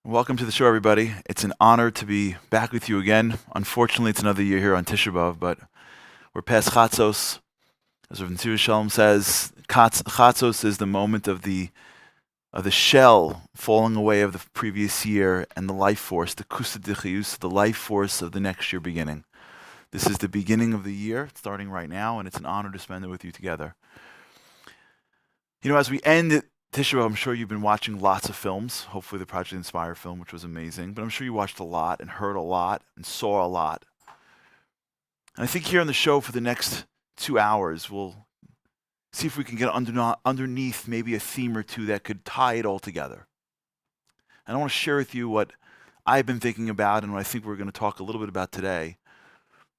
Welcome to the show, everybody. It's an honor to be back with you again. Unfortunately, it's another year here on Tisha B'Av, but we're past Chatzos. As Rav Tzvi Shalom says, Chatzos is the moment of the shell falling away of the previous year and the life force, the kusa d'chiyus, the life force of the next year beginning. This is the beginning of the year, starting right now, and it's an honor to spend it with you together. You know, as we end Tisha B'Av, I'm sure you've been watching lots of films, hopefully the Project Inspire film, which was amazing, but I'm sure you watched a lot and heard a lot and saw a lot. And I think here on the show for the next 2 hours, we'll see if we can get underneath maybe a theme or two that could tie it all together. And I want to share with you what I've been thinking about and what I think we're going to talk a little bit about today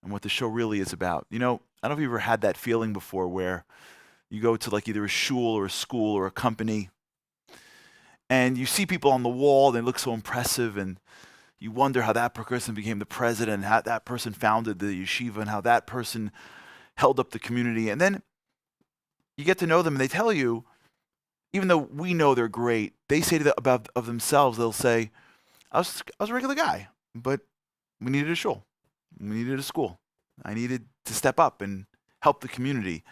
and what the show really is about. You know, I don't know if you've ever had that feeling before where you go to like either a shul or a school or a company, and you see people on the wall, they look so impressive, and you wonder how that person became the president, and how that person founded the yeshiva, and how that person held up the community. And then you get to know them, and they tell you, even though we know they're great, they say about of themselves, they'll say, I was a regular guy, but we needed a shul. We needed a school. I needed to step up and help the community.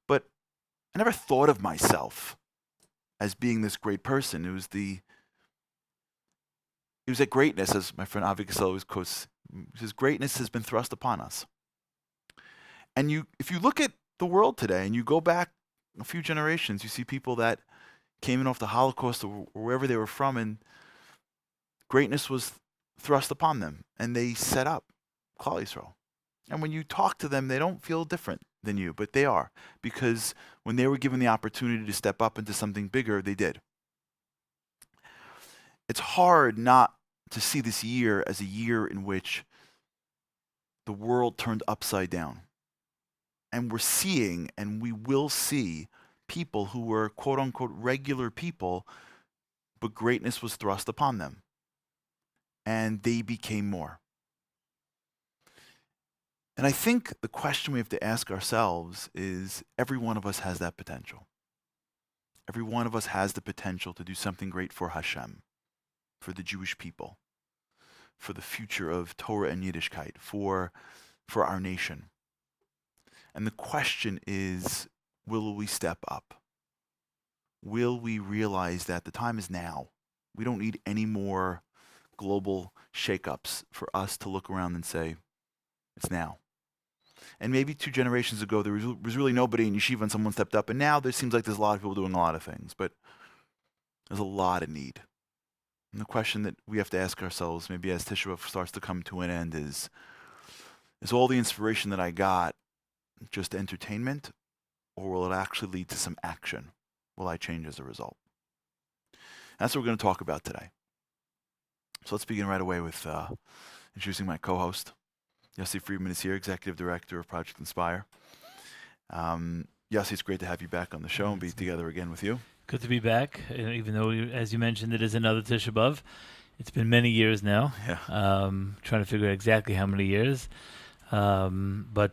But I never thought of myself as being this great person. It was that greatness, as my friend Avi Cassell always quotes, his greatness has been thrust upon us. And if you look at the world today and you go back a few generations, you see people that came in off the Holocaust or wherever they were from, and greatness was thrust upon them, and they set up Klal Yisrael. And when you talk to them, they don't feel different than you, but they are, because when they were given the opportunity to step up into something bigger, they did. It's hard not to see this year as a year in which the world turned upside down. And we're seeing, and we will see, people who were quote-unquote regular people, but greatness was thrust upon them. And they became more. And I think the question we have to ask ourselves is, every one of us has that potential. Every one of us has the potential to do something great for Hashem, for the Jewish people, for the future of Torah and Yiddishkeit, for our nation. And the question is, will we step up? Will we realize that the time is now? We don't need any more global shakeups for us to look around and say, it's now. And maybe 2 generations ago, there was really nobody in yeshiva and someone stepped up. And now there seems like there's a lot of people doing a lot of things. But there's a lot of need. And the question that we have to ask ourselves, maybe as Tisha B'Av starts to come to an end, is all the inspiration that I got just entertainment? Or will it actually lead to some action? Will I change as a result? That's what we're going to talk about today. So let's begin right away with introducing my co-host. Yossi Friedman is here, Executive Director of Project Inspire. Yossi, it's great to have you back on the show and be together again with you. Good to be back, even though, as you mentioned, it is another Tisha B'Av. It's been many years now. Yeah. Trying to figure out exactly how many years. But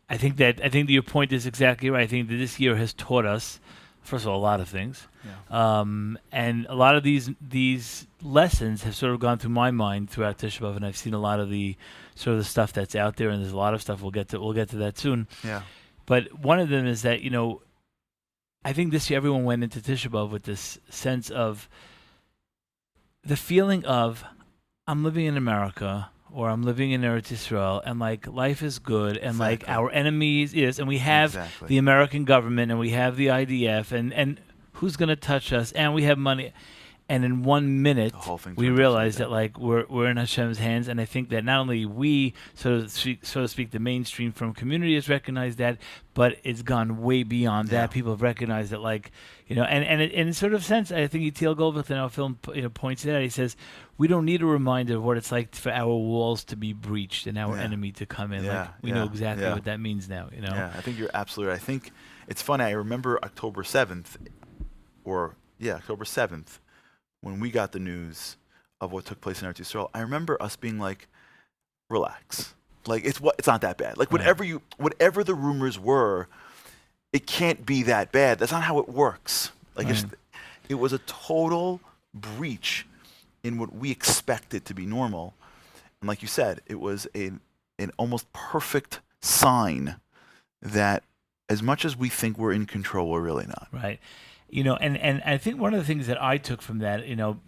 I think that your point is exactly right. I think that this year has taught us, first of all, a lot of things. Yeah. And a lot of these lessons have sort of gone through my mind throughout Tisha B'Av, and I've seen a lot of the sort of the stuff that's out there, and there's a lot of stuff we'll get to that soon. Yeah. But one of them is that, you know, I think this year everyone went into Tisha B'Av with this sense of the feeling of, I'm living in America, or I'm living in Eretz Yisrael, and like life is good, and Exactly. like our enemies and we have the American government, and we have the IDF, and who's going to touch us, and we have money. And in 1 minute, we realize that like we're in Hashem's hands, and I think that not only we, so to speak, the mainstream from community has recognized that, but it's gone way beyond that. People have recognized that, like, you know, and in sort of sense, I think Etiel Goldberg in our film, you know, points it out. He says we don't need a reminder of what it's like for our walls to be breached and our enemy to come in. Like, we know exactly what that means now. You know. Yeah, I think you're absolutely right. I think it's funny. I remember October 7th, October 7th. When we got the news of what took place in Eretz Yisrael, I remember us being like, relax. Like, it's not that bad. Like, whatever the rumors were, it can't be that bad. That's not how it works. Like, it was a total breach in what we expected to be normal. And like you said, it was an almost perfect sign that as much as we think we're in control, we're really not. Right. And I think one of the things that I took from that,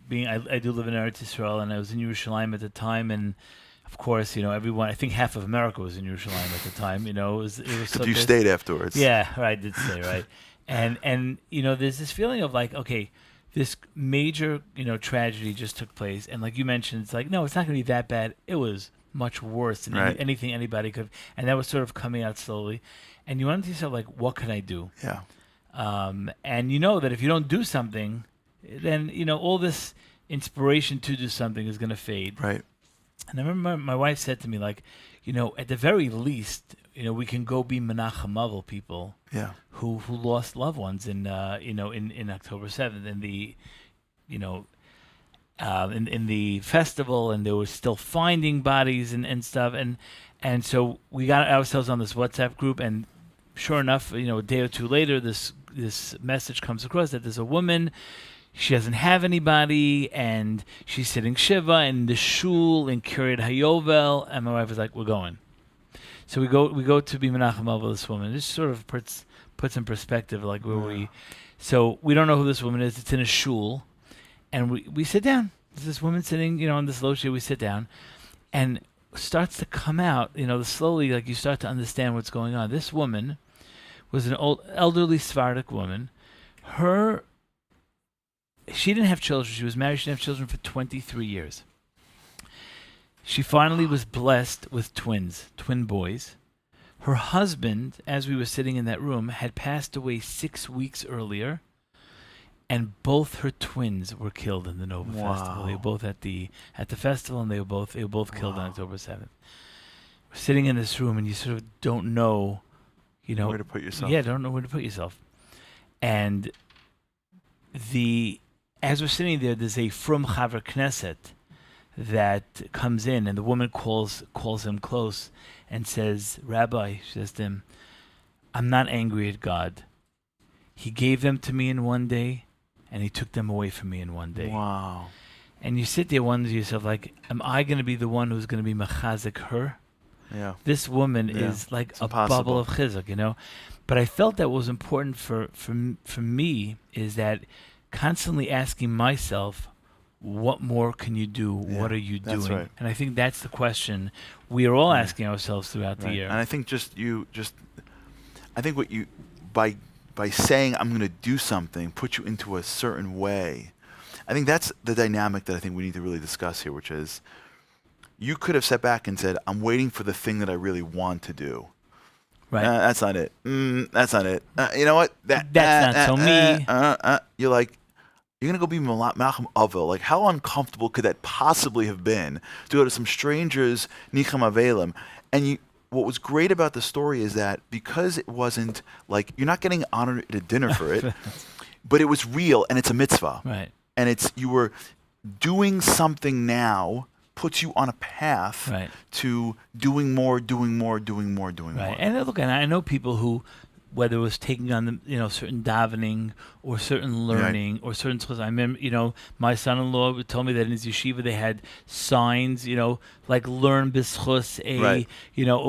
being I do live in Eretz Yisrael, and I was in Yerushalayim at the time, and of course, everyone, I think half of America was in Yerushalayim at the time. It was so you stayed afterwards. Yeah, right, I did stay, right. And there's this feeling of like, okay, this major, tragedy just took place, and like you mentioned, it's like, no, it's not going to be that bad. It was much worse than anything anybody could, and that was sort of coming out slowly. And you wonder to yourself, like, what can I do? Yeah. And you know that if you don't do something, then, all this inspiration to do something is going to fade. Right. And I remember my wife said to me, like, at the very least, we can go be Menachem Avil people who lost loved ones in October 7th in the, in the festival, and they were still finding bodies and stuff. And so we got ourselves on this WhatsApp group, and sure enough, a day or two later, this message comes across that there's a woman. She doesn't have anybody, and she's sitting Shiva in the shul in Kiryat Hayovel, and my wife was like, "We're going." So we go to be Menachem Avil this woman. This sort of puts in perspective like where we. So we don't know who this woman is. It's in a shul, and we sit down. There's this woman sitting, on this low chair. We sit down, and starts to come out. Slowly, like you start to understand what's going on. This woman was an old, elderly Sephardic woman. She didn't have children. She was married. She didn't have children for 23 years. She finally was blessed with twin boys. Her husband, as we were sitting in that room, had passed away 6 weeks earlier, and both her twins were killed in the Nova Festival. They were both at the festival, and they were both killed on October 7th. We're sitting in this room, and you sort of don't know, where to put yourself. Yeah, don't know where to put yourself. And as we're sitting there, there's a Frum Chaver Knesset that comes in, and the woman calls him close and says, "Rabbi," she says to him, "I'm not angry at God. He gave them to me in one day, and he took them away from me in one day." Wow. And you sit there wondering to yourself, like, am I going to be the one who's going to be mechazik her? Yeah. This woman is like a bubble of chizuk, But I felt that what was important for me is that constantly asking myself, what more can you do? Yeah, what are you doing? that's right. And I think that's the question we are all asking ourselves throughout the year. And I think I think what you, by saying I'm going to do something, put you into a certain way. I think that's the dynamic that I think we need to really discuss here, which is you could have sat back and said, I'm waiting for the thing that I really want to do. Right. That's not it. That's not it. You know what? That's not so me. You're like, you're going to go be Menachem Avil. Like, how uncomfortable could that possibly have been to go to some strangers, Nicham Avelim? And what was great about the story is that because it wasn't like, you're not getting honored at a dinner for it, but it was real, and it's a mitzvah. Right. And you were doing something now puts you on a path to doing more. Right. And look, and I know people who, whether it was taking on the, certain davening or certain learning or certain schools. I remember, my son-in-law told me that in his yeshiva they had signs, like learn b'schus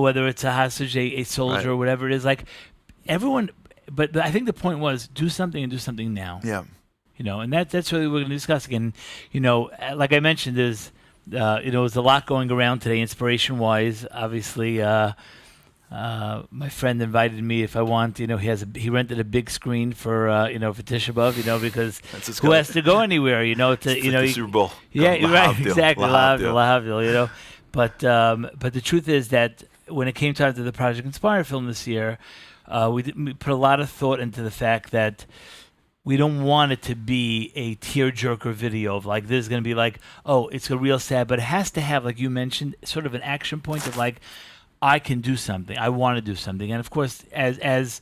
whether it's a hostage, a soldier, or whatever it is. Like everyone, but I think the point was do something and do something now. Yeah. And that's really what we're going to discuss again. Like I mentioned, there's a lot going around today, inspiration-wise. Obviously, my friend invited me if I want. He rented a big screen for for Tisha B'Av. Because who has to go anywhere? Like the Super Bowl. Yeah, right. Exactly. Lahavdil. But the truth is that when it came time to the Project Inspire film this year, we put a lot of thought into the fact that we don't want it to be a tearjerker video of like, this is going to be like, oh, it's a real sad, but it has to have, like you mentioned, sort of an action point of like, I can do something. I want to do something. And of course, as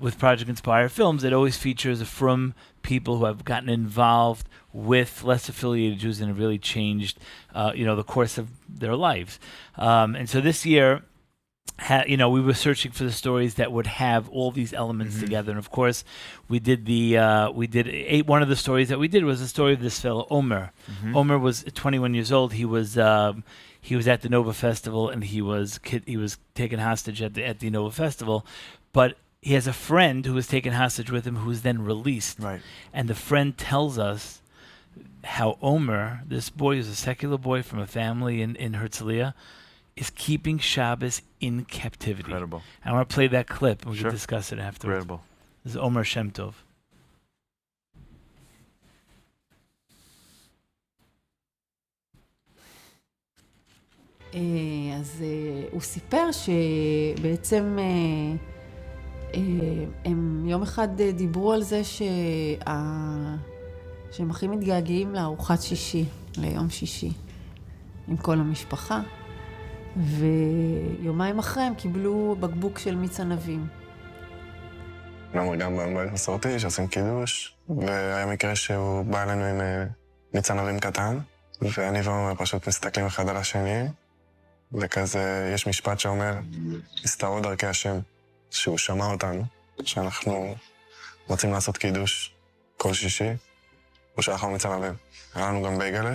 with Project Inspire Films, it always features from people who have gotten involved with less affiliated Jews and have really changed, the course of their lives. And so this year, we were searching for the stories that would have all these elements together. And of course, we did one of the stories that we did was the story of this fellow, Omer. Omer was 21 years old. He was at the Nova Festival, and he was taken hostage at the Nova Festival. But he has a friend who was taken hostage with him, who was then released. Right. And the friend tells us how Omer, this boy, is a secular boy from a family in Herzliya, is keeping Shabbos in captivity. Incredible. I want to play that clip, and we Sure. can discuss it afterwards. Incredible. This is Omer Shem Tov. אז הוא סיפר שבעצם הם יום אחד דיברו על זה שהם הכי מתגעגעים לארוחת שישי, ליום שישי, עם כל המשפחה. ויומיים אחרי הם קיבלו בקבוק של מיץ ענבים. גם בבית מסורתי שעושים קידוש, והיה מקרה שהוא בא אלינו עם מיץ ענבים קטן, ואני ועומר פשוט מסתכלים אחד על השני, וכזה יש משפט שאומר, הסתרו דרכי השם, שהוא שמע אותנו, שאנחנו רוצים לעשות קידוש כל שישי, הוא שלח לנו מיץ ענבים. היה לנו גם בייגלה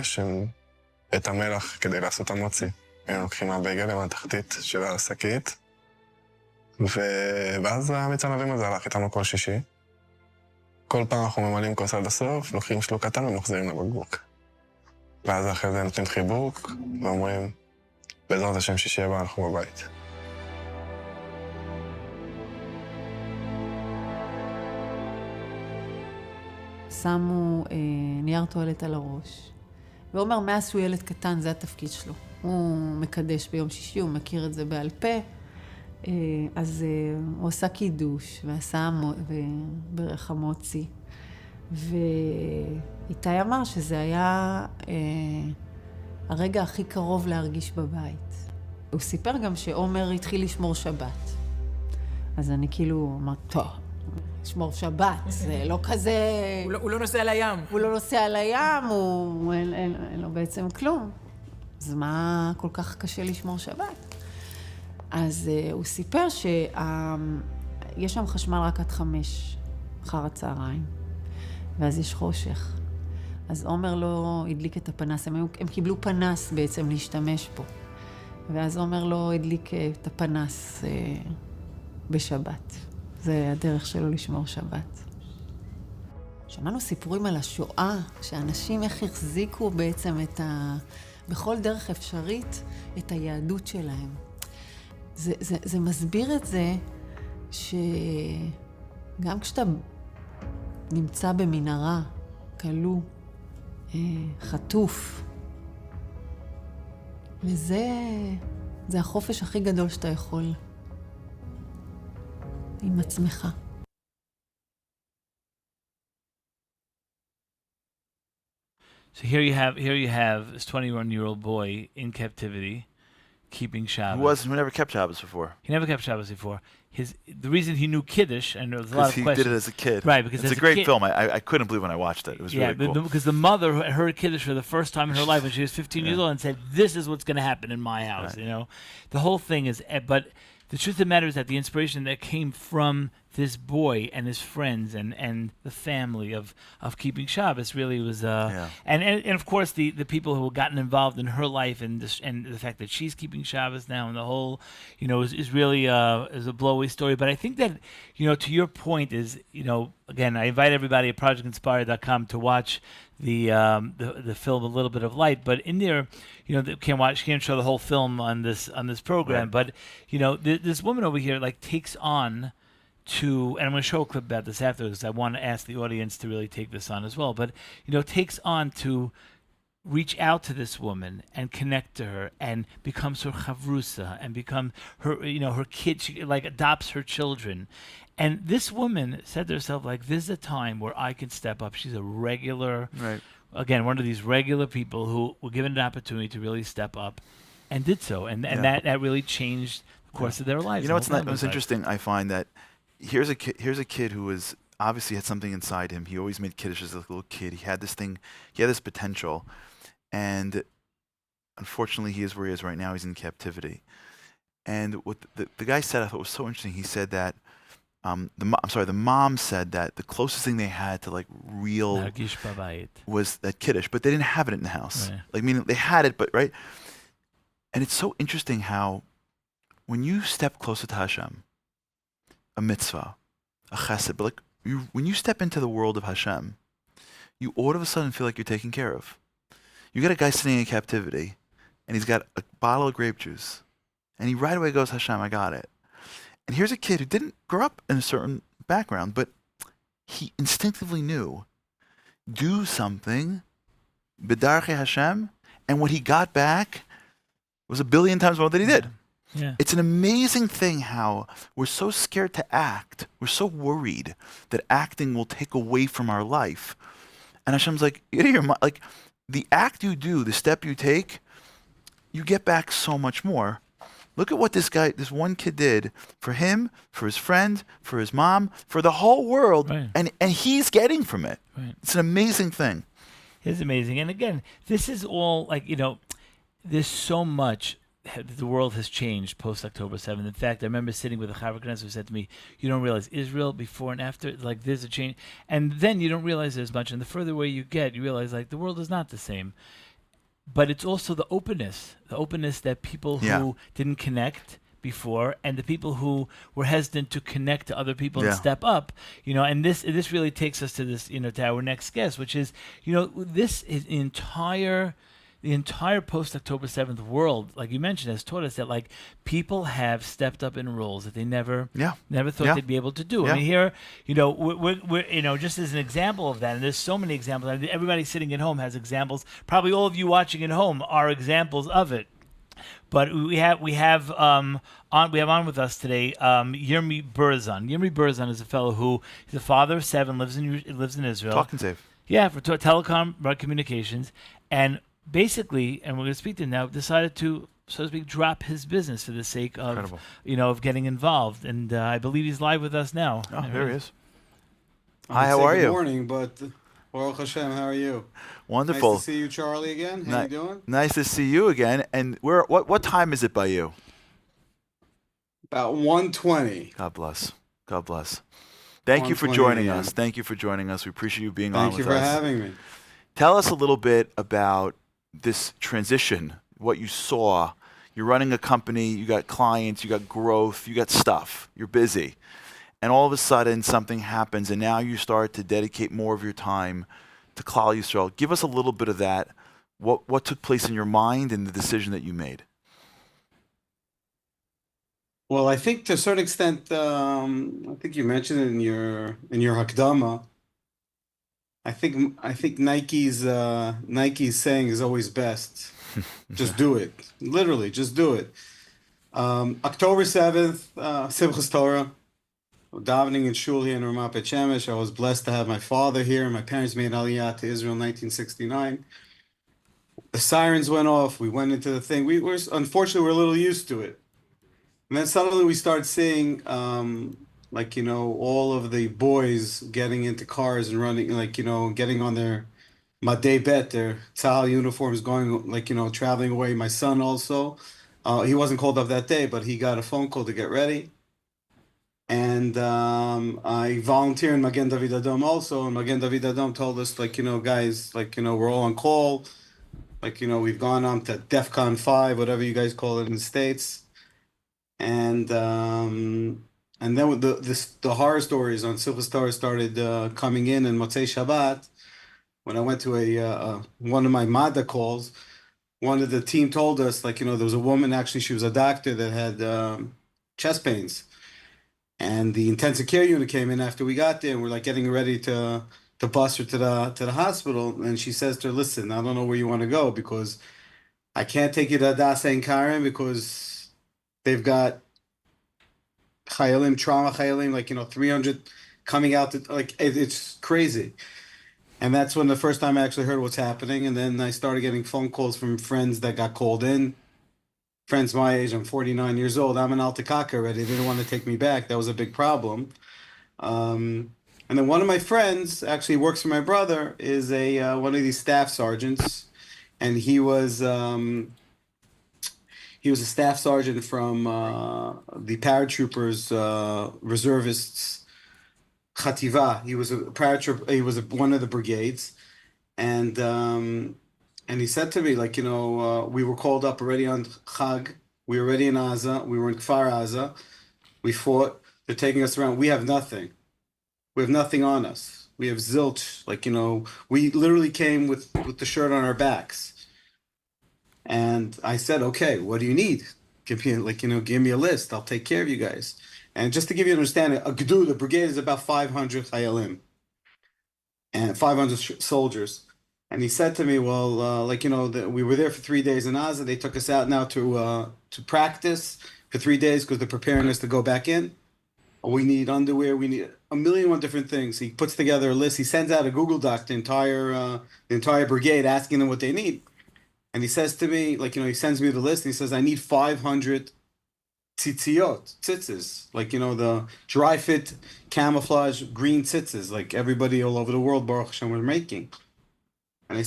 את המלח כדי לעשות המוצי. היינו לוקחים מהבייגלה מהתחתית של השקית, ואז המיץ ענבים הזה הלך איתנו כל שישי. כל פעם אנחנו ממלאים כוס עד הסוף, לוקחים שלוק קטן ומחזירים לבקבוק. ואז אחרי זה נותנים חיבוק, ואומרים, בעזרת השם שישי הבא אנחנו בבית. שמו נייר טואלט על הראש. ואומר, מאז שהוא ילד קטן, זה התפקיד שלו. הוא מקדש ביום שישי, הוא מכיר את זה בעל פה. אז הוא עושה קידוש, וברך המוצי. ואיתי אמר שזה היה הרגע הכי קרוב להרגיש בבית. הוא סיפר גם שעומר התחיל לשמור שבת. אז אני כאילו אמרת, טוב, לשמור שבת, זה לא כזה... הוא לא נוסע לים. הוא לא נוסע לים, אין לו בעצם כלום. אז מה כל כך קשה לשמור שבת? אז הוא סיפר שיש שם חשמל רק עד 5 אחר הצהריים, ואז יש חושך. אז עומר לא הדליק את הפנס, הם קיבלו פנס בעצם להשתמש פה. ואז עומר לא הדליק את הפנס בשבת. זה הדרך שלו לשמור שבת. שמענו סיפורים על השואה, שאנשים איך החזיקו בעצם בכל דרך אפשרית את היהדות שלהם. זה מסביר את זה שגם כשאתה נמצא במנהרה, כלוא, חטוף, וזה החופש הכי גדול שאתה יכול עם עצמך. So here you have this 21-year-old boy in captivity, keeping Shabbos. Who never kept Shabbos before. He never kept Shabbos before. The reason he knew Kiddush, and there was a lot of questions. Because he did it as a kid. Right, because it's a great film. I couldn't believe when I watched it. It was really cool. Because the mother heard Kiddush for the first time in her life when she was 15 years old and said, "This is what's going to happen in my house." Right. You know, the whole thing is. But the truth of the matter is that the inspiration that came from this boy and his friends and the family of keeping Shabbos really was and of course the people who have gotten involved in her life and the fact that she's keeping Shabbos now and the whole is really is a blow away story. But I think that to your point is again, I invite everybody at projectinspire.com to watch the film A Little Bit of Light, but in there can't show the whole film on this program, right. But this woman over here takes on to, and I'm going to show a clip about this after because I want to ask the audience to really take this on as well, but takes on to reach out to this woman and connect to her and becomes her chavrusa and become her her kid. She adopts her children. And this woman said to herself, this is a time where I can step up. She's a regular, right. Again, one of these regular people who were given an opportunity to really step up and did so. And that really changed the course of their lives. What's interesting, I find that here's a kid who was obviously had something inside him. He always made kiddush as a little kid. He had this thing, he had this potential. And unfortunately, he is where he is right now. He's in captivity. And what the guy said, I thought was so interesting. He said that the mom said that the closest thing they had to like real was that kiddush, but they didn't have it in the house. Right. Like, meaning they had it, but right. And it's so interesting how when you step closer to Hashem, a mitzvah, a chesed, but like when you step into the world of Hashem, you all of a sudden feel like you're taken care of. You got a guy sitting in captivity, and he's got a bottle of grape juice, and he right away goes, Hashem, I got it. And here's a kid who didn't grow up in a certain background, but he instinctively knew, do something, b'darchei Hashem, and what he got back was 1 billion times more than he did. Yeah. It's an amazing thing how we're so scared to act. We're so worried that acting will take away from our life. And Hashem's like, like the act you do, the step you take, you get back so much more. Look at what this one kid did for him, for his friend, for his mom, for the whole world, right. and he's getting from it. Right. It's an amazing thing. It's amazing. And again, this is all like, there's so much. The world has changed post-October 7th. In fact, I remember sitting with a Chaver Knesset who said to me, you don't realize Israel before and after, like there's a change. And then you don't realize there's much. And the further away you get, you realize like the world is not the same. But it's also the openness that people who didn't connect before and the people who were hesitant to connect to other people and step up, and this really takes us to this, to our next guest, which is, this is the entire post-October 7th world, like you mentioned, has taught us that like people have stepped up in roles that they never thought they'd be able to do. I mean, here, we're just as an example of that, and there's so many examples. Everybody sitting at home has examples. Probably all of you watching at home are examples of it. But we have on with us today Yirmi Burzan. Yirmi Burzan is a fellow who is a father of 7, lives in Israel. Talking safe. Yeah, for telecom communications, and basically, and we're going to speak to him now, decided to, so to speak, drop his business for the sake of, of getting involved. And I believe he's live with us now. Oh, there he is. Hi, how are you? Good morning, but Baruch Hashem, how are you? Wonderful. Nice to see you, Charlie, again. How you doing? Nice to see you again. And what time is it by you? About 1:20. God bless. God bless. Thank you for joining us. Thank you for joining us. We appreciate you being on with us. Thank you for having me. Tell us a little bit about this transition, what you saw. You're running a company, you got clients, you got growth, you got stuff, you're busy. And all of a sudden something happens and now you start to dedicate more of your time to Klal Yisrael. Give us a little bit of that. What took place in your mind and the decision that you made? Well, I think to a certain extent, I think you mentioned it in your Hakdama. I think Nike's saying is always best. Just do it. Literally, just do it. October 7th, Simchas Torah, davening in shul here in Ramat Beit Shemesh. I was blessed to have my father here. My parents made Aliyah to Israel in 1969. The sirens went off. We went into the thing. Unfortunately, we're a little used to it. And then suddenly we start seeing, all of the boys getting into cars and running, getting on their Madei Bet, their Tzahal uniforms, going, traveling away. My son also, he wasn't called up that day, but he got a phone call to get ready. And I volunteer in Magen David Adom also, and Magen David Adom told us, guys, we're all on call. We've gone on to DEFCON 5, whatever you guys call it in the States. And then with the horror stories on Simchas Torah started coming in Motzei Shabbat. When I went to one of my Mada calls, one of the team told us, there was a woman, actually, she was a doctor that had chest pains. And the intensive care unit came in after we got there, and we're getting ready to bus her to the hospital. And she says to her, listen, I don't know where you want to go because I can't take you to Hadassah and Karen because they've got Chayalim, trauma Chayalim, 300 coming out. It's crazy. And that's when the first time I actually heard what's happening. And then I started getting phone calls from friends that got called in. Friends my age, I'm 49 years old. I'm an Altakaka already. They didn't want to take me back. That was a big problem. And then one of my friends actually works for my brother, is one of these staff sergeants. And he was He was a staff sergeant from the paratroopers, reservists, Khativa. He was a paratrooper. He was one of the brigades, and he said to me, like, we were called up already on Chag. We were already in Aza. We were in Kfar Aza. We fought. They're taking us around. We have nothing. We have nothing on us. We have zilch. Like, we literally came with the shirt on our backs. And I said, okay, what do you need? Give me a list. I'll take care of you guys. And just to give you an understanding, a Gdu, the brigade is about 500 chayalim and 500 soldiers. And he said to me, well, we were there for 3 days in Gaza. They took us out now to practice for 3 days because they're preparing us to go back in. We need underwear. We need a million one different things. He puts together a list. He sends out a Google Doc to the entire brigade, asking them what they need. And he says to me, he sends me the list. And he says, I need 500 tzitzis, the dry fit camouflage green tzitzis, like everybody all over the world, Baruch Hashem, was making. And I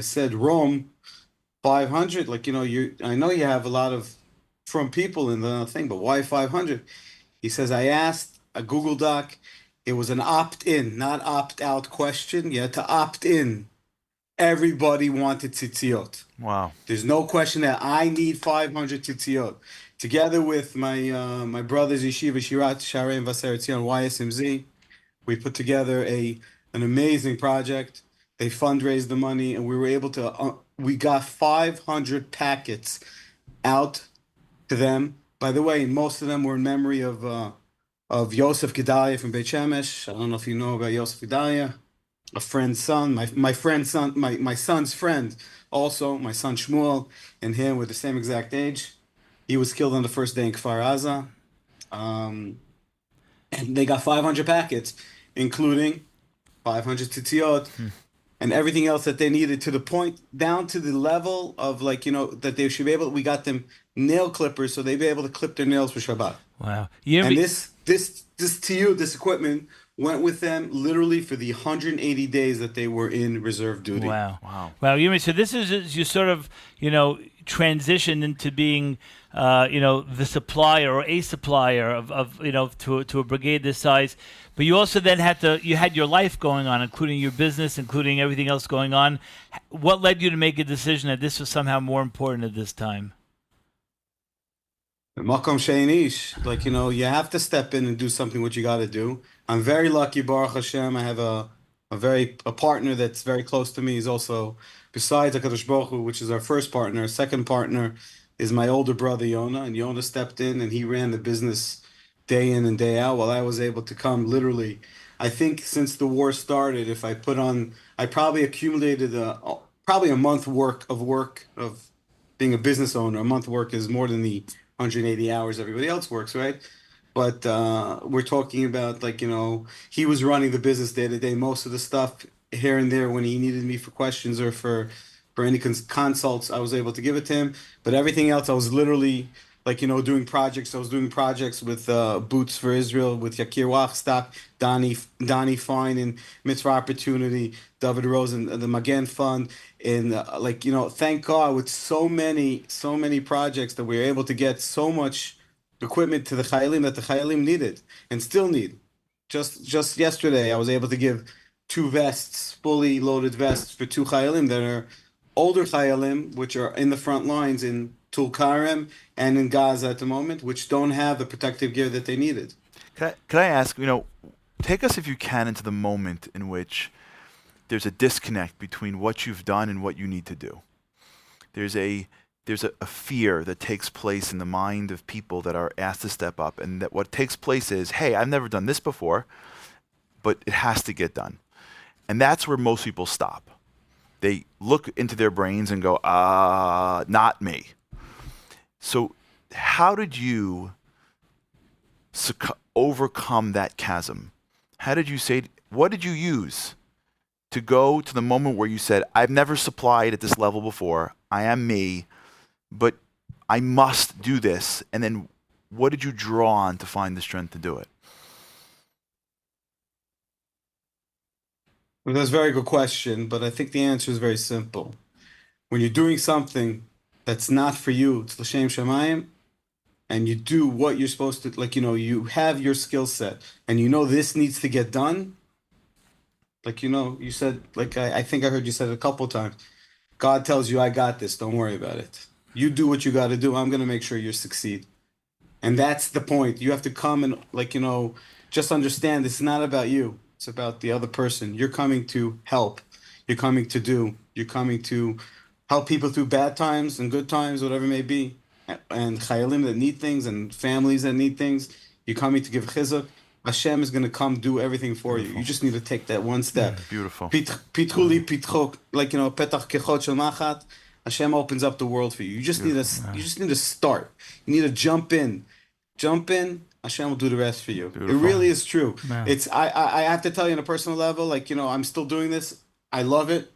said, Rome, 500. I know you have a lot of from people in the thing, but why 500? He says, I asked a Google Doc. It was an opt-in, not opt-out question. You had to opt in. Everybody wanted tzitziot. Wow. There's no question that I need 500 tzitziot. Together with my brothers, Yeshiva, Shirat, Sharei, and Vaser Tzion, YSMZ, we put together an amazing project. They fundraised the money, and we were able to, we got 500 packets out to them. By the way, most of them were in memory of Yosef Gedalia from Beit Shemesh. I don't know if you know about Yosef Gedalia. A friend's son, my friend's son, my son's friend, also my son Shmuel, and him were the same exact age. He was killed on the first day in Kfar Aza, and they got 500 packets, including 500 tzitzit and everything else that they needed, to the point down to the level of that they should be able. We got them nail clippers so they'd be able to clip their nails for Shabbat. Wow! And this equipment went with them literally for the 180 days that they were in reserve duty. Wow. Yumi, so this is you sort of, transitioned into being, the supplier or a supplier of to a brigade this size. But you also then you had your life going on, including your business, including everything else going on. What led you to make a decision that this was somehow more important at this time? Makom sheinish, you have to step in and do something what you got to do. I'm very lucky, Baruch Hashem. I have a partner that's very close to me. He's also, besides HaKadosh Baruch Hu, which is our first partner, second partner is my older brother, Yona. And Yona stepped in and he ran the business day in and day out while I was able to come literally. I think since the war started, I probably accumulated probably a month work of being a business owner. A month work is more than the 180 hours everybody else works, right? But we're talking about he was running the business day to day. Most of the stuff here and there when he needed me for questions or for any consults, I was able to give it to him. But everything else, I was literally doing projects. I was doing projects with Boots for Israel, with Yakir Wachstock, Donnie Fine and Mitzvah Opportunity, David Rose and the Magen Fund. And thank God with so many projects that we were able to get so much equipment to the Chayalim that the Chayalim needed and still need. Just yesterday, I was able to give 2 vests, fully loaded vests for 2 Chayalim that are older Chayalim, which are in the front lines in Tulkarem and in Gaza at the moment, which don't have the protective gear that they needed. Can I ask, take us if you can into the moment in which there's a disconnect between what you've done and what you need to do. There's a fear that takes place in the mind of people that are asked to step up, and that what takes place is, hey, I've never done this before, but it has to get done. And that's where most people stop. They look into their brains and go, not me. So how did you overcome that chasm? What did you use to go to the moment where you said, I've never supplied at this level before, I am me, but I must do this? And then what did you draw on to find the strength to do it? Well, that's a very good question, but I think the answer is very simple. When you're doing something that's not for you, it's l'shem shamayim, and you do what you're supposed to, like, you have your skill set, and this needs to get done. Like, you said, like, I think I heard you said it a couple times. God tells you, I got this. Don't worry about it. You do what you got to do. I'm going to make sure you succeed. And that's the point. You have to come and, like, just understand it's not about you. It's about the other person. You're coming to help. You're coming to do. You're coming to help people through bad times and good times, whatever it may be. And chayalim that need things and families that need things. You're coming to give chizuk. Hashem is going to come do everything for you. You just need to take that one step. Beautiful. Pitchuli pitchok, like petach kechot shel machat. Hashem opens up the world for you. You just need to start. You need to jump in. Hashem will do the rest for you. Beautiful. It really is true. Man. It's I have to tell you on a personal level, like, I'm still doing this. I love it.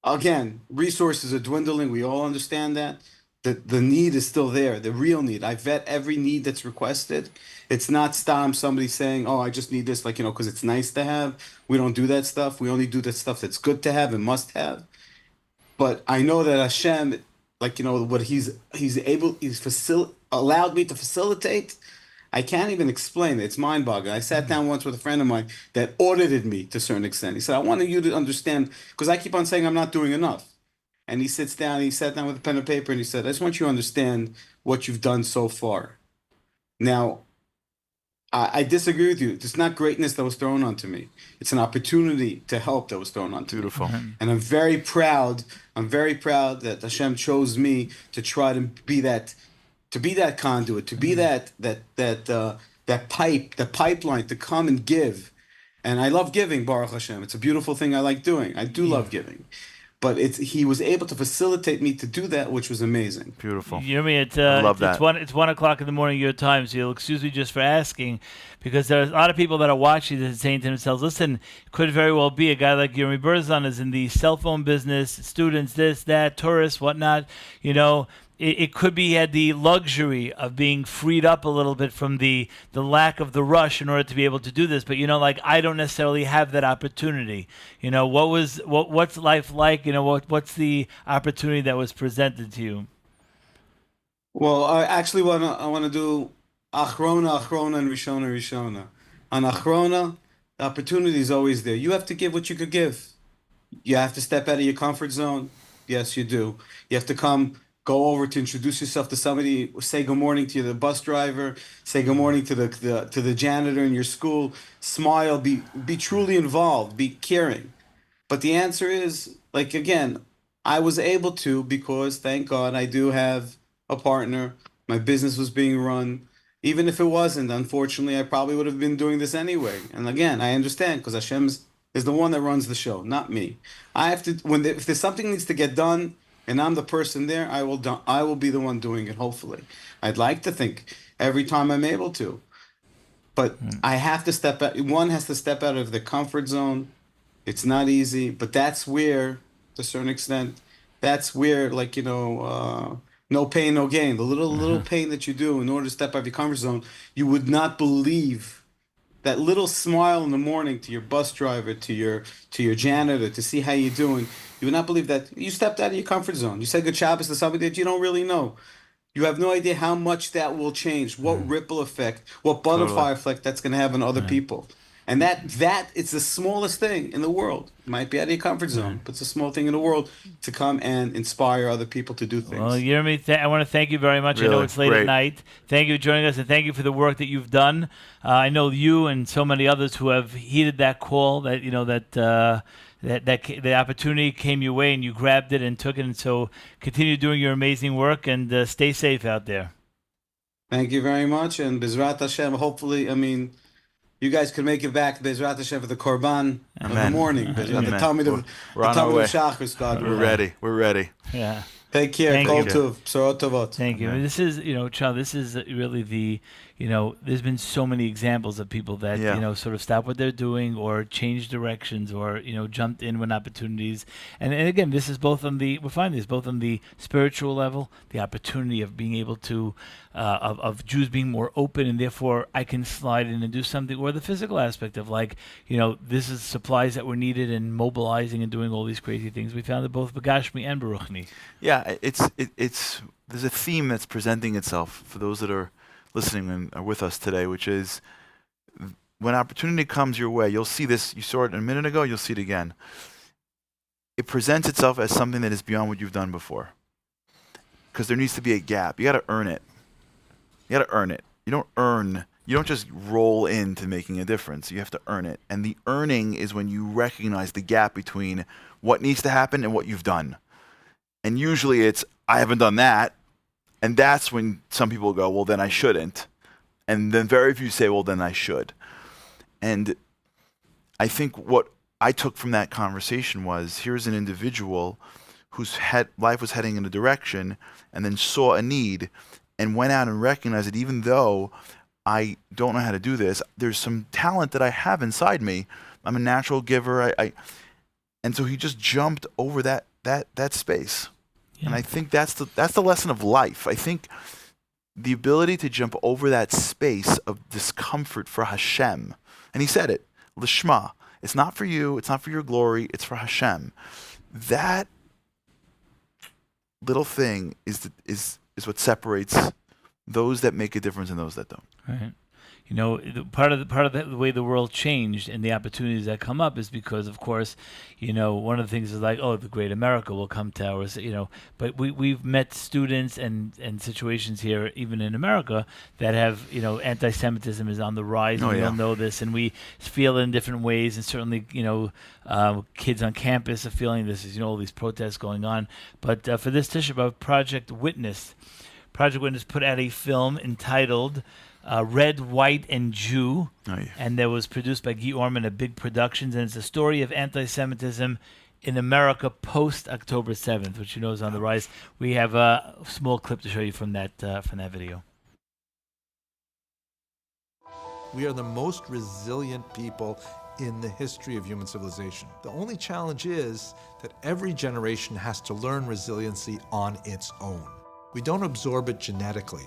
Again, resources are dwindling. We all understand that. The need is still there, the real need. I vet every need that's requested. It's not somebody saying, oh, I just need this, like, because it's nice to have. We don't do that stuff. We only do the stuff that's good to have and must have. But I know that Hashem, like, what he's allowed me to facilitate, I can't even explain it. It's mind-boggling. I sat down once with a friend of mine that audited me to a certain extent. He said, I wanted you to understand, because I keep on saying I'm not doing enough. And he sat down with a pen and paper, and he said, I just want you to understand what you've done so far. Now, I disagree with you. It's not greatness that was thrown onto me. It's an opportunity to help that was thrown onto me. Beautiful. And I'm very proud that Hashem chose me to try to be that conduit, to be that pipeline to come and give. And I love giving, Baruch Hashem. It's a beautiful thing I like doing. I do love giving. But he was able to facilitate me to do that, which was amazing. Beautiful. I love that. It's 1 o'clock in the morning your time, so you'll excuse me just for asking, because there's a lot of people that are watching this and saying to themselves, listen, it could very well be a guy like Yirmi Berzon is in the cell phone business, students, this, that, tourists, whatnot, It could be he had the luxury of being freed up a little bit from the lack of the rush in order to be able to do this. But, I don't necessarily have that opportunity. What's life like? What's the opportunity that was presented to you? Well, I actually want to do Achrona, and Rishona. On Achrona, the opportunity is always there. You have to give what you could give. You have to step out of your comfort zone. Yes, you do. You have to go over to introduce yourself to somebody, say good morning to the bus driver, say good morning to the janitor in your school, smile, be truly involved, be caring. But the answer is, like, again, I was able to, because thank God I do have a partner. My business was being run. Even if it wasn't, unfortunately, I probably would have been doing this anyway. And again, I understand, because Hashem is the one that runs the show, not me. I have to, if there's something needs to get done, and I'm the person there, I will be the one doing it, hopefully. I'd like to think every time I'm able to. But I have to step out. One has to step out of the comfort zone. It's not easy, but that's where, to a certain extent, that's where, like, no pain, no gain. The little pain that you do in order to step out of your comfort zone, you would not believe that little smile in the morning to your bus driver, to your janitor, to see how you're doing. You would not believe that you stepped out of your comfort zone. You said good Shabbos to somebody that you don't really know. You have no idea how much that will change, what ripple effect, what butterfly effect that's going to have on other people. And that it's the smallest thing in the world. It might be out of your comfort zone, but it's a small thing in the world to come and inspire other people to do things. Well, Yirmi, I want to thank you very much. Really? I know it's late at night. Thank you for joining us, and thank you for the work that you've done. I know you and so many others who have heeded that call, that the opportunity came your way and you grabbed it and took it. And so continue doing your amazing work, and stay safe out there. Thank you very much. And Bezrat Hashem, hopefully, you guys can make it back to Bezrat Hashem for the Korban in the morning. The Talmud of Shachris, God. We're ready. Yeah. Take care. Kol Tov. B'sorot Tovot. Thank you. This is, Charles, this is really there's been so many examples of people that, Yeah. sort of stopped what they're doing or changed directions or, jumped in when opportunities. And again, this is both on we're finding this both on the spiritual level, the opportunity of being able to, of Jews being more open and therefore I can slide in and do something, or the physical aspect of this is supplies that were needed and mobilizing and doing all these crazy things. We found it both Begashmi and Baruchni. Yeah, there's a theme that's presenting itself for those that are listening and are with us today, which is when opportunity comes your way, you'll see this. You saw it a minute ago, you'll see it again. It presents itself as something that is beyond what you've done before. Because there needs to be a gap. You got to earn it. You got to earn it. You don't just roll into making a difference. You have to earn it. And the earning is when you recognize the gap between what needs to happen and what you've done. And usually it's, I haven't done that. And that's when some people go, well, then I shouldn't. And then very few say, well, then I should. And I think what I took from that conversation was, here's an individual whose life was heading in a direction and then saw a need and went out and recognized that even though I don't know how to do this, there's some talent that I have inside me. I'm a natural giver. And so he just jumped over that space. Yeah. And I think that's the lesson of life. I think the ability to jump over that space of discomfort for Hashem. And he said it, Lishma. It's not for you. It's not for your glory. It's for Hashem. That little thing is what separates those that make a difference and those that don't. Right. Part of the way the world changed and the opportunities that come up is because, of course, one of the things is like, oh, the great America will come to ours, but we've met students and situations here, even in America, that have, anti-Semitism is on the rise, and we all know this, and we feel it in different ways, and certainly, kids on campus are feeling this, is, all these protests going on. But for this Tisha B'Av, Project Witness put out a film entitled Red, White, and Jew, and that was produced by Guy Orman at Big Productions, and it's a story of anti-Semitism in America post-October 7th, which is on the rise. We have a small clip to show you from that video. We are the most resilient people in the history of human civilization. The only challenge is that every generation has to learn resiliency on its own. We don't absorb it genetically.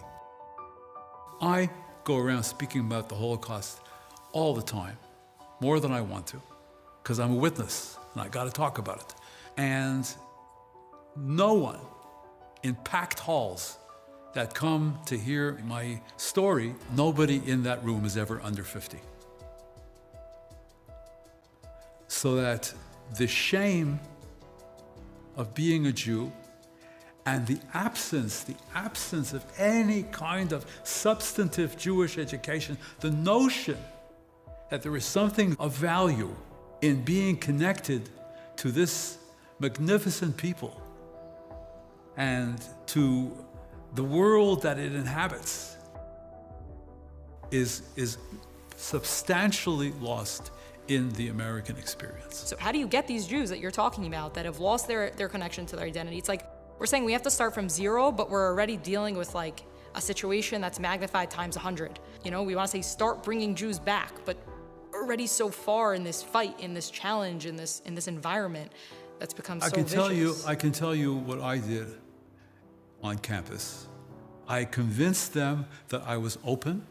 I go around speaking about the Holocaust all the time, more than I want to, because I'm a witness and I got to talk about it. And no one in packed halls that come to hear my story, nobody in that room is ever under 50. So that the shame of being a Jew and the absence of any kind of substantive Jewish education, the notion that there is something of value in being connected to this magnificent people and to the world that it inhabits is substantially lost in the American experience. So how do you get these Jews that you're talking about that have lost their connection to their identity? It's like, we're saying we have to start from zero, but we're already dealing with like a situation that's magnified times 100. We want to say start bringing Jews back, but already so far in this fight, in this challenge, in this environment that's become so vicious. I can tell you what I did on campus. I convinced them that I was open,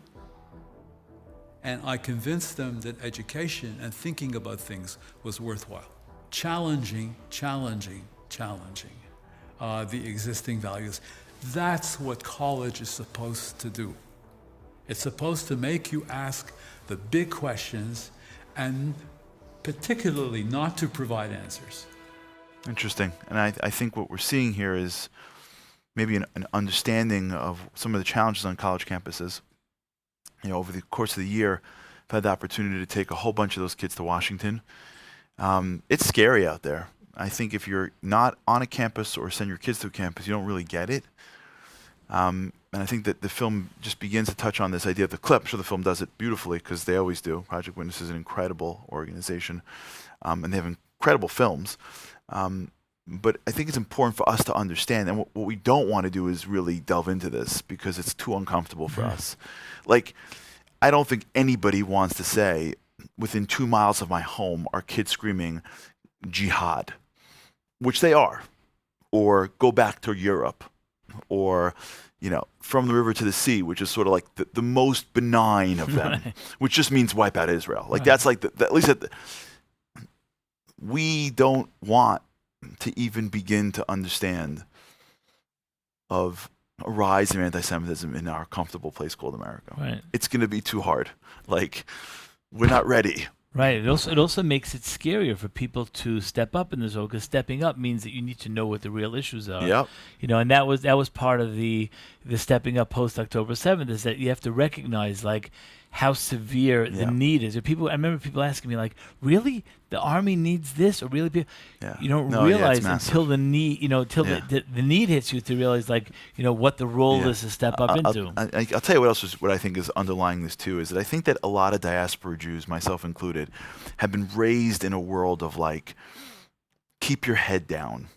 and I convinced them that education and thinking about things was worthwhile. Challenging the existing values. That's what college is supposed to do. It's supposed to make you ask the big questions and particularly not to provide answers. Interesting. And I think what we're seeing here is maybe an understanding of some of the challenges on college campuses. Over the course of the year, I've had the opportunity to take a whole bunch of those kids to Washington. It's scary out there. I think if you're not on a campus or send your kids to a campus, you don't really get it. And I think that the film just begins to touch on this idea of the clip. I'm sure the film does it beautifully because they always do. Project Witness is an incredible organization, and they have incredible films. but I think it's important for us to understand. And what we don't want to do is really delve into this because it's too uncomfortable for us. Like, I don't think anybody wants to say, within 2 miles of my home are kids screaming jihad, which they are, or go back to Europe, or, from the river to the sea, which is sort of like the most benign of them, which just means wipe out Israel. Like that's like at least we don't want to even begin to understand of a rise in anti-Semitism in our comfortable place called America. Right. It's going to be too hard. Like, we're not ready. Right. It also makes it scarier for people to step up in this role, because stepping up means that you need to know what the real issues are. Yep. And that was part of the stepping up post October 7th, is that you have to recognize like how severe the need is. I remember people asking me like, really? The army needs this? Or really? You don't realize until the need, the need hits you to realize like, what the role is to step up into. I'll tell you what I think is underlying this too, is that I think that a lot of diaspora Jews, myself included, have been raised in a world of like, keep your head down.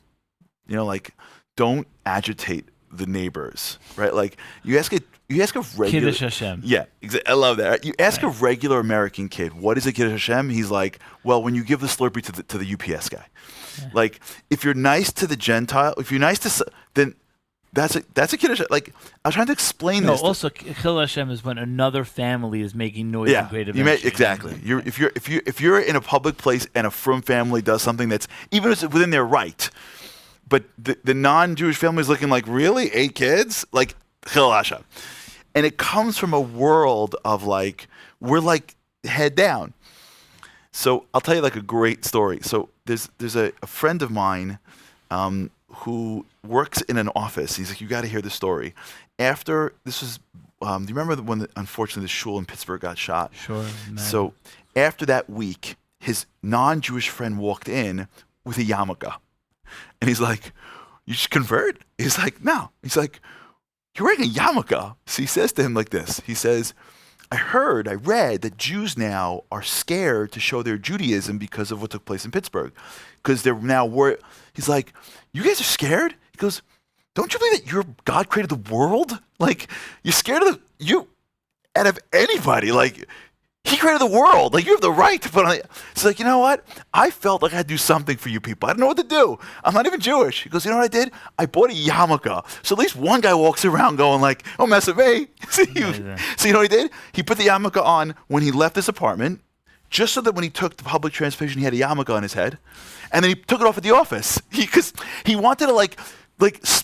Like, don't agitate the neighbors, right? Like, you ask a regular Kiddush Hashem. Yeah, I love that. You ask a regular American kid, what is a Kiddush Hashem? He's like, well, when you give the Slurpee to the UPS guy. Yeah. Like, if you're nice to the Gentile, if you're nice to, then that's a Kiddush. Like, I was trying to explain this. No, also Kiddush Hashem is when another family is making noise and great events. Exactly. If you're in a public place and a frum family does something that's even if it's within their right, but the non-Jewish family is looking like, really? 8 kids? Like, Chil Hashem. And it comes from a world of like, we're like head down. So I'll tell you like a great story. So there's a friend of mine who works in an office. He's like, you got to hear the story. After this was, do you remember when unfortunately the shul in Pittsburgh got shot? Sure. Man. So after that week, his non-Jewish friend walked in with a yarmulke. And he's like, you should convert? He's like, no. He's like, you're wearing a yarmulke. So he says to him like this. He says, I read that Jews now are scared to show their Judaism because of what took place in Pittsburgh. Because they're now worried. He's like, you guys are scared? He goes, don't you believe that God created the world? Like, you're scared of out of anybody. Like, He created the world. Like, you have the right to put on it. It's like, you know what? I felt like I had to do something for you people. I don't know what to do. I'm not even Jewish. He goes, you know what I did? I bought a yarmulke. So at least one guy walks around going like, don't mess with me. So you know what he did? He put the yarmulke on when he left his apartment, just so that when he took the public transportation, he had a yarmulke on his head. And then he took it off at the office. Because he wanted to like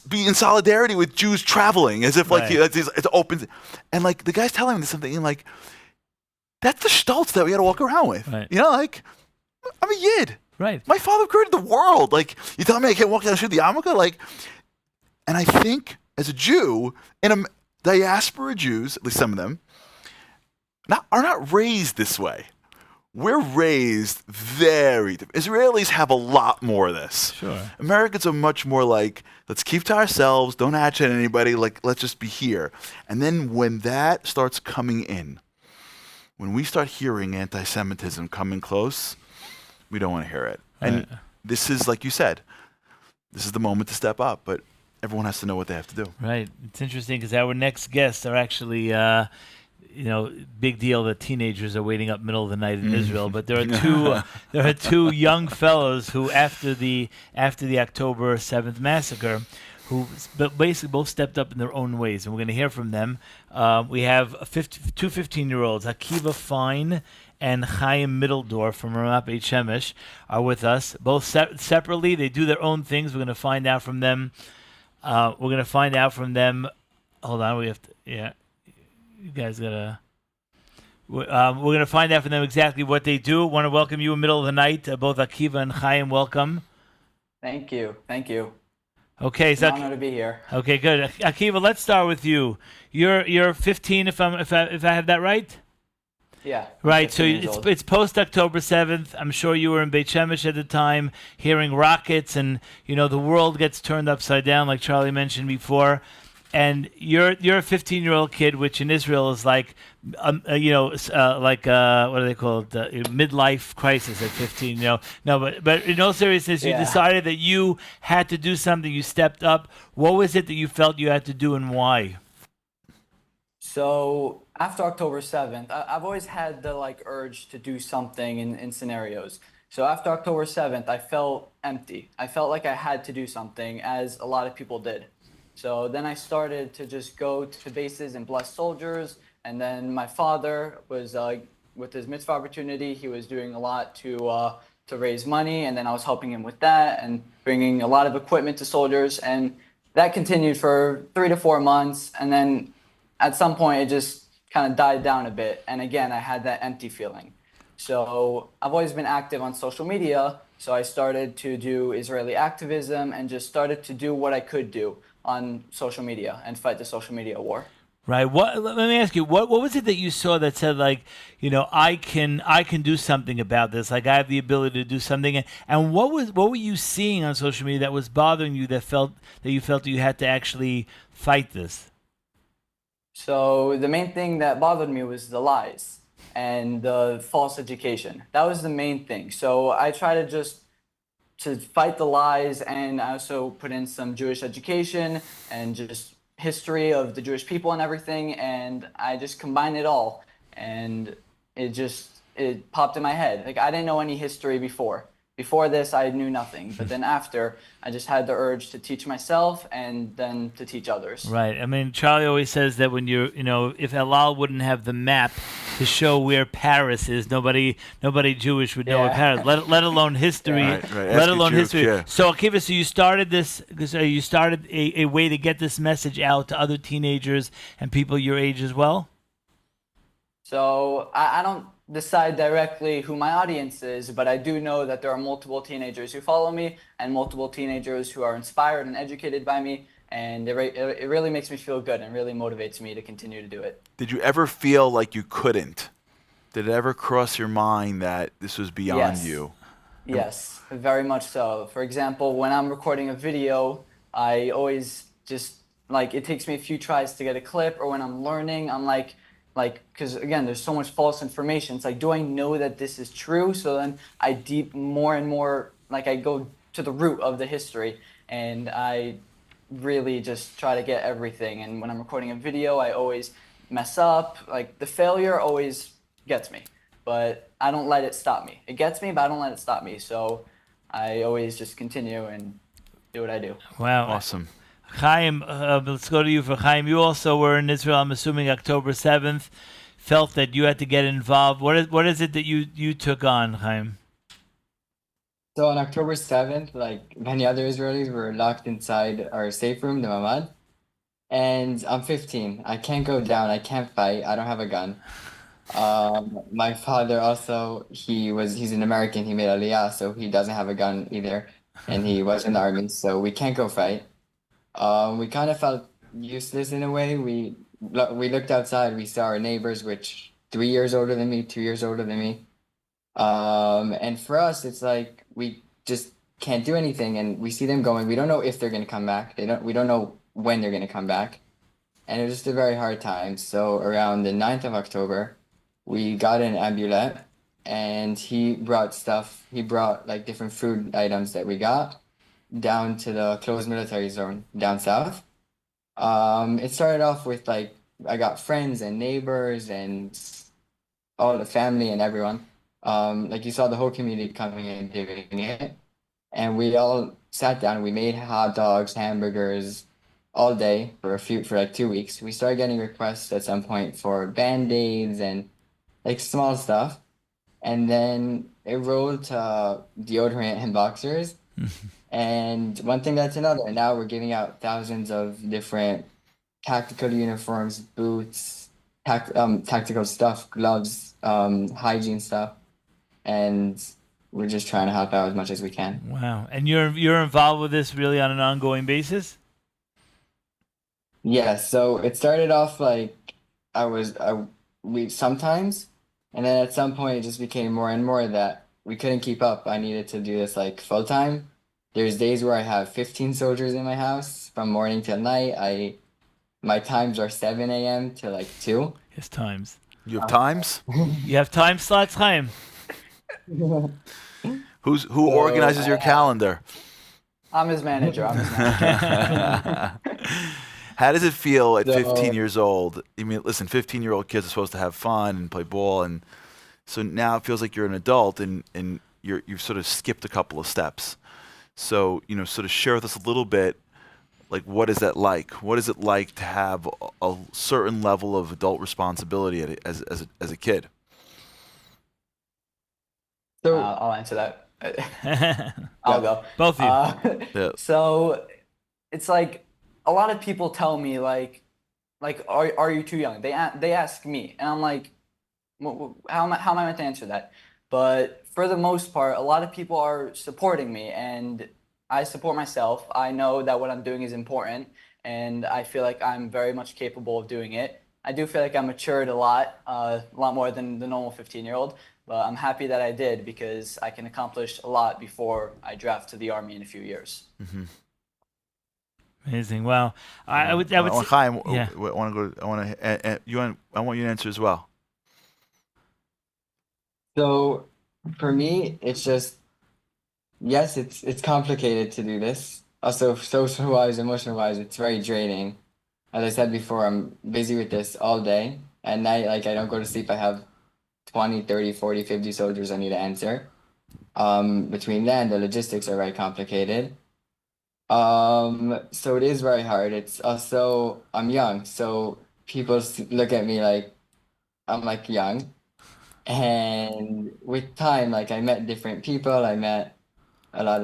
be in solidarity with Jews traveling, as if like it's open. And like the guy's telling me something, and like, that's the stoltz that we got to walk around with. Right. You know, like, I'm a Yid. Right. My father created the world. Like, you telling me I can't walk down the street with the yarmulke? Like, and I think as a Jew, diaspora Jews, at least some of them, are not raised this way. We're raised very different. Israelis have a lot more of this. Sure. Americans are much more like, let's keep to ourselves, don't agitate anybody, like, let's just be here. And then when that starts coming in, when we start hearing anti-Semitism coming close, we don't want to hear it. Right. And this is, like you said, this is the moment to step up, but everyone has to know what they have to do. Right. It's interesting because our next guests are actually, big deal that teenagers are waiting up middle of the night in Israel. But there are two young fellows who, after the October 7th massacre, who basically both stepped up in their own ways, and we're going to hear from them. We have two 15-year-olds, Akiva Fine and Chaim Middledorf from Ramat Beit Shemesh are with us. Both separately, they do their own things. We're going to find out from them. Hold on, we have to. Yeah, you guys gotta. We're going to find out from them exactly what they do. Want to welcome you in the middle of the night, both Akiva and Chaim. Welcome. Thank you. Okay, so it's an honor to be here. Okay, good. Akiva, let's start with you. You're 15, if I have that right. Yeah. Right. So it's post October 7th. I'm sure you were in Beit Shemesh at the time, hearing rockets, and the world gets turned upside down, like Charlie mentioned before. and you're a 15-year-old kid, which in Israel is like, what do they call it? Midlife crisis at 15. No, but in all seriousness, you decided that you had to do something. You stepped up. What was it that you felt you had to do, and why? So after October 7th, I've always had the urge to do something in scenarios. So after October 7th, I felt empty. I felt like I had to do something, as a lot of people did. So then I started to just go to bases and bless soldiers. And then my father was, with his mitzvah opportunity, he was doing a lot to raise money. And then I was helping him with that and bringing a lot of equipment to soldiers. And that continued for 3 to 4 months. And then at some point, it just kind of died down a bit. And again, I had that empty feeling. So I've always been active on social media. So I started to do Israeli activism and just started to do what I could do on social media and fight the social media war. Right. Let me ask you, what was it that you saw that said, I can do something about this. Like, I have the ability to do something. And what were you seeing on social media that was bothering you, that you felt you had to actually fight this? So the main thing that bothered me was the lies and the false education. That was the main thing. So I try to fight the lies, and I also put in some Jewish education and just history of the Jewish people and everything, and I just combined it all, and it popped in my head. Like, I didn't know any history before. Before this, I knew nothing. But then after, I just had the urge to teach myself and then to teach others. Right. I mean, Charlie always says that when if Elal wouldn't have the map to show where Paris is, nobody Jewish would know where Paris. Let alone history. Right. Let alone history. Yeah. So, Akiva, so you started this because you started a way to get this message out to other teenagers and people your age as well. So I don't decide directly who my audience is, but I do know that there are multiple teenagers who follow me and multiple teenagers who are inspired and educated by me, and it really makes me feel good and really motivates me to continue to do it. Did you ever feel like you couldn't? Did it ever cross your mind that this was beyond you? Yes, very much so. For example, when I'm recording a video, I always just, it takes me a few tries to get a clip, or when I'm learning, I'm because again, there's so much false information. It's do I know that this is true? So then I more and more, I go to the root of the history, and I really just try to get everything. And when I'm recording a video, I always mess up. The failure always gets me, but I don't let it stop me. It gets me, but I don't let it stop me. So I always just continue and do what I do. Wow. Awesome. Chaim, let's go to you for Chaim. You also were in Israel, I'm assuming October 7th, felt that you had to get involved. What is it that you took on, Chaim? So on October 7th, like many other Israelis, were locked inside our safe room, the Mamad. And I'm 15. I can't go down. I can't fight. I don't have a gun. My father also, he's an American. He made Aliyah, so he doesn't have a gun either. And he was in the army, so we can't go fight. We kind of felt useless in a way. We looked outside. We saw our neighbors, which 3 years older than me, 2 years older than me. And for us, it's like we just can't do anything, and we see them going. We don't know if they're going to come back. We don't know when they're going to come back, and it was just a very hard time. So around the 9th of October, we got an ambulance, and he brought stuff. He brought different food items that we got down to the closed military zone down south. It started off with I got friends and neighbors and all the family and everyone. You saw the whole community coming and doing it. And we all sat down, we made hot dogs, hamburgers all day for 2 weeks. We started getting requests at some point for Band-Aids and small stuff. And then it rolled to deodorant and boxers. And one thing that's another. And now we're giving out thousands of different tactical uniforms, boots, tactical stuff, gloves, hygiene stuff. And we're just trying to help out as much as we can. Wow. And you're involved with this really on an ongoing basis? Yeah, so it started off we sometimes, and then at some point it just became more and more that we couldn't keep up. I needed to do this full time. There's days where I have 15 soldiers in my house from morning till night. My times are 7 a.m. to like 2. His times. You have times? You have time slots, Chaim? Who organizes your calendar? I'm his manager. How does it feel at 15 years old? I mean, listen, 15-year-old kids are supposed to have fun and play ball, and so now it feels like you're an adult and you've sort of skipped a couple of steps. So, sort of share with us a little bit, like, what is that like? What is it like to have a certain level of adult responsibility as a kid? So I'll answer that. I'll go. Both of you. Yeah. So it's like a lot of people tell me like are you too young? They ask me, and I'm like, how am I meant to answer that? But for the most part, a lot of people are supporting me, and I support myself. I know that what I'm doing is important, and I feel like I'm very much capable of doing it. I do feel like I matured a lot more than the normal 15-year-old. But I'm happy that I did because I can accomplish a lot before I draft to the Army in a few years. Mm-hmm. Amazing. Wow. I would. Chaim, yeah. I want to go. I want you to answer as well. So for me, it's just, yes, it's complicated to do this. Also, social-wise, emotional-wise, it's very draining. As I said before, I'm busy with this all day. At night, like, I don't go to sleep. I have 20, 30, 40, 50 soldiers I need to answer. Between then, the logistics are very complicated. So it is very hard. It's also, I'm young, so people look at me like I'm like young. And with time, like, I met different people. I met a lot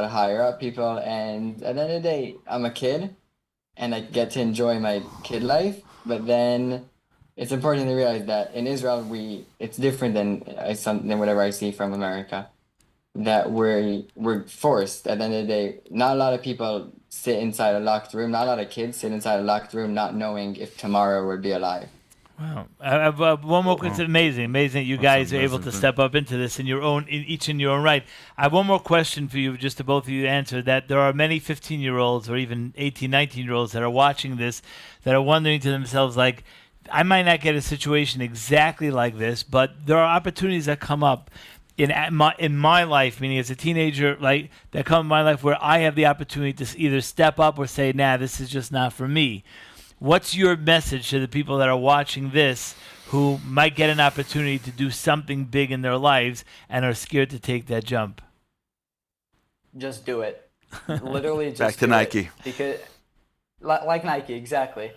of higher up people, and at the end of the day, I'm a kid, and I get to enjoy my kid life. But then it's important to realize that in Israel, it's different than whatever I see from America. That we're forced. At the end of the day, not a lot of people sit inside a locked room. Not a lot of kids sit inside a locked room, not knowing if tomorrow will be alive. Wow. I have one more question. It's amazing that you guys are able to step up into this each in your own right. I have one more question for you, just to both of you to answer, that there are many 15-year-olds or even 18, 19-year-olds that are watching this that are wondering to themselves, like, I might not get a situation exactly like this, but there are opportunities that come up in my life, meaning as a teenager, like, that come in my life where I have the opportunity to either step up or say, nah, this is just not for me. What's your message to the people that are watching this who might get an opportunity to do something big in their lives and are scared to take that jump? Just do it. Literally just Back to Nike. Because, like Nike, exactly.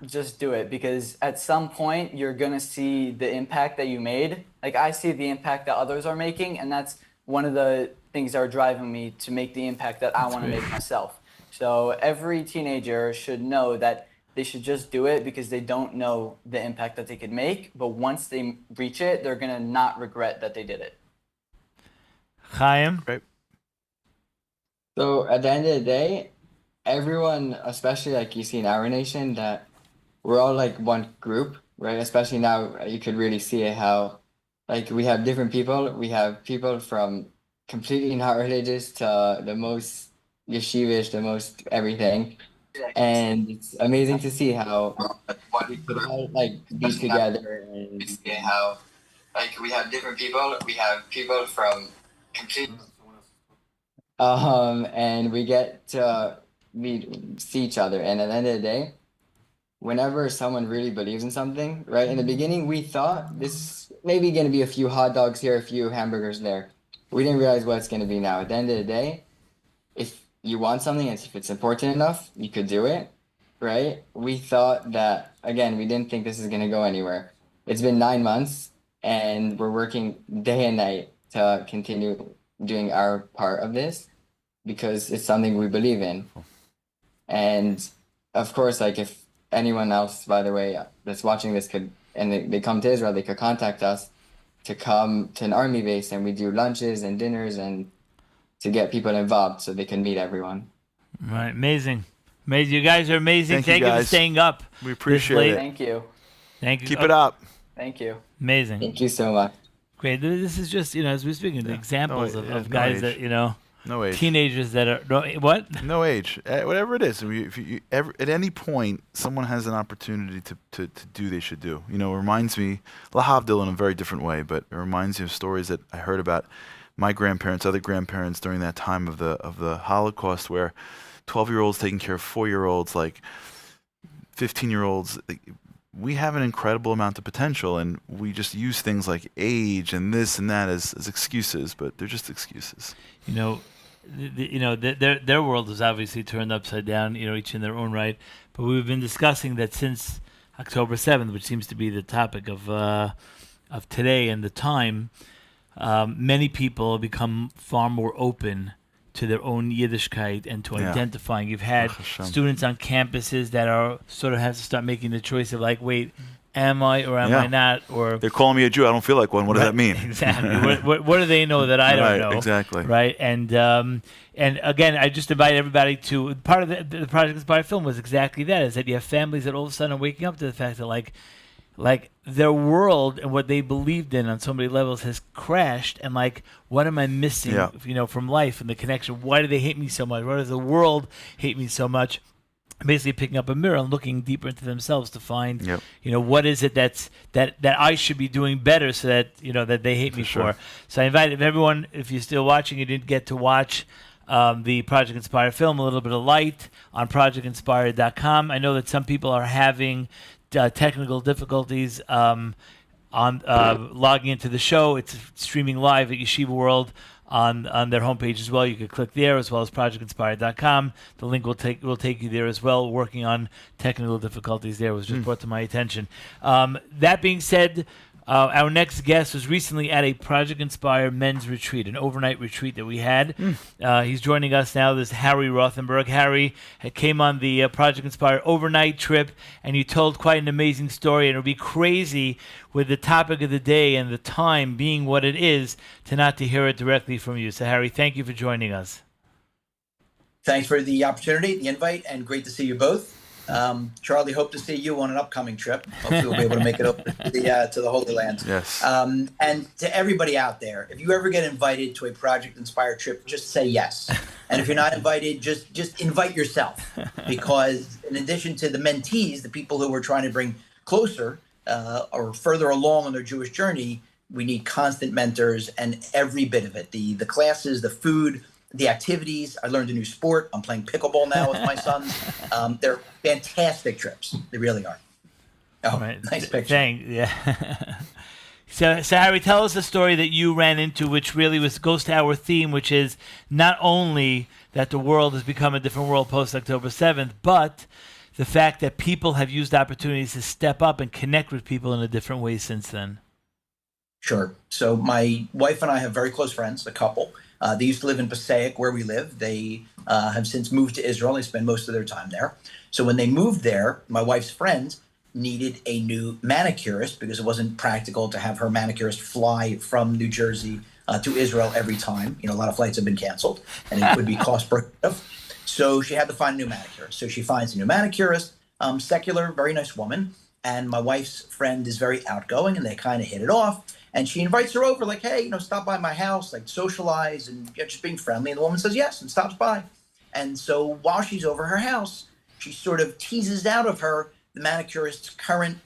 Just do it, because at some point you're going to see the impact that you made. Like, I see the impact that others are making, and that's one of the things that are driving me to make the impact that I want to make myself. So every teenager should know that they should just do it, because they don't know the impact that they could make. But once they reach it, they're going to not regret that they did it. Chaim? Right. So at the end of the day, everyone, especially like you see in our nation, that we're all like one group, right? Especially now, you could really see it how, like, we have different people. We have people from completely not religious to the most yeshivish, the most everything. And it's amazing to see how we could all like be together and see how, like, we have different people. We have people from complete and we get to see each other. And at the end of the day, whenever someone really believes in something, right? In the beginning, we thought this maybe going to be a few hot dogs here, a few hamburgers there. We didn't realize what it's going to be now. At the end of the day, if you want something, and if it's important enough, you could do it, right? We thought that, again, we didn't think this is going to go anywhere. It's been 9 months, and we're working day and night to continue doing our part of this, because it's something we believe in. And of course, like, if anyone else, by the way, that's watching this could, and they come to Israel, they could contact us to come to an army base, and we do lunches and dinners and to get people involved so they can meet everyone. Right. Amazing. You guys are amazing. Thank you for staying up. We appreciate it. Thank you. Thank you. Keep it up. Thank you. Amazing. Thank you so much. Great. This is just, as we're speaking, the examples of guys that, No age. Teenagers that are what? No age. Whatever it is. If you ever, at any point, someone has an opportunity to do, they should do. It reminds me, lahavdil in a very different way, but it reminds me of stories that I heard about my grandparents, other grandparents during that time of the Holocaust, where 12-year-olds taking care of 4-year-olds, like 15-year-olds. We have an incredible amount of potential, and we just use things like age and this and that as excuses, but they're just excuses. Their world is obviously turned upside down, each in their own right. But we've been discussing that since October 7th, which seems to be the topic of today and the time, many people have become far more open to their own Yiddishkeit and to identifying. You've had students on campuses that are sort of have to start making the choice of like, wait, am I or am I not? Or they're calling me a Jew. I don't feel like one. What does that mean? Exactly. what do they know that I don't know? Exactly. Right. And again, I just invite everybody to part of the Project Inspired film was exactly that. Is that you have families that all of a sudden are waking up to the fact that like their world and what they believed in on so many levels has crashed, and like, what am I missing, from life and the connection? Why do they hate me so much? Why does the world hate me so much? Basically picking up a mirror and looking deeper into themselves to find, what is it that I should be doing better so that, that they hate me for. So I invite everyone, if you're still watching, you didn't get to watch the Project Inspired film, A Little Bit of Light, on projectinspired.com. I know that some people are having technical difficulties on logging into the show. It's streaming live at Yeshiva World on their homepage as well. You could click there, as well as projectinspired.com. The link will take you there as well. Working on technical difficulties there was just brought to my attention. That being said, our next guest was recently at a Project Inspired men's retreat, an overnight retreat that we had. He's joining us now. This is Harry Rothenberg. Harry came on the Project Inspired overnight trip, and you told quite an amazing story, and it would be crazy with the topic of the day and the time being what it is to not to hear it directly from you. So, Harry, thank you for joining us. Thanks for the opportunity, the invite, and great to see you both. Charlie, hope to see you on an upcoming trip. Hopefully we'll be able to make it over to the Holy Land. Yes. And to everybody out there, if you ever get invited to a Project Inspired trip, just say yes. And if you're not invited, just invite yourself. Because in addition to the mentees, the people who we're trying to bring closer or further along on their Jewish journey, we need constant mentors and every bit of it. The classes, the food, the activities. I learned a new sport. I'm playing pickleball now with my sons. They're fantastic trips. They really are. Oh, right. Nice picture. So Harry, tell us a story that you ran into, which really goes to our theme, which is not only that the world has become a different world post October 7th, but the fact that people have used opportunities to step up and connect with people in a different way since then. Sure. So my wife and I have very close friends, a couple. They used to live in Passaic, where we live. They have since moved to Israel. They spend most of their time there. So when they moved there, my wife's friend needed a new manicurist because it wasn't practical to have her manicurist fly from New Jersey to Israel every time. A lot of flights have been canceled, and it would be cost prohibitive. So she had to find a new manicurist. So she finds a new manicurist, secular, very nice woman. And my wife's friend is very outgoing, and they kind of hit it off. And she invites her over, like, hey, stop by my house, like socialize and just being friendly. And the woman says yes and stops by. And so while she's over her house, she sort of teases out of her the manicurist's current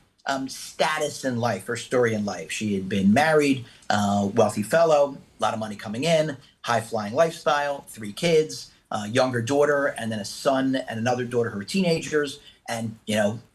status in life, her story in life. She had been married, wealthy fellow, a lot of money coming in, high-flying lifestyle, 3 kids, younger daughter, and then a son and another daughter who are teenagers. And,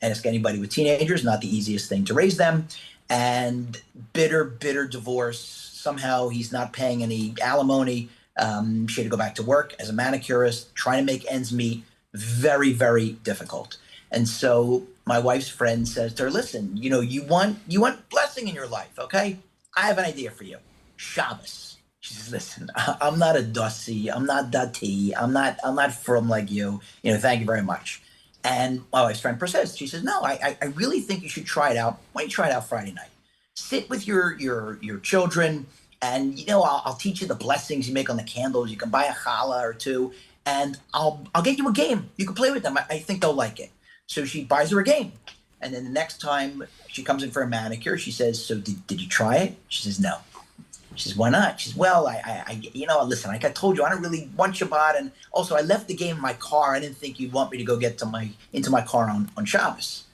ask anybody with teenagers, not the easiest thing to raise them. And bitter divorce. Somehow he's not paying any alimony. She had to go back to work as a manicurist, trying to make ends meet. Very, very difficult. And so my wife's friend says to her, listen, you want blessing in your life, okay? I have an idea for you. Shabbos. She says, listen, I'm not a Dussi. I'm not Dati. I'm not from like you. Thank you very much. And my wife's friend persists. She says, no, I really think you should try it out. Why don't you try it out Friday night? Sit with your children, and I'll teach you the blessings you make on the candles. You can buy a challah or 2, and I'll get you a game. You can play with them. I think they'll like it. So she buys her a game. And then the next time she comes in for a manicure, she says, so did you try it? She says, no. She says, why not? She says, well, listen, like I told you, I don't really want Shabbat. And also, I left the game in my car. I didn't think you'd want me to go get into my car on Shabbos,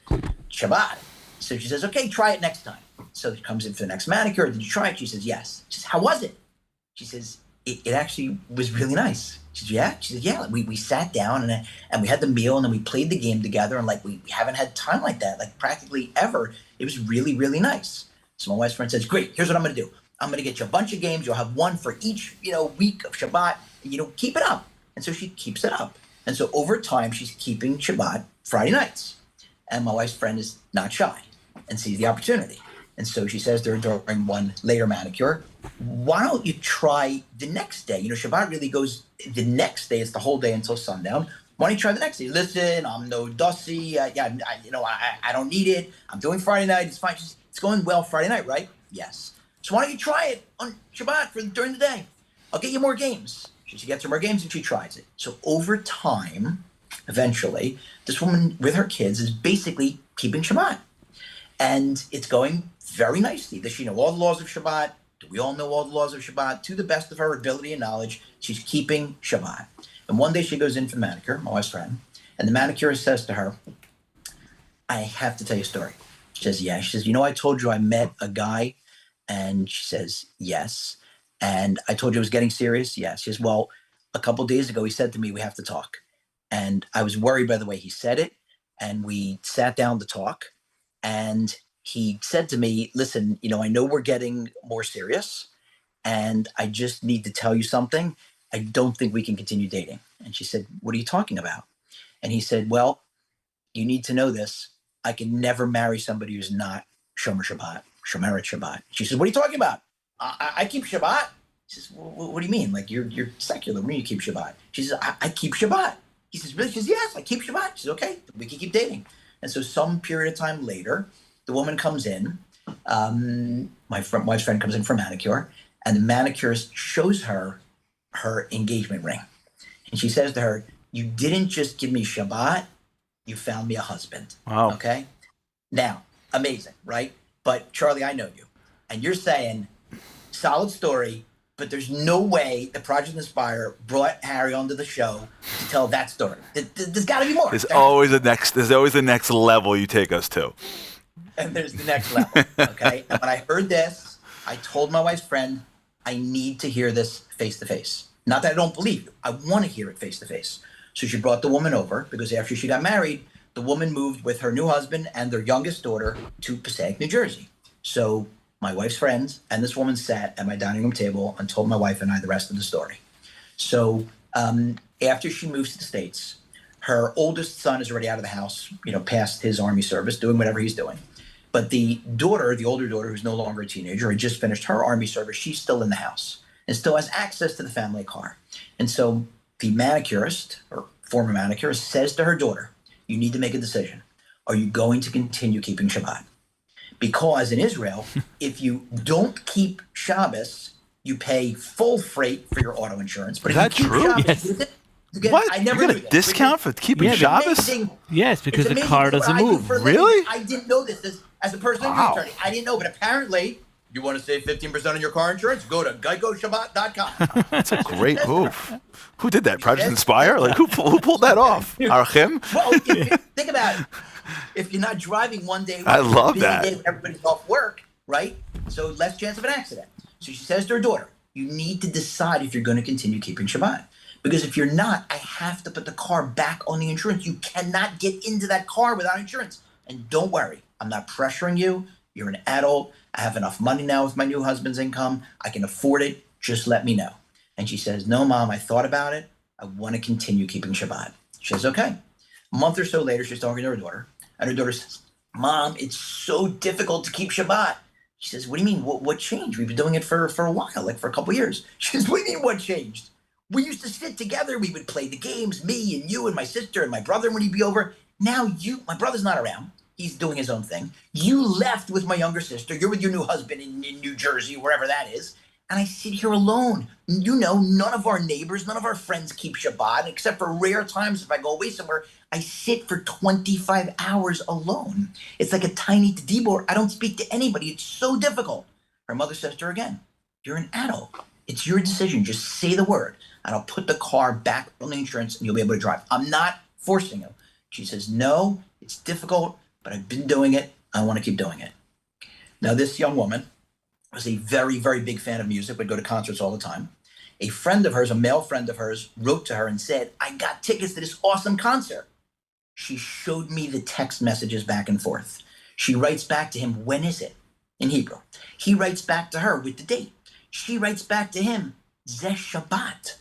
Shabbat. So she says, okay, try it next time. So she comes in for the next manicure. Did you try it? She says, yes. She says, how was it? She says, it actually was really nice. She says, yeah? She says, yeah. We sat down and we had the meal and then we played the game together. And like, we haven't had time like that, like practically ever. It was really, really nice. So my wife's friend says, great, here's what I'm going to do. I'm going to get you a bunch of games. You'll have one for each, week of Shabbat. Keep it up. And so she keeps it up. And so over time, she's keeping Shabbat Friday nights. And my wife's friend is not shy and sees the opportunity. And so she says to her during one later manicure, why don't you try the next day? Shabbat really goes the next day. It's the whole day until sundown. Why don't you try the next day? Listen, I'm no Dusty. I don't need it. I'm doing Friday night. It's fine. It's going well Friday night, right? Yes. So why don't you try it on Shabbat during the day? I'll get you more games. She gets her more games and she tries it. So over time, eventually, this woman with her kids is basically keeping Shabbat. And it's going very nicely. Does she know all the laws of Shabbat? Do we all know all the laws of Shabbat? To the best of her ability and knowledge, she's keeping Shabbat. And one day she goes in for the manicure, my wife's friend, and the manicurist says to her, I have to tell you a story. She says, yeah. She says, I told you I met a guy. And she says, yes. And I told you it was getting serious? Yes. She says, well, a couple of days ago, he said to me, we have to talk. And I was worried by the way he said it. And we sat down to talk. And he said to me, listen, I know we're getting more serious. And I just need to tell you something. I don't think we can continue dating. And she said, what are you talking about? And he said, well, you need to know this. I can never marry somebody who's not Shomer Shabbat. Shomeret Shabbat. She says, what are you talking about? I keep Shabbat. She says, well, what do you mean? Like, you're secular. When do you keep Shabbat? She says, I keep Shabbat. He says, really? She says, yes, I keep Shabbat. She says, okay, we can keep dating. And so some period of time later, the woman comes in. My wife's friend comes in for manicure. And the manicurist shows her engagement ring. And she says to her, you didn't just give me Shabbat. You found me a husband. Wow. Okay? Now, amazing, right? But Charlie, I know you, and you're saying, solid story, but there's no way the Project Inspire brought Harry onto the show to tell that story. There's got to be more. There's always the next level you take us to. And there's the next level, okay? And when I heard this, I told my wife's friend, I need to hear this face to face. Not that I don't believe you. I want to hear it face to face. So she brought the woman over because after she got married, the woman moved with her new husband and their youngest daughter to Passaic, New Jersey. So my wife's friends and this woman sat at my dining room table and told my wife and I the rest of the story. So after she moves to the States, her oldest son is already out of the house, past his Army service, doing whatever he's doing. But the older daughter, who's no longer a teenager, had just finished her Army service. She's still in the house and still has access to the family car. And so the manicurist, or former manicurist, says to her daughter, you need to make a decision. Are you going to continue keeping Shabbat? Because in Israel, if you don't keep Shabbos, you pay full freight for your auto insurance. But Is if that you keep true? Shabbos, Yes. What? I never You knew get a this. discount for keeping Shabbos? Yes, because It's the amazing. car It's what doesn't I do move. for a living. Really? I didn't know this as a personal injury attorney. I didn't know, but apparently, you want to save 15% on your car insurance? Go to GeicoShabbat.com. That's a great move. Who did that? Project Inspire? Like who pulled that off? Archim? Well, think about it. If you're not driving one day, I love busy that. day when everybody's off work, right? So less chance of an accident. So she says to her daughter, you need to decide if you're going to continue keeping Shabbat. Because if you're not, I have to put the car back on the insurance. You cannot get into that car without insurance. And don't worry, I'm not pressuring you. You're an adult. I have enough money now with my new husband's income. I can afford it. Just let me know. And she says, no, Mom, I thought about it. I want to continue keeping Shabbat. She says, okay. A month or so later, she's talking to her daughter. And her daughter says, Mom, it's so difficult to keep Shabbat. She says, what do you mean? What changed? We've been doing it for a while, like for a couple of years. She says, what do you mean what changed? We used to sit together. We would play the games, me and you and my sister and my brother when he'd be over. Now my brother's not around. He's doing his own thing. You left with my younger sister. You're with your new husband in New Jersey, wherever that is. And I sit here alone. None of our neighbors, none of our friends keep Shabbat, except for rare times if I go away somewhere. I sit for 25 hours alone. It's like a tiny Dibor. I don't speak to anybody. It's so difficult. Her mother says to her again, You're an adult. It's your decision. Just say the word, and I'll put the car back on the insurance, and you'll be able to drive. I'm not forcing you. She says, no, it's difficult, but I've been doing it. I want to keep doing it. Now, this young woman was a very, very big fan of music, would go to concerts all the time. A friend of hers, a male friend of hers, wrote to her and said, I got tickets to this awesome concert. She showed me the text messages back and forth. She writes back to him, when is it? In Hebrew. He writes back to her with the date. She writes back to him, Zeh Shabbat.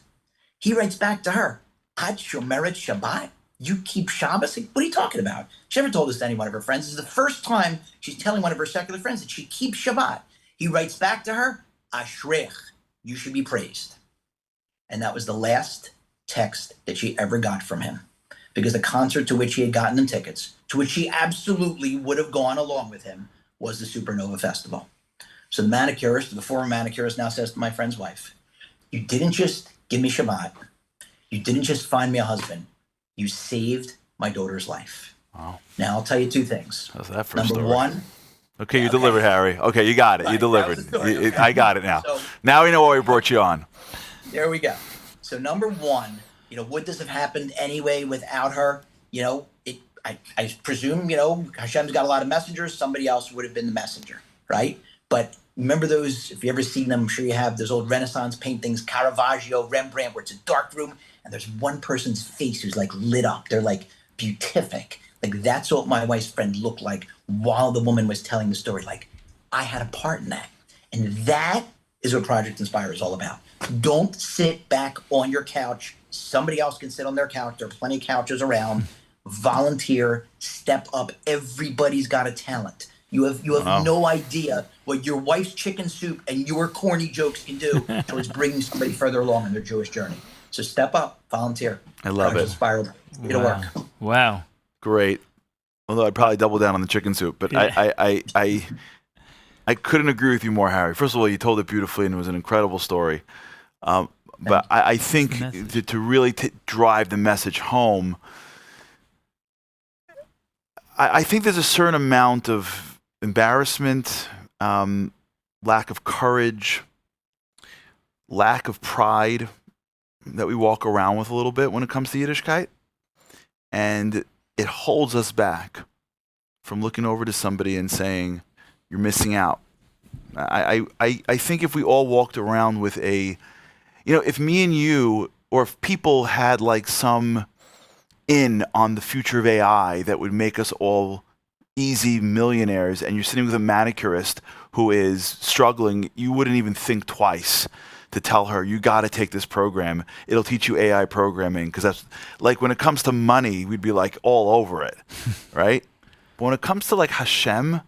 He writes back to her, Ad Shomeret Shabbat? You keep Shabbos? What are you talking about? She never told this to any one of her friends. This is the first time she's telling one of her secular friends that she keeps Shabbat. He writes back to her, Ashrech, you should be praised. And that was the last text that she ever got from him. Because the concert to which he had gotten them tickets, to which she absolutely would have gone along with him, was the Supernova Festival. So the manicurist, the former manicurist, now says to my friend's wife, you didn't just give me Shabbat. You didn't just find me a husband. You saved my daughter's life. Wow. Now, I'll tell you two things. How's that for Number story? one. Okay, you delivered, Harry. Okay, you got it. You delivered. I got it now. So, now we know why we brought you on. There we go. So number one, would this have happened anyway without her? I presume, Hashem's got a lot of messengers. Somebody else would have been the messenger, right? But remember those, if you ever seen them, I'm sure you have, those old Renaissance paintings, Caravaggio, Rembrandt, where it's a dark room and there's one person's face who's like lit up. They're like beatific. Like that's what my wife's friend looked like while the woman was telling the story. Like I had a part in that. And that is what Project Inspire is all about. Don't sit back on your couch. Somebody else can sit on their couch. There are plenty of couches around. Volunteer, step up. Everybody's got a talent. You have no idea what your wife's chicken soup and your corny jokes can do towards bringing somebody further along in their Jewish journey. So step up, volunteer. I love it. Inspire. It'll work. Wow. Great. Although I'd probably double down on the chicken soup, but yeah. I couldn't agree with you more, Harry. First of all, you told it beautifully, and it was an incredible story. But I think to really drive the message home, I think there's a certain amount of embarrassment, lack of courage, lack of pride that we walk around with a little bit when it comes to Yiddishkeit. And it holds us back from looking over to somebody and saying, you're missing out. I think if we all walked around with if me and you, or if people had like some in on the future of AI that would make us all easy millionaires, and you're sitting with a manicurist who is struggling, you wouldn't even think twice to tell her, you got to take this program. It'll teach you AI programming. Because that's like when it comes to money, we'd be like all over it, right? But when it comes to like Hashem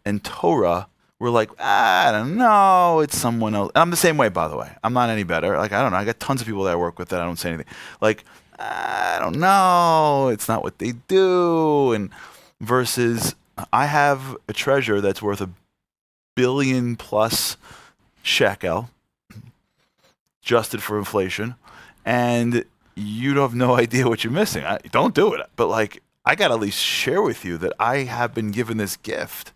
and Torah, we're like, I don't know, it's someone else. And I'm the same way, by the way. I'm not any better. Like, I don't know. I got tons of people that I work with that I don't say anything. Like, I don't know. It's not what they do. And versus I have a treasure that's worth $1 billion+ shekel, adjusted for inflation, and you have no idea what you're missing. Don't do it. But like, I got to at least share with you that I have been given this gift,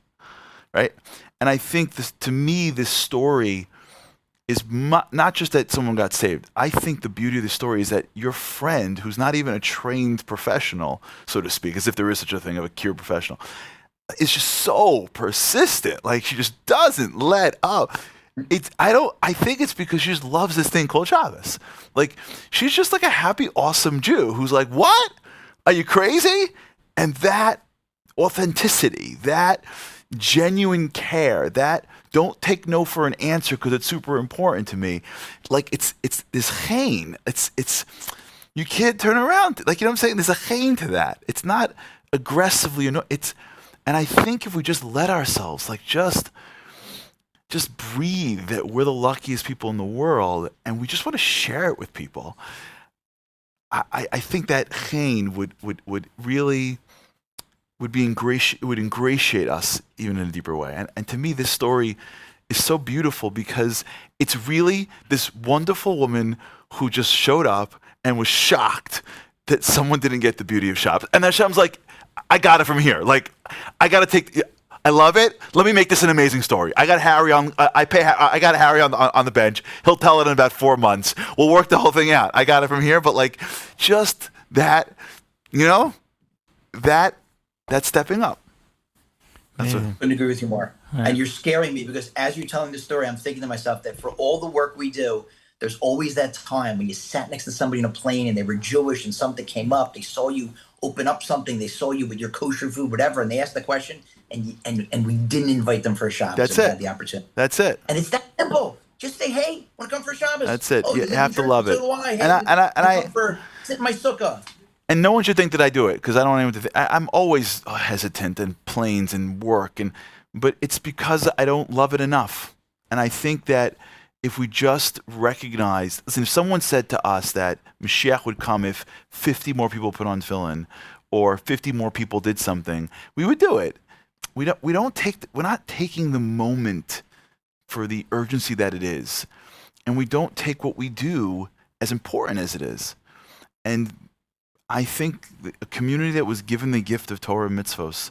right? And I think to me, this story is not just that someone got saved. I think the beauty of the story is that your friend, who's not even a trained professional, so to speak, as if there is such a thing of a cure professional, is just so persistent. Like, she just doesn't let up. I think it's because she just loves this thing called Shabbos. Like, she's just like a happy, awesome Jew who's like, what? Are you crazy? And that authenticity, that genuine care, that don't take no for an answer because it's super important to me. Like, it's this chain. It's you can't turn around. Like, you know what I'm saying? There's a chain to that. It's not aggressively, and I think if we just let ourselves, like, just breathe that we're the luckiest people in the world, and we just want to share it with people, I think that chain would really ingratiate us even in a deeper way. And to me, this story is so beautiful because it's really this wonderful woman who just showed up and was shocked that someone didn't get the beauty of Shabbos. And Hashem's like, I got it from here. Like, I got to take, I love it. Let me make this an amazing story. I got Harry on. I got Harry on the bench. He'll tell it in about 4 months. We'll work the whole thing out. I got it from here, but like, just that, that's stepping up. I couldn't agree with you more. Right. And you're scaring me because as you're telling the story, I'm thinking to myself that for all the work we do, there's always that time when you sat next to somebody in a plane and they were Jewish and something came up. They saw you open up something. They saw you with your kosher food, whatever, and they asked the question, and we didn't invite them for a Shabbos. That's it. Had the opportunity. That's it. And it's that simple. Just say, hey, want to come for Shabbos? That's it. Oh, you have to love it. So do I. Hey, and I come for sit in my sukkah. And no one should think that I do it because I don't want anyone to think. I'm always hesitant in planes and work, but it's because I don't love it enough. And I think that if we just recognize, listen, if someone said to us that Mashiach would come if 50 more people put on tefillin or 50 more people did something, we would do it. We're not taking the moment for the urgency that it is, and we don't take what we do as important as it is. And I think a community that was given the gift of Torah mitzvos,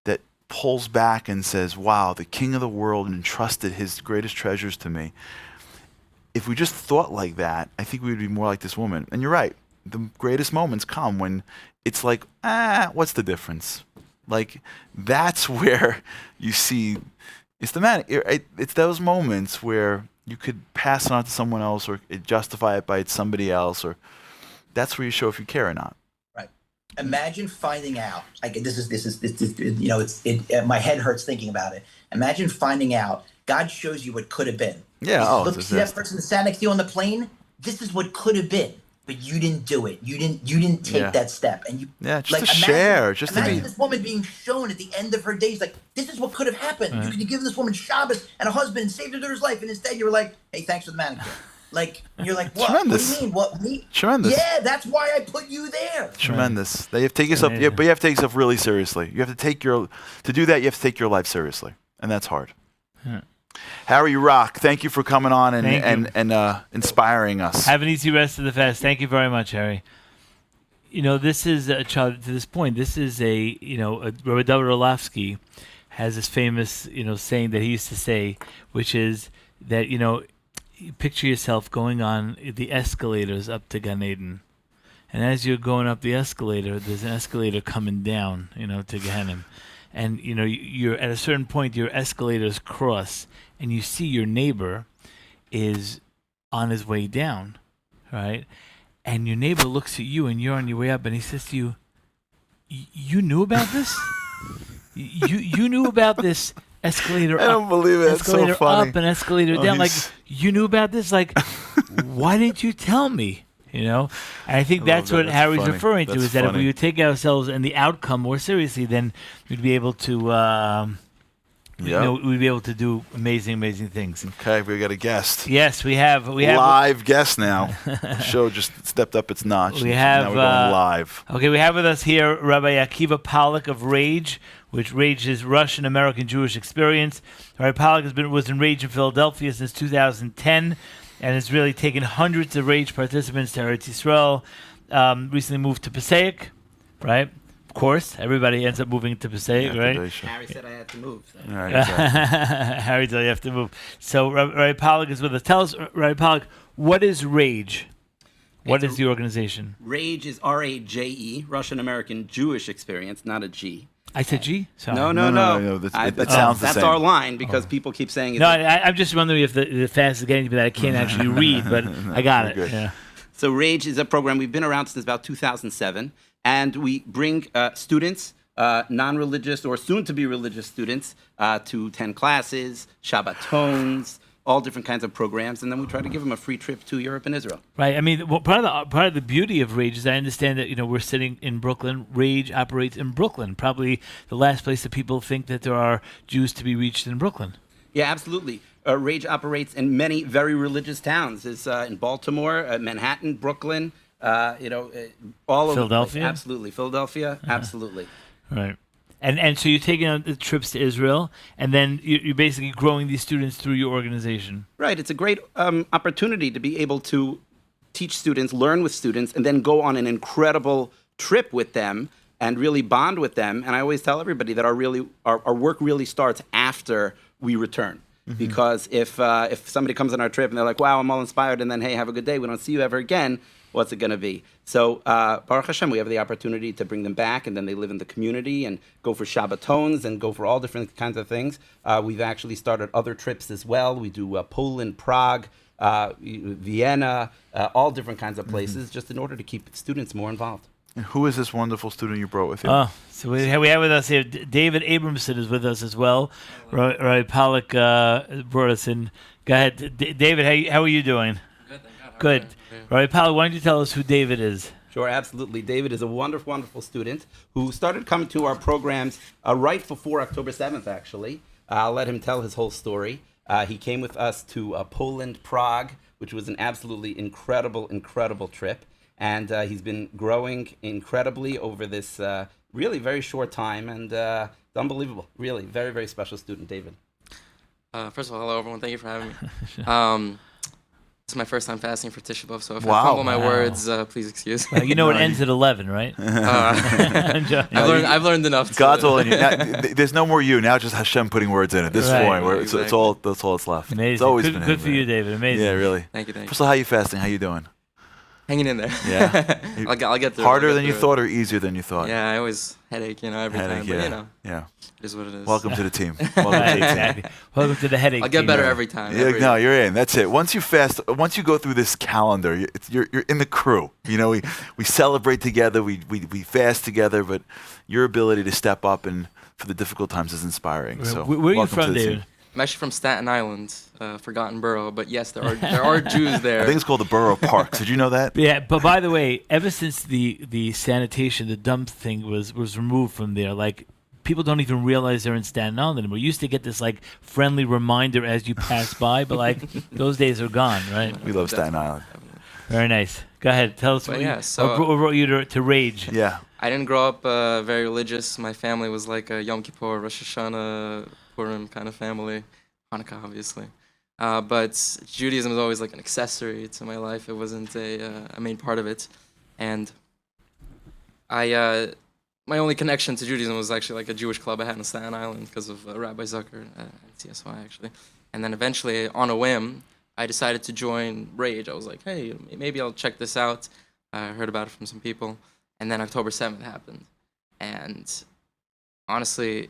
that pulls back and says, wow, the king of the world entrusted his greatest treasures to me. If we just thought like that, I think we would be more like this woman. And you're right. The greatest moments come when it's like, what's the difference? Like, that's where you see, it's those moments where you could pass it on to someone else or justify it by somebody else, or that's where you show if you care or not. Right. Imagine finding out. Like my head hurts thinking about it. Imagine finding out. God shows you what could have been. Yeah. Look, see that person that sat next to you on the plane? This is what could have been, but you didn't do it. You didn't take that step. And you just to share. Imagine this woman being shown at the end of her days, like, this is what could have happened. Right. You could have given this woman Shabbos and a husband and saved her daughter's life, and instead you were like, hey, thanks for the manicure. Like, you're like, what? Tremendous. What do you mean? What, me? Tremendous. Yeah, that's why I put you there. Tremendous. They have to take yourself, but you have to take yourself really seriously. You have to to do that, you have to take your life seriously. And that's hard. Yeah. Harry, you rock. Thank you for coming on and inspiring us. Have an easy rest of the fast. Thank you very much, Harry. This is a child to this point. This is Rabbi David Orlovsky has this famous, saying that he used to say, which is that, picture yourself going on the escalators up to Gan Eden. And as you're going up the escalator, there's an escalator coming down, to Gehenna. And, you're at a certain point, your escalators cross, and you see your neighbor is on his way down, right? And your neighbor looks at you, and you're on your way up, and he says to you, you knew about this? you knew about this escalator up? I don't believe it. Escalator That's so funny. up and escalator down. Like, you knew about this? Like, why didn't you tell me? And I think that's what Harry's referring to, is that if we would take ourselves and the outcome more seriously, then we'd be able to, we'd be able to do amazing things. Okay, we got a guest. Yes, we have live guest now. The show just stepped up its notch. Now we're going live. Okay, we have with us here Rabbi Akiva Pollack of Rage, which Rage is Russian American Jewish Experience. Rabbi Pollack was in Rage in Philadelphia since 2010. And has really taken hundreds of Rage participants to Eretz Yisrael. Recently moved to Passaic, right? Of course, everybody ends up moving to Passaic, right? Harry said I had to move. So. All right, exactly. Harry said you have to move. So Rabbi Pollack is with us. Tell us, Rabbi Pollack, what is Rage? What is the organization? Rage is R-A-J-E, Russian American Jewish Experience, not a G. I said G? Sorry. No. It sounds the that's same. our line because people keep saying it. No, I'm just wondering if the fast is getting to me that I can't actually read, but I got it. Yeah. So Rage is a program. We've been around since about 2007, and we bring students, non-religious or soon-to-be religious students, to attend classes, Shabbatons, all different kinds of programs, and then we try to give them a free trip to Europe and Israel. Right. I mean, part of the beauty of Rage is I understand that we're sitting in Brooklyn. Rage operates in Brooklyn, probably the last place that people think that there are Jews to be reached in Brooklyn. Yeah, absolutely. Rage operates in many very religious towns. It's in Baltimore, Manhattan, Brooklyn, all over Philadelphia. Absolutely, Philadelphia. Absolutely. Right. And so you're taking on the trips to Israel, and then you're basically growing these students through your organization. Right. It's a great opportunity to be able to teach students, learn with students, and then go on an incredible trip with them and really bond with them. And I always tell everybody that our work really starts after we return. Because if somebody comes on our trip and they're like, wow, I'm all inspired, and then, hey, have a good day, we don't see you ever again, what's it going to be? So Baruch Hashem, we have the opportunity to bring them back, and then they live in the community and go for Shabbatons and go for all different kinds of things. We've actually started other trips as well. We do Poland, Prague, Vienna, all different kinds of places, just in order to keep students more involved. And who is this wonderful student you brought with you? Oh, so we have with us here, David Abramson is with us as well. Rabbi Pollack brought us in. Go ahead. David, how are you doing? Good, thank God. Good. Rabbi Pollack, why don't you tell us who David is? Sure, absolutely. David is a wonderful, wonderful student who started coming to our programs right before October 7th, actually. I'll let him tell his whole story. He came with us to Poland, Prague, which was an absolutely incredible, incredible trip. And he's been growing incredibly over this really very short time, and it's unbelievable. Really, very, very special student, David. First of all, hello, everyone. Thank you for having me. This is my first time fasting for Tisha B'Av, so if I fumble my words, please excuse me. You know it ends at 11, right? I've learned enough. God's all in you. Now, there's no more you. Now just Hashem putting words in at this point. Where exactly. it's all that's all that's left. Amazing. It's always good, been good for you, David. Amazing. Yeah, really. Thank you. First of all, how you fasting? How you doing? Hanging in there. Yeah. I'll get through. Harder than you thought, or easier than you thought? Yeah, I always headache, every time. But yeah. It is what it is. Welcome to the team. Welcome to the team. Exactly. Welcome to the headache. I'll get team. better every time. No, you're in. That's it. Once you fast, once you go through this calendar, you're in the crew. We celebrate together, we fast together, but your ability to step up and for the difficult times is inspiring. So where are you from, David? I'm actually from Staten Island, forgotten borough, but yes, there are Jews there. I think it's called the Borough Parks. Did you know that? Yeah, but by the way, ever since the sanitation, the dump thing was removed from there, like people don't even realize they're in Staten Island anymore. You used to get this like friendly reminder as you pass by, but like those days are gone, right? We love Staten Island. Very nice. Go ahead, tell us what brought you to Rage. Yeah. I didn't grow up very religious. My family was like a Yom Kippur, Rosh Hashanah, Purim kind of family, Hanukkah obviously. But Judaism was always like an accessory to my life. It wasn't a main part of it. And my only connection to Judaism was actually like a Jewish club I had in Staten Island because of Rabbi Zucker at CSY actually. And then eventually, on a whim, I decided to join Rage. I was like, hey, maybe I'll check this out. I heard about it from some people. And then October 7th happened. And honestly,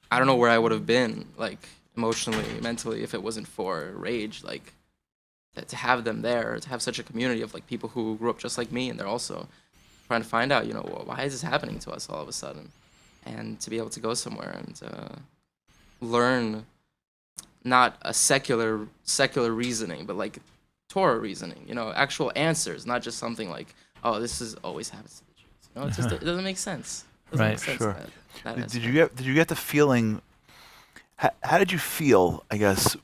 I don't know where I would have been, like, emotionally, mentally, if it wasn't for Rage. Like, to have them there, to have such a community of, like, people who grew up just like me, and they're also trying to find out, why is this happening to us all of a sudden? And to be able to go somewhere and learn not a secular reasoning, but, like, Torah reasoning, actual answers, not just something like, oh, this is always happens to the Jews. It just it doesn't make sense. Right, sure. Did you get the feeling? How did you feel? I guess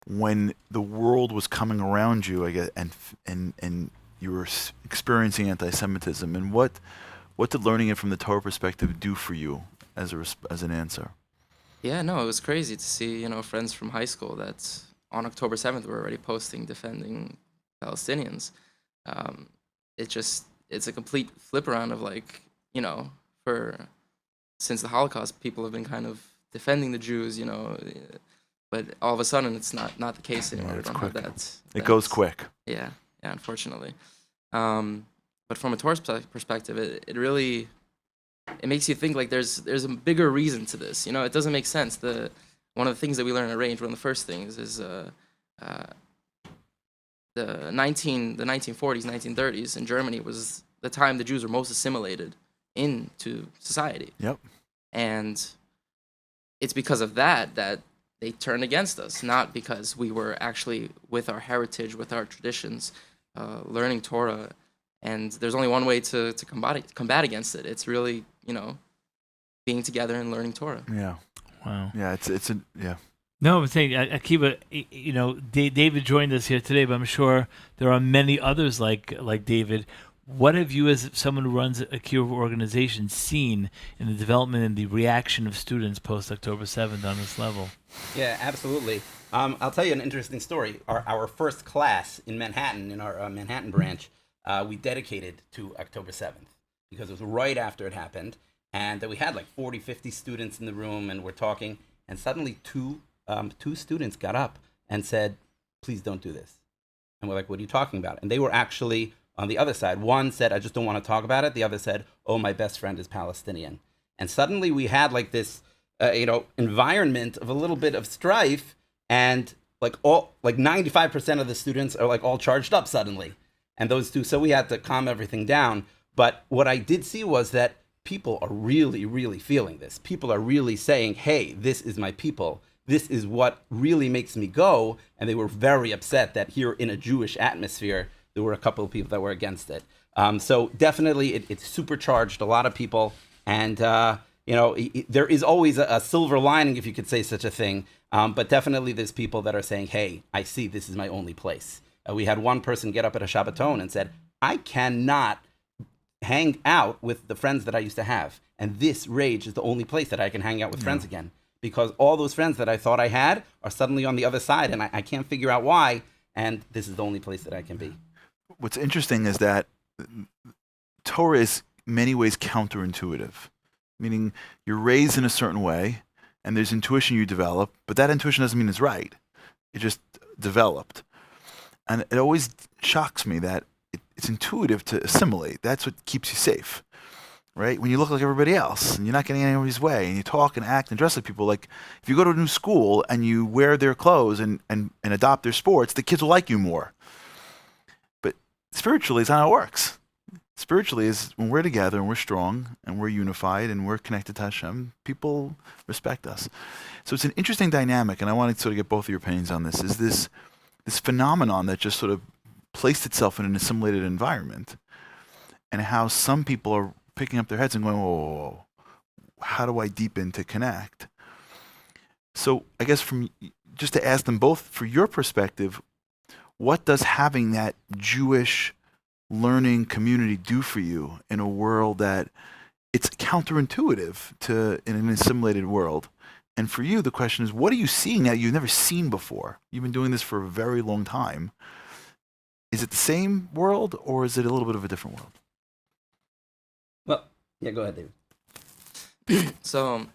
when the world was coming around you, I guess, and you were experiencing anti-Semitism, and what did learning it from the Torah perspective do for you as an answer? Yeah, no, it was crazy to see friends from high school that on October 7th were already posting defending Palestinians. It's a complete flip around of like, since the Holocaust, people have been kind of defending the Jews, but all of a sudden it's not the case anymore. Yeah, We don't have that. It goes quick. Yeah, unfortunately. But from a Torah perspective, it really makes you think like there's a bigger reason to this. It doesn't make sense. One of the things that we learn at Range, one of the first things is the 1940s, 1930s in Germany was the time the Jews were most assimilated into society. Yep. And it's because of that they turned against us, not because we were actually with our heritage, with our traditions, learning Torah. And there's only one way to combat against it. It's really, being together and learning Torah. Yeah. Wow. Yeah, yeah. No, I'm saying, Akiva, David joined us here today, but I'm sure there are many others like David. What have you, as someone who runs a Akiva organization, seen in the development and the reaction of students post-October 7th on this level? Yeah, absolutely. I'll tell you an interesting story. Our first class in Manhattan, in our Manhattan branch, we dedicated to October 7th. because it was right after it happened. And we had like 40, 50 students in the room, and we're talking. And suddenly two students got up and said, please don't do this. And we're like, what are you talking about? And they were actually on the other side. One said, I just don't want to talk about it. The other said, oh, my best friend is Palestinian. And suddenly we had like this, environment of a little bit of strife, and like 95% of the students are like all charged up suddenly. And those two, so we had to calm everything down. But what I did see was that people are really, really feeling this. People are really saying, hey, this is my people. This is what really makes me go. And they were very upset that here in a Jewish atmosphere, there were a couple of people that were against it. So definitely it's supercharged a lot of people. And, there is always a silver lining, if you could say such a thing. But definitely there's people that are saying, hey, I see this is my only place. We had one person get up at a Shabbaton and said, I cannot hang out with the friends that I used to have. And this rage is the only place that I can hang out with friends again. Because all those friends that I thought I had are suddenly on the other side, and I can't figure out why. And this is the only place that I can be. What's interesting is that Torah is in many ways counterintuitive, meaning you're raised in a certain way, and there's intuition you develop, but that intuition doesn't mean it's right. It just developed. And it always shocks me that it's intuitive to assimilate. That's what keeps you safe, right? When you look like everybody else and you're not getting anybody's way, and you talk and act and dress like people, like if you go to a new school and you wear their clothes and adopt their sports, the kids will like you more. But spiritually, it's not how it works. Spiritually is when we're together and we're strong and we're unified and we're connected to Hashem, people respect us. So it's an interesting dynamic, and I wanted to sort of get both of your opinions on this. Is this phenomenon that just sort of placed itself in an assimilated environment, and how some people are picking up their heads and going, whoa, how do I deepen to connect? So I guess just to ask them both, for your perspective, what does having that Jewish learning community do for you in a world that it's counterintuitive to in an assimilated world? And for you, the question is, what are you seeing that you've never seen before? You've been doing this for a very long time. Is it the same world, or is it a little bit of a different world? Well, yeah, go ahead, David. So,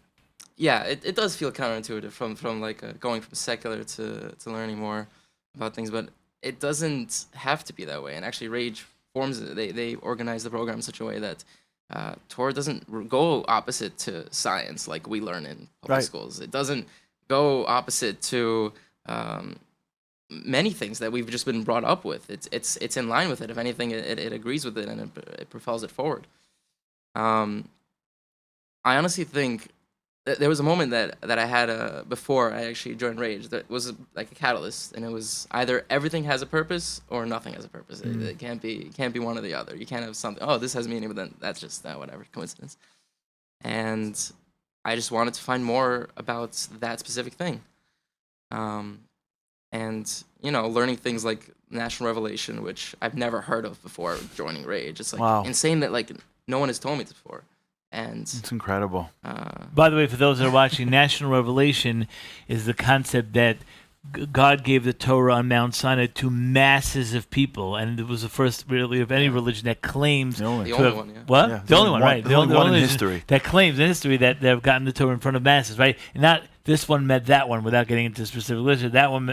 yeah, it does feel counterintuitive from like going from secular to learning more about things, but it doesn't have to be that way. And actually, Rage forms they organize the program in such a way that Torah doesn't go opposite to science like we learn in public schools. It doesn't go opposite to many things that we've just been brought up with. It's in line with it. If anything, it agrees with it, and it propels it forward. I honestly think that there was a moment that I had before I actually joined Rage that was like a catalyst, and it was either everything has a purpose or nothing has a purpose. It can't be one or the other. You can't have something, oh, this has meaning, but then that's just whatever, coincidence. And I just wanted to find more about that specific thing. And, learning things like National Revelation, which I've never heard of before joining Rage. It's like insane that like no one has told me this before. And it's incredible. By the way, for those that are watching, National Revelation is the concept that God gave the Torah on Mount Sinai to masses of people, and it was the first really of any religion that claims the only one. Yeah. What? Yeah, the only one, right? The only one in history that claims in history that they've gotten the Torah in front of masses, right? And not this one met that one without getting into specific literature. That one,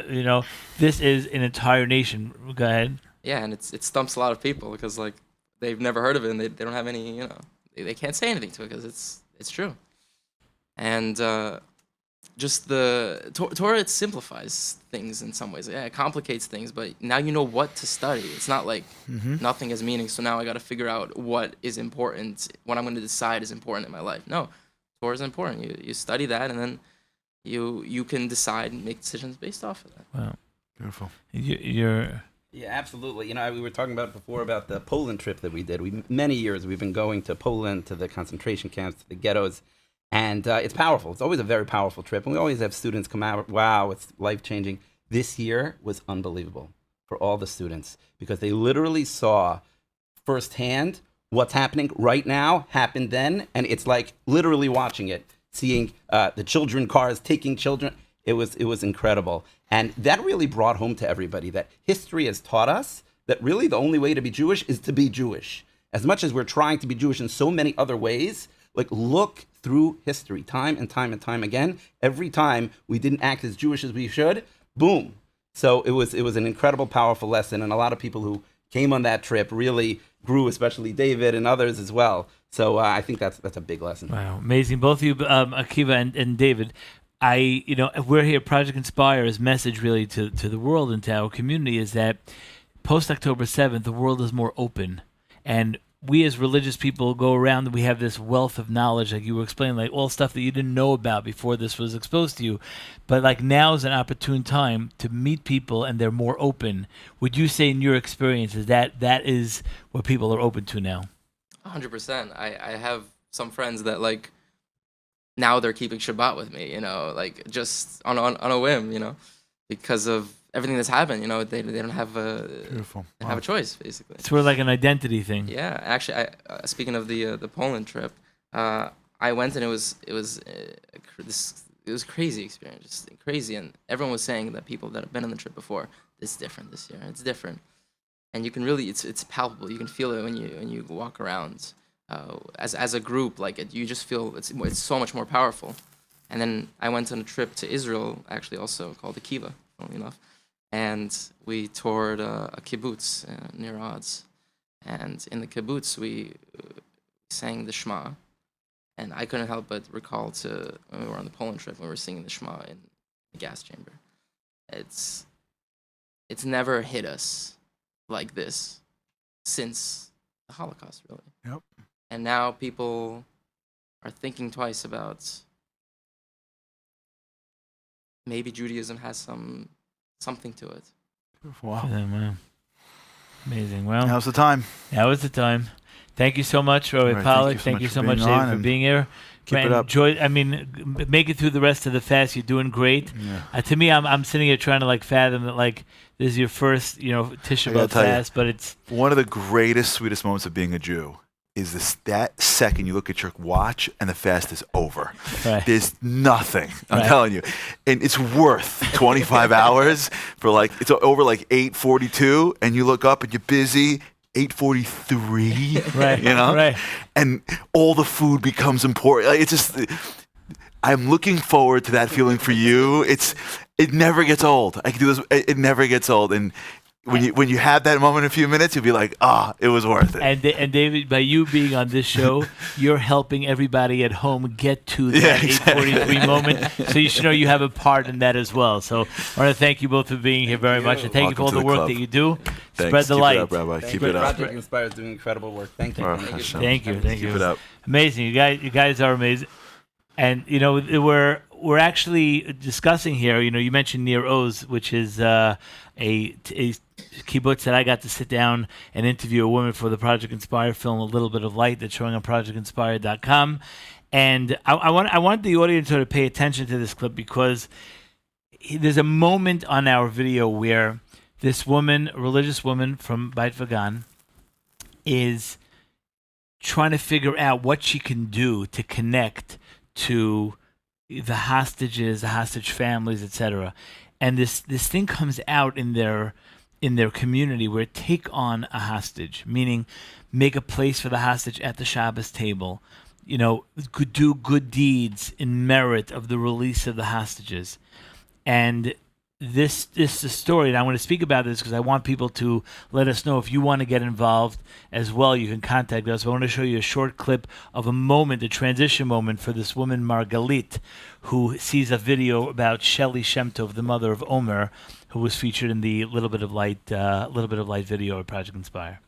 this is an entire nation. Go ahead. Yeah, and it stumps a lot of people because like they've never heard of it, and they don't have any, they can't say anything to it because it's true. And just the Torah, it simplifies things in some ways. Yeah, it complicates things, but now you know what to study. It's not like nothing has meaning, so now I got to figure out what is important, what I'm going to decide is important in my life. No, Torah is important. You study that, and then you can decide and make decisions based off of that. Wow, beautiful. You're. Yeah, absolutely. We were talking about before about the Poland trip that we did. Many years we've been going to Poland, to the concentration camps, to the ghettos, and it's powerful. It's always a very powerful trip, and we always have students come out, wow, it's life-changing. This year was unbelievable for all the students because they literally saw firsthand what's happening right now, happened then, and it's like literally watching it, seeing the children cars taking children. It was incredible. And that really brought home to everybody that history has taught us that really the only way to be Jewish is to be Jewish. as much as we're trying to be Jewish in so many other ways, like look through history, time and time and time again. Every time we didn't act as Jewish as we should, boom. So it was an incredible, powerful lesson, and a lot of people who came on that trip really grew, especially David and others as well. So I think that's a big lesson. Wow, amazing. Both of you, Akiva and David. We're here, Project Inspire's message really to the world and to our community is that post-October 7th, the world is more open. And we as religious people go around and we have this wealth of knowledge, like you were explaining, like all stuff that you didn't know about before this was exposed to you. But like now is an opportune time to meet people and they're more open. Would you say in your experiences that is what people are open to now? 100%. I have some friends that like now they're keeping Shabbat with me, like just on a whim, because of everything that's happened. They don't have a choice basically. It's sort of like an identity thing. Yeah, actually, speaking of the Poland trip, I went and it was a crazy experience, just crazy, and everyone was saying that people that have been on the trip before, it's different this year, it's different, and you can really it's palpable. You can feel it when you walk around. As a group, like you just feel it's so much more powerful. And then I went on a trip to Israel, actually also called Akiva, funnily enough, and we toured a kibbutz near Odz. And in the kibbutz, we sang the Shema, and I couldn't help but recall to when we were on the Poland trip when we were singing the Shema in the gas chamber. It's never hit us like this since the Holocaust, really. Yep. And now people are thinking twice about maybe Judaism has something to it. Wow. Wow. Amazing. Well, now's the time. Now is the time. Thank you so much, Roy Pollack. Thank you so much, David, for being here. Keep it up. Make it through the rest of the fast. You're doing great. Yeah. To me, I'm sitting here trying to fathom that this is your first, Tisha B'Av fast, but it's one of the greatest, sweetest moments of being a Jew. Is that second you look at your watch and the fast is over. Right. There's nothing, I'm telling you. And it's worth 25 hours for it's over 8:42 and you look up and you're busy, 8:43, right, right. And all the food becomes important. It's just, I'm looking forward to that feeling for you. It never gets old. I can do this, it never gets old. And when you have that moment in a few minutes, you'll be like, it was worth it. And David, by you being on this show, you're helping everybody at home get to that 8:43 moment. So you should know you have a part in that as well. So I want to thank you both for being here very much. And thank you for all the work that you do. Thanks. Spread the Keep light. It up, Rabbi. Keep it up. Project Inspire is doing incredible work. Thank you. Thank you. Keep it up. Amazing. You guys are amazing. And, we're actually discussing here, you mentioned Nir Oz, which is a kibbutz that I got to sit down and interview a woman for the Project Inspire film, A Little Bit of Light, that's showing on projectinspire.com. And I want the audience to pay attention to this clip because there's a moment on our video where this woman, a religious woman from Beit Vagan, is trying to figure out what she can do to connect to the hostages, the hostage families, etc. And this thing comes out in their community where take on a hostage, meaning make a place for the hostage at the Shabbos table, do good deeds in merit of the release of the hostages. And this is a story, and I want to speak about this because I want people to let us know if you want to get involved as well. You can contact us. I want to show you a short clip of a moment, a transition moment for this woman, Margalit, who sees a video about Shelley Shem Tov, the mother of Omer, who was featured in the Little Bit of Light video of Project Inspire.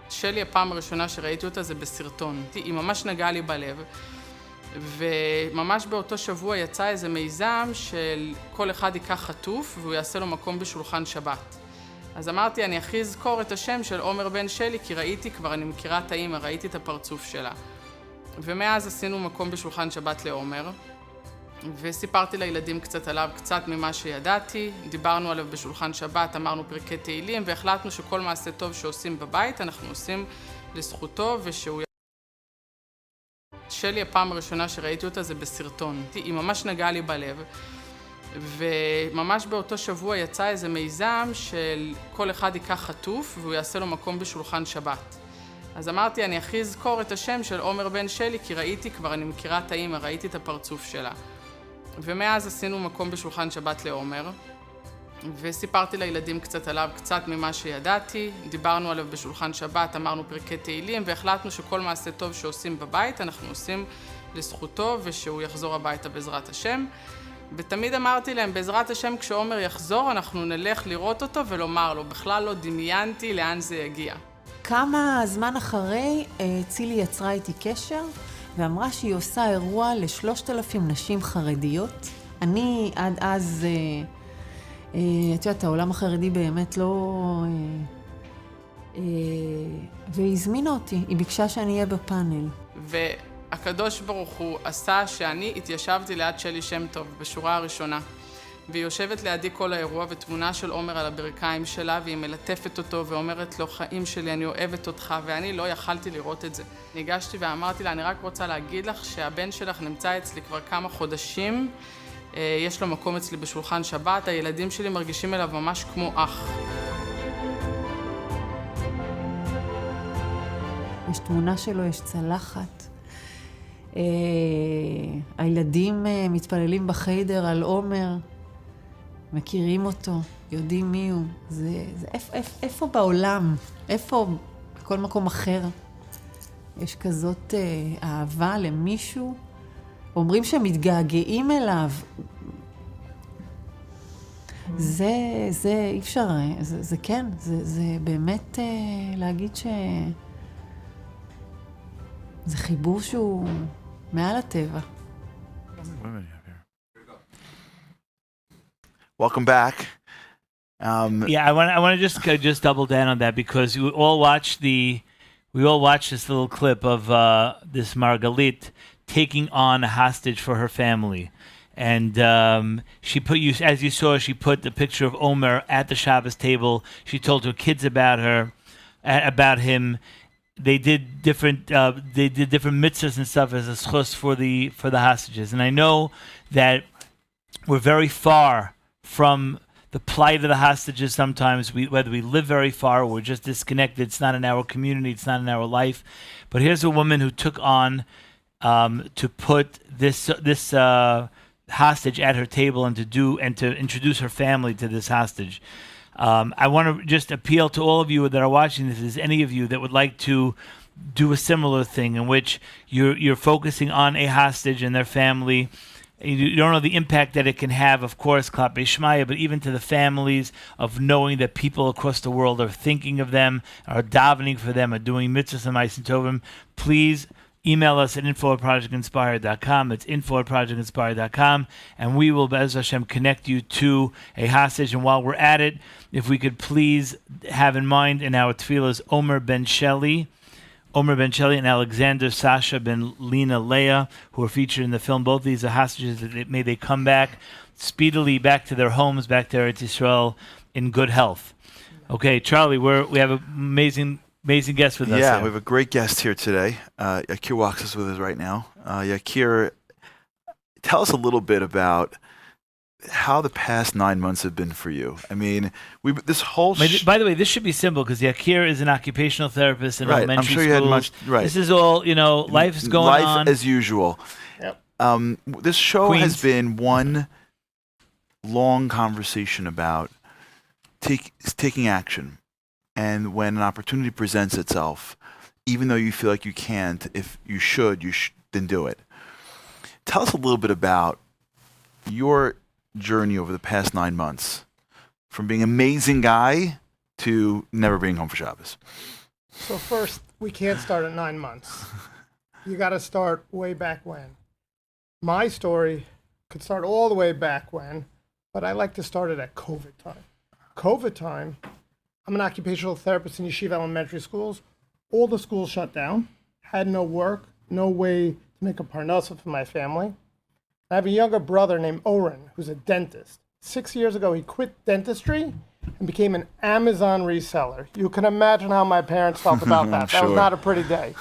שלי, הפעם הראשונה שראיתי אותה זה בסרטון. היא ממש נגעה לי בלב. וממש באותו שבוע יצא איזה מיזם של כל אחד ייקח חטוף והוא יעשה לו מקום בשולחן שבת. אז אמרתי, אני הכי אזכור את השם של עומר בן שלי, כי ראיתי כבר, אני מכירה את האמא, ראיתי את הפרצוף שלה. ומאז עשינו מקום בשולחן שבת לעומר, וסיפרתי לילדים קצת עליו, קצת ממה שידעתי, דיברנו עליו בשולחן שבת, אמרנו פרקי תהילים, והחלטנו שכל מעשה טוב שעושים בבית, אנחנו עושים לזכותו, ושהוא שלי, הפעם הראשונה שראיתי אותה זה בסרטון. היא ממש נגעה לי בלב. וממש באותו שבוע יצא איזה מיזם של כל אחד ייקח חטוף והוא יעשה לו מקום בשולחן שבת. אז אמרתי, אני הכי אזכור את השם של עומר בן שלי, כי ראיתי כבר, אני מכירה את האמא, ראיתי את הפרצוף שלה. ומאז עשינו מקום בשולחן שבת לעומר, וסיפרתי לילדים קצת עליו, קצת ממה שידעתי, דיברנו עליו בשולחן שבת, אמרנו פרקי תהילים, והחלטנו שכל מעשה טוב שעושים בבית, אנחנו עושים לזכותו, ושהוא יחזור הביתה בעזרת השם. ותמיד אמרתי להם, בעזרת השם, כשעומר יחזור, אנחנו נלך לראות אותו ולומר לו, בכלל לא דמיינתי לאן זה יגיע. כמה זמן אחרי, צילי יצרה איתי קשר, ואמרה שהיא עושה אירוע ל3,000 נשים חרדיות. אני עד אז, את יודעת, העולם החרדי באמת לא... והיא הזמינה אותי, היא ביקשה שאני אהיה בפאנל. והקדוש ברוך הוא עשה שאני התיישבתי ליד שלי שם טוב, בשורה הראשונה. והיא יושבת לידי כל האירוע, ותמונה של עומר על הברכיים שלה, והיא מלטפת אותו ואומרת לו, חיים שלי, אני אוהבת אותך, ואני לא יכלתי לראות את זה. ניגשתי ואמרתי לה, אני רק רוצה להגיד לך שהבן שלך נמצא אצלי כבר כמה חודשים, יש לו מקום אצלי בשולחן שבת, הילדים שלי מרגישים אליו ממש כמו אח. יש תמונה שלו, יש צלחת. הילדים מתפללים בחיידר על עומר, מכירים אותו, יודעים מי הוא. איפה בעולם, איפה בכל מקום אחר יש כזאת אהבה למישהו? אומרים שמתגעגעים אליו. זה אי אפשר, זה כן, זה באמת להגיד זה חיבור שהוא מעל הטבע. Welcome back. Yeah, I want to just double down on that, because we all watched this little clip of this Margalit taking on a hostage for her family, and she put as you saw, she put the picture of Omer at the Shabbos table. She told her kids about him. They did different mitzvahs and stuff as a schus for the hostages, and I know that we're very far from the plight of the hostages sometimes, whether we live very far or we're just disconnected. It's not in our community, it's not in our life. But here's a woman who took on to put this hostage at her table and to introduce her family to this hostage. I want to just appeal to all of you that are watching this, if there's any of you that would like to do a similar thing in which you're focusing on a hostage and their family. You don't know the impact that it can have, of course, Klape Shmaya, but even to the families of knowing that people across the world are thinking of them, are davening for them, are doing mitzvahs and ma'asim tovim. Please email us at info@projectinspired.com. It's info@projectinspired.com, and we will, Be'ez Hashem, connect you to a hostage. And while we're at it, if we could please have in mind in our tefillahs Omer Ben Sheli and Alexander Sasha Ben Lena Leah, who are featured in the film. Both these are hostages. May they come back speedily, back to their homes, back to Eretz Yisrael in good health. Okay, Charlie, we have an amazing guest with us. Yeah, here. we have a great guest here today. Yakir walks us with us right now. Yakir, tell us a little bit about how the past 9 months have been for you. I mean, this whole... By the way, this should be simple, because Yakir is an occupational therapist in elementary I'm sure schools. you had much... Right. This is all, life's going on. Life as usual. Yep. This show has been one long conversation about taking action. And when an opportunity presents itself, even though you feel like you can't, if you should, then do it. Tell us a little bit about your journey over the past 9 months, from being an amazing guy to never being home for Shabbos. So first, we can't start at 9 months. You got to start way back when. My story could start all the way back when, but I like to start it at COVID time. COVID time, I'm an occupational therapist in yeshiva elementary schools. All the schools shut down, had no work, no way to make a parnasa for my family. I have a younger brother named Oren, who's a dentist. 6 years ago, he quit dentistry and became an Amazon reseller. You can imagine how my parents felt about that. That was not a pretty day.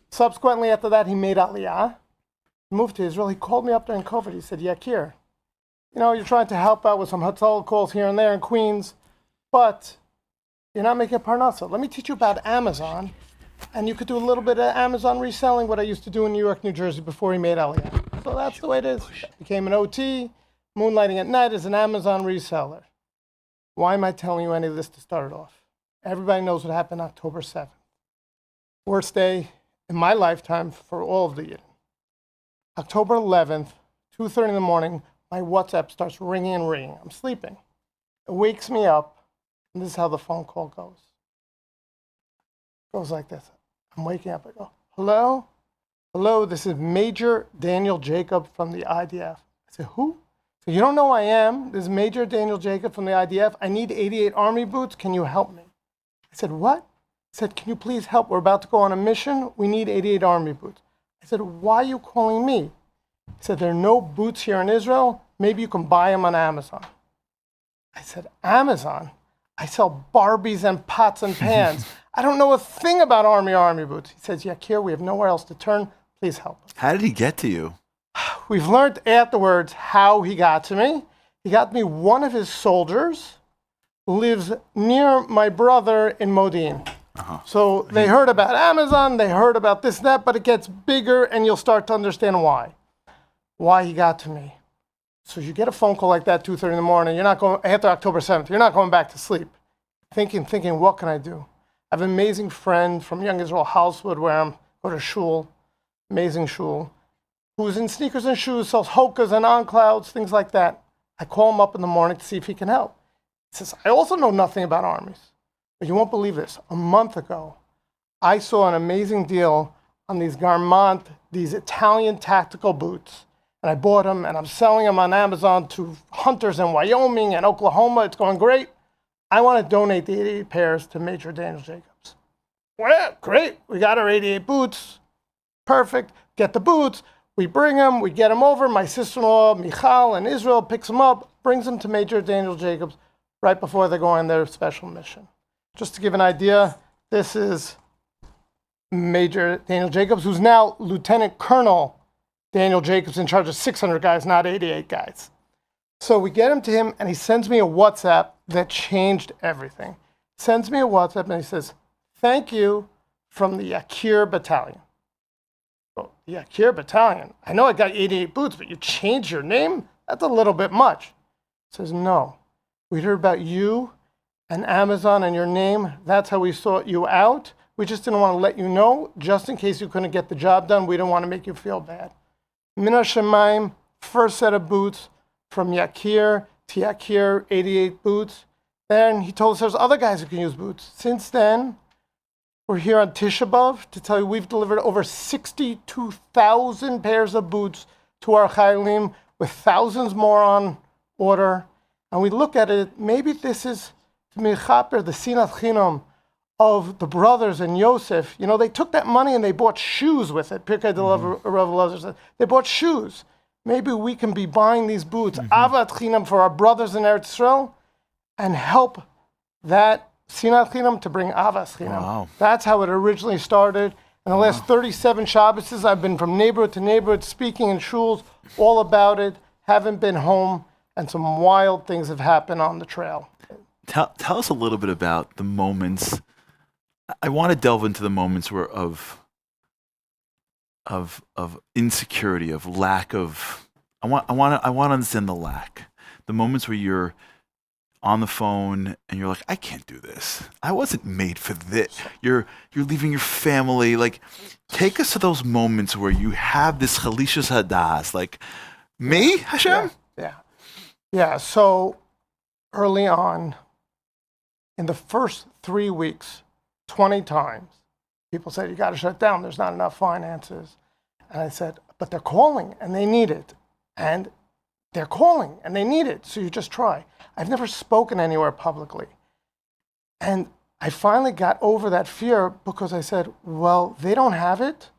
Subsequently, after that, he made Aliyah, moved to Israel. He called me up during COVID. He said, Yakir, you're trying to help out with some hotel calls here and there in Queens, but you're not making a parnasa. Let me teach you about Amazon, and you could do a little bit of Amazon reselling, what I used to do in New York, New Jersey before he made Aliyah. So that's the way it is. Became an OT, moonlighting at night as an Amazon reseller. Why am I telling you any of this to start it off? Everybody knows what happened October 7th. Worst day in my lifetime for all of the year. October 11th, 2:30 in the morning, my WhatsApp starts ringing and ringing. I'm sleeping. It wakes me up, and this is how the phone call goes. It goes like this. I'm waking up. I go, hello? Hello, this is Major Daniel Jacob from the IDF. I said, who? So you don't know who I am. This is Major Daniel Jacob from the IDF. I need 88 Army boots. Can you help me? I said, what? I said, can you please help? We're about to go on a mission. We need 88 Army boots. I said, why are you calling me? He said, there are no boots here in Israel. Maybe you can buy them on Amazon. I said, Amazon? I sell Barbies and pots and pans. I don't know a thing about Army boots. He says, Yakir, we have nowhere else to turn. Please help us. How did he get to you? We've learned afterwards how he got to me. He got me one of his soldiers lives near my brother in Modin. So they heard about Amazon, they heard about this and that, but it gets bigger and you'll start to understand why he got to me. So you get a phone call like that 2:30 in the morning, you're not going, after October 7th, you're not going back to sleep. Thinking, what can I do? I have an amazing friend from Young Israel Housewood where I go to shul, amazing shul, who's in sneakers and shoes, sells hokas and on-clouds, things like that. I call him up in the morning to see if he can help. He says, I also know nothing about armies. But you won't believe this. A month ago, I saw an amazing deal on these Garmont, these Italian tactical boots. And I bought them, and I'm selling them on Amazon to hunters in Wyoming and Oklahoma. It's going great. I want to donate the 88 pairs to Major Daniel Jacobs. Well, great. We got our 88 boots. Perfect. Get the boots. We bring them. We get them over. My sister-in-law, Michal, in Israel, picks them up, brings them to Major Daniel Jacobs right before they go on their special mission. Just to give an idea, this is Major Daniel Jacobs, who's now Lieutenant Colonel Daniel Jacobs, in charge of 600 guys, not 88 guys. So we get him to him, and he sends me a WhatsApp that changed everything. Sends me a WhatsApp, and he says, thank you from the Yakir Battalion. Well, the Yakir Battalion? I know I got 88 boots, but you changed your name? That's a little bit much. He says, no. We heard about you and Amazon and your name. That's how we sought you out. We just didn't want to let you know, just in case you couldn't get the job done. We didn't want to make you feel bad. Min HaShamayim, first set of boots from Yakir to Yakir, 88 boots. Then he told us there's other guys who can use boots. Since then, we're here on Tisha B'Av to tell you we've delivered over 62,000 pairs of boots to our Chayalim, with thousands more on order. And we look at it, maybe this is Mechaper, the Sinat Chinam of the brothers and Yosef. You know, they took that money and they bought shoes with it. Pirkei de Rav Elazar said, they bought shoes. Maybe we can be buying these boots, Avat Chinam, for our brothers in Eretz Yisrael, and help that Sinat Chinam to bring Avat Chinam. Wow. That's how it originally started. In the last 37 Shabbases, I've been from neighborhood to neighborhood, speaking in shuls, all about it, haven't been home, and some wild things have happened on the trail. Tell us a little bit about the moments. I want to delve into the moments where of insecurity, of lack of. I want to understand the lack. The moments where you're on the phone and you're like, I can't do this. I wasn't made for this. You're leaving your family. Like, take us to those moments where you have this chalishas hadas. Like, me, Hashem. Yeah. So early on, in the first 3 weeks, 20 times, people said, you got to shut down. There's not enough finances. And I said, but they're calling and they need it. And they're calling and they need it. So you just try. I've never spoken anywhere publicly. And I finally got over that fear because I said, well, they don't have it.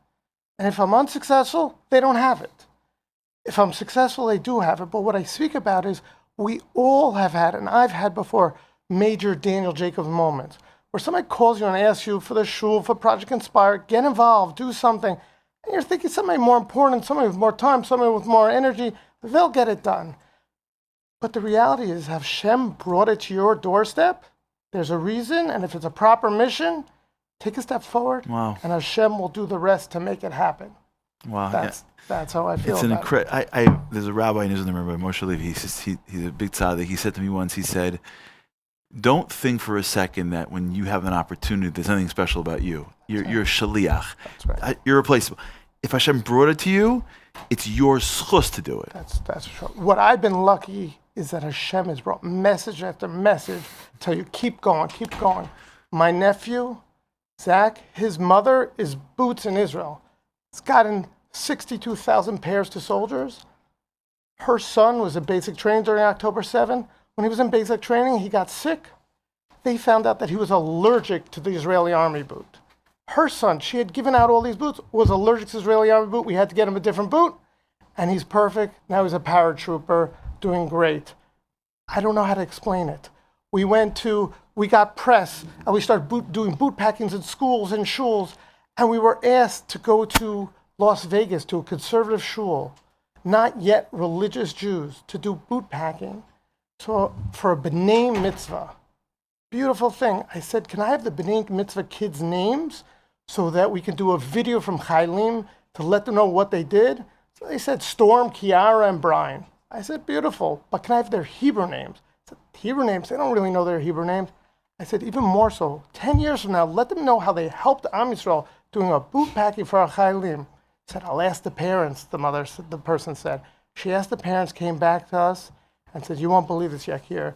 And if I'm unsuccessful, they don't have it. If I'm successful, they do have it. But what I speak about is we all have had, and I've had before, Major Daniel Jacobs moments where somebody calls you and asks you for the shul, for Project Inspire, get involved, do something. And you're thinking somebody more important, somebody with more time, somebody with more energy, they'll get it done. But the reality is, Hashem brought it to your doorstep. There's a reason, and if it's a proper mission, take a step forward, wow. and Hashem will do the rest to make it happen. Wow. That's how I feel it's about it. There's a rabbi in Israel, Rabbi Moshe Levi. He's a big tzaddik. He said to me once, he said, don't think for a second that when you have an opportunity, there's anything special about you. You're a shaliach. That's right. You're replaceable. If Hashem brought it to you, it's your schus to do it. That's true. What I've been lucky is that Hashem has brought message after message to you. Keep going, keep going. My nephew, Zach, his mother is boots in Israel. It's gotten 62,000 pairs to soldiers. Her son was in basic training during October 7. When he was in basic training, he got sick. They found out that he was allergic to the Israeli army boot. Her son, she had given out all these boots, was allergic to the Israeli army boot. We had to get him a different boot, and he's perfect. Now he's a paratrooper, doing great. I don't know how to explain it. We got press, and we started doing boot packings in schools and shuls, and we were asked to go to Las Vegas to a conservative shul, not yet religious Jews, to do boot packing for a B'nai Mitzvah. Beautiful thing. I said, can I have the B'nai Mitzvah kids' names so that we can do a video from Chaylim to let them know what they did? So they said Storm, Kiara, and Brian. I said, beautiful, but can I have their Hebrew names? I said, Hebrew names? They don't really know their Hebrew names. I said, even more so, 10 years from now, let them know how they helped Am Yisrael doing a boot packing for our Chaylim. I said, I'll ask the parents, the person said. She asked the parents, came back to us, and said, you won't believe this, Yakir.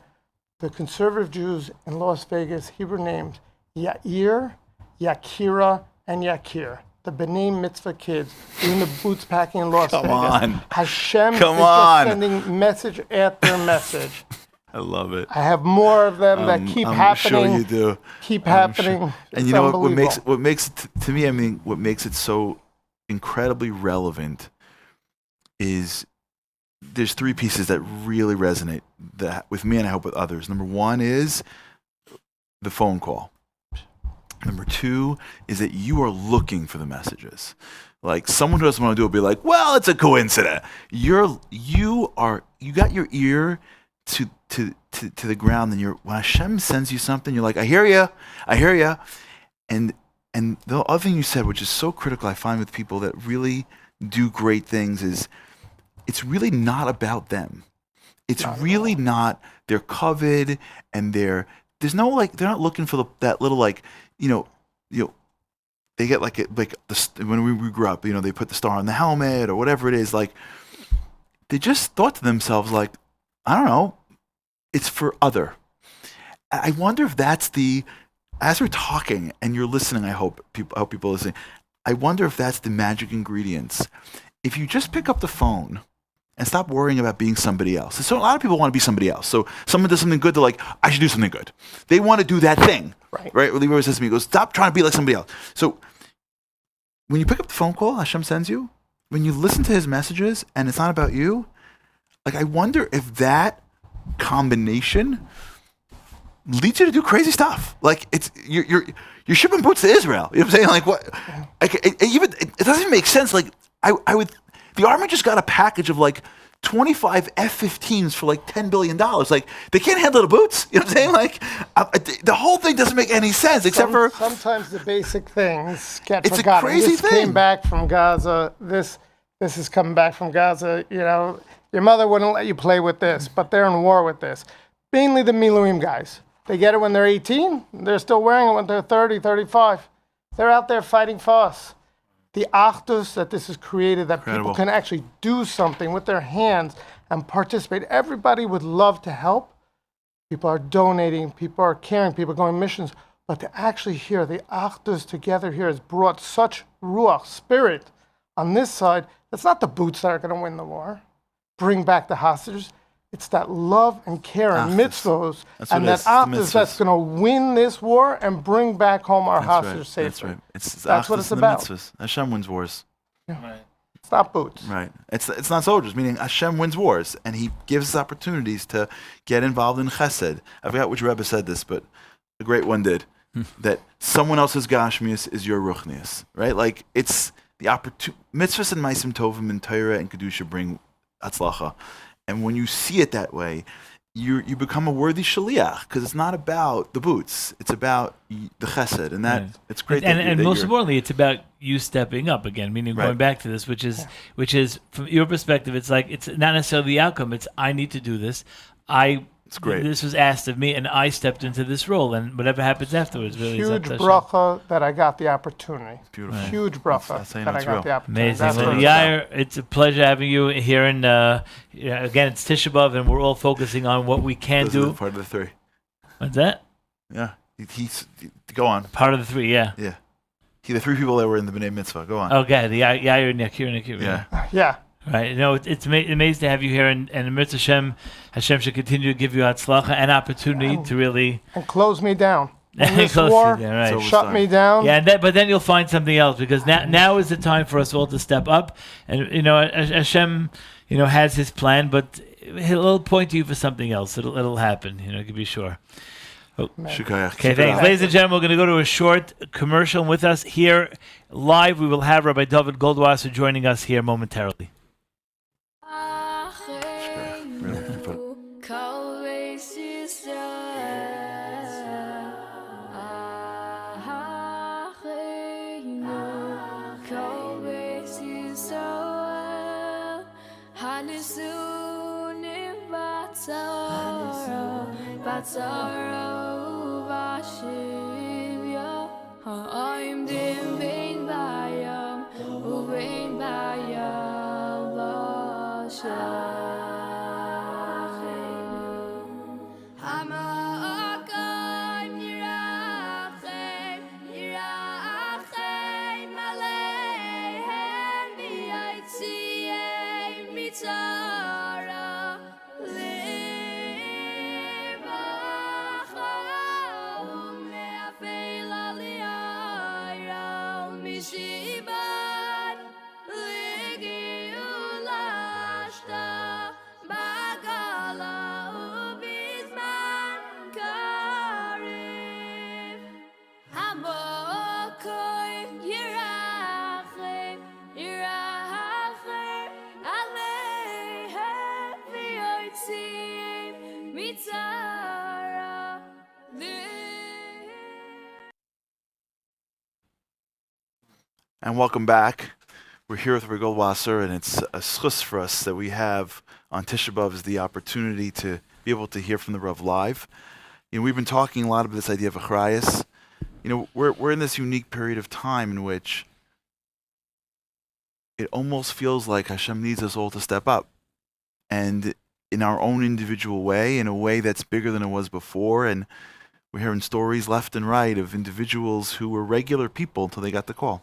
The conservative Jews in Las Vegas, Hebrew names, Yair, Yakira, and Yakir. The B'nai Mitzvah kids doing the boots packing in Las Vegas. Come on. Hashem is just sending message after message. I love it. I have more of them that keep happening. I'm sure you do. Keep happening. Sure. And it's you know what makes it to me, I mean, what makes it so incredibly relevant is there's three pieces that really resonate with me, and I hope with others. Number one is the phone call. Number two is that you are looking for the messages. Like someone who doesn't want to do it will be like, well, it's a coincidence. You got your ear to the ground, and when Hashem sends you something, you're like, I hear you. And the other thing you said, which is so critical, I find with people that really do great things, is it's really not about them. It's really not their covet and there's no they're not looking for that little they get when we grew up, they put the star on the helmet or whatever it is. Like they just thought to themselves like, I don't know, it's for other. I wonder if that's as we're talking and you're listening, I hope people are listening. I wonder if that's the magic ingredients. If you just pick up the phone and stop worrying about being somebody else. So a lot of people want to be somebody else. So someone does something good, they're like, I should do something good. They want to do that thing. Right? Levi always says to me, he goes, stop trying to be like somebody else. So when you pick up the phone call Hashem sends you, when you listen to his messages and it's not about you, like I wonder if that combination leads you to do crazy stuff. Like it's you're shipping boots to Israel. You know what I'm saying? Like what? It doesn't even make sense. Like I would. The Army just got a package of like 25 F-15s for like $10 billion. Like they can't handle the boots. You know what I'm saying? Like the whole thing doesn't make any sense except for sometimes the basic things get it's forgotten. A crazy this thing. Came back from Gaza. This is coming back from Gaza. Your mother wouldn't let you play with this, but they're in war with this. Mainly the Miluim guys. They get it when they're 18. They're still wearing it when they're 30, 35. They're out there fighting for us. The achdus that this has created, that people can actually do something with their hands and participate. Everybody would love to help. People are donating, people are caring, people are going missions. But to actually hear the achdus together here has brought such ruach, spirit, on this side. That's not the boots that are going to win the war. Bring back the hostages. It's that love and care and mitzvos and that achdus that's going to win this war and bring back home our hostages safely. That's right. That's what it's about. Mitzvahs. Hashem wins wars. Yeah. Right. It's not boots. Right. It's not soldiers, meaning Hashem wins wars, and he gives us opportunities to get involved in chesed. I forgot which Rebbe said this, but a great one did. That someone else's gashmius is your ruchnius, right? Like it's the opportunity. Mitzvahs and maisim tovim and Torah and kedusha bring atzlacha. And when you see it that way, you become a worthy shaliach, because it's not about the boots; it's about the chesed, and that it's great. And most importantly, it's about you stepping up again. Meaning, going back to this, which is from your perspective, it's like it's not necessarily the outcome. It's I need to do this. It's great. This was asked of me, and I stepped into this role, and whatever happens afterwards, really. Huge bracha that I got the opportunity. Beautiful. Huge bracha that I got the opportunity. Amazing. Well, Yair, it's a pleasure having you here. And again, it's Tisha B'Av, and we're all focusing on what we can do. Part of the three. What's that? Yeah, he's go on. Part of the three, yeah. Yeah, the three people that were in the B'nai Mitzvah. Go on. Okay, the Yair, Nakir. Yeah. Right, it's amazing to have you here, and Mitzvah Hashem should continue to give you hatzlacha and opportunity to really and close me down. And this war shut me down. Yeah, but then you'll find something else, because now is the time for us all to step up, and Hashem, has His plan, but He'll point to you for something else. It'll happen. You can be sure. Oh. Okay, thanks. Ladies and gentlemen, we're going to go to a short commercial. And with us here live, we will have Rabbi David Goldwasser joining us here momentarily. Batzaro v'ashivya ha'ayim dim vein bayam uvein bayam v'shachenu ha'ma'akayim yirachem aleihem v'yaitziei mitzara And welcome back. We're here with Rabbi Goldwasser, and it's a schus for us that we have on Tisha B'Av is the opportunity to be able to hear from the Rav live. We've been talking a lot about this idea of achrayus. We're in this unique period of time in which it almost feels like Hashem needs us all to step up, and in our own individual way, in a way that's bigger than it was before. And we're hearing stories left and right of individuals who were regular people until they got the call.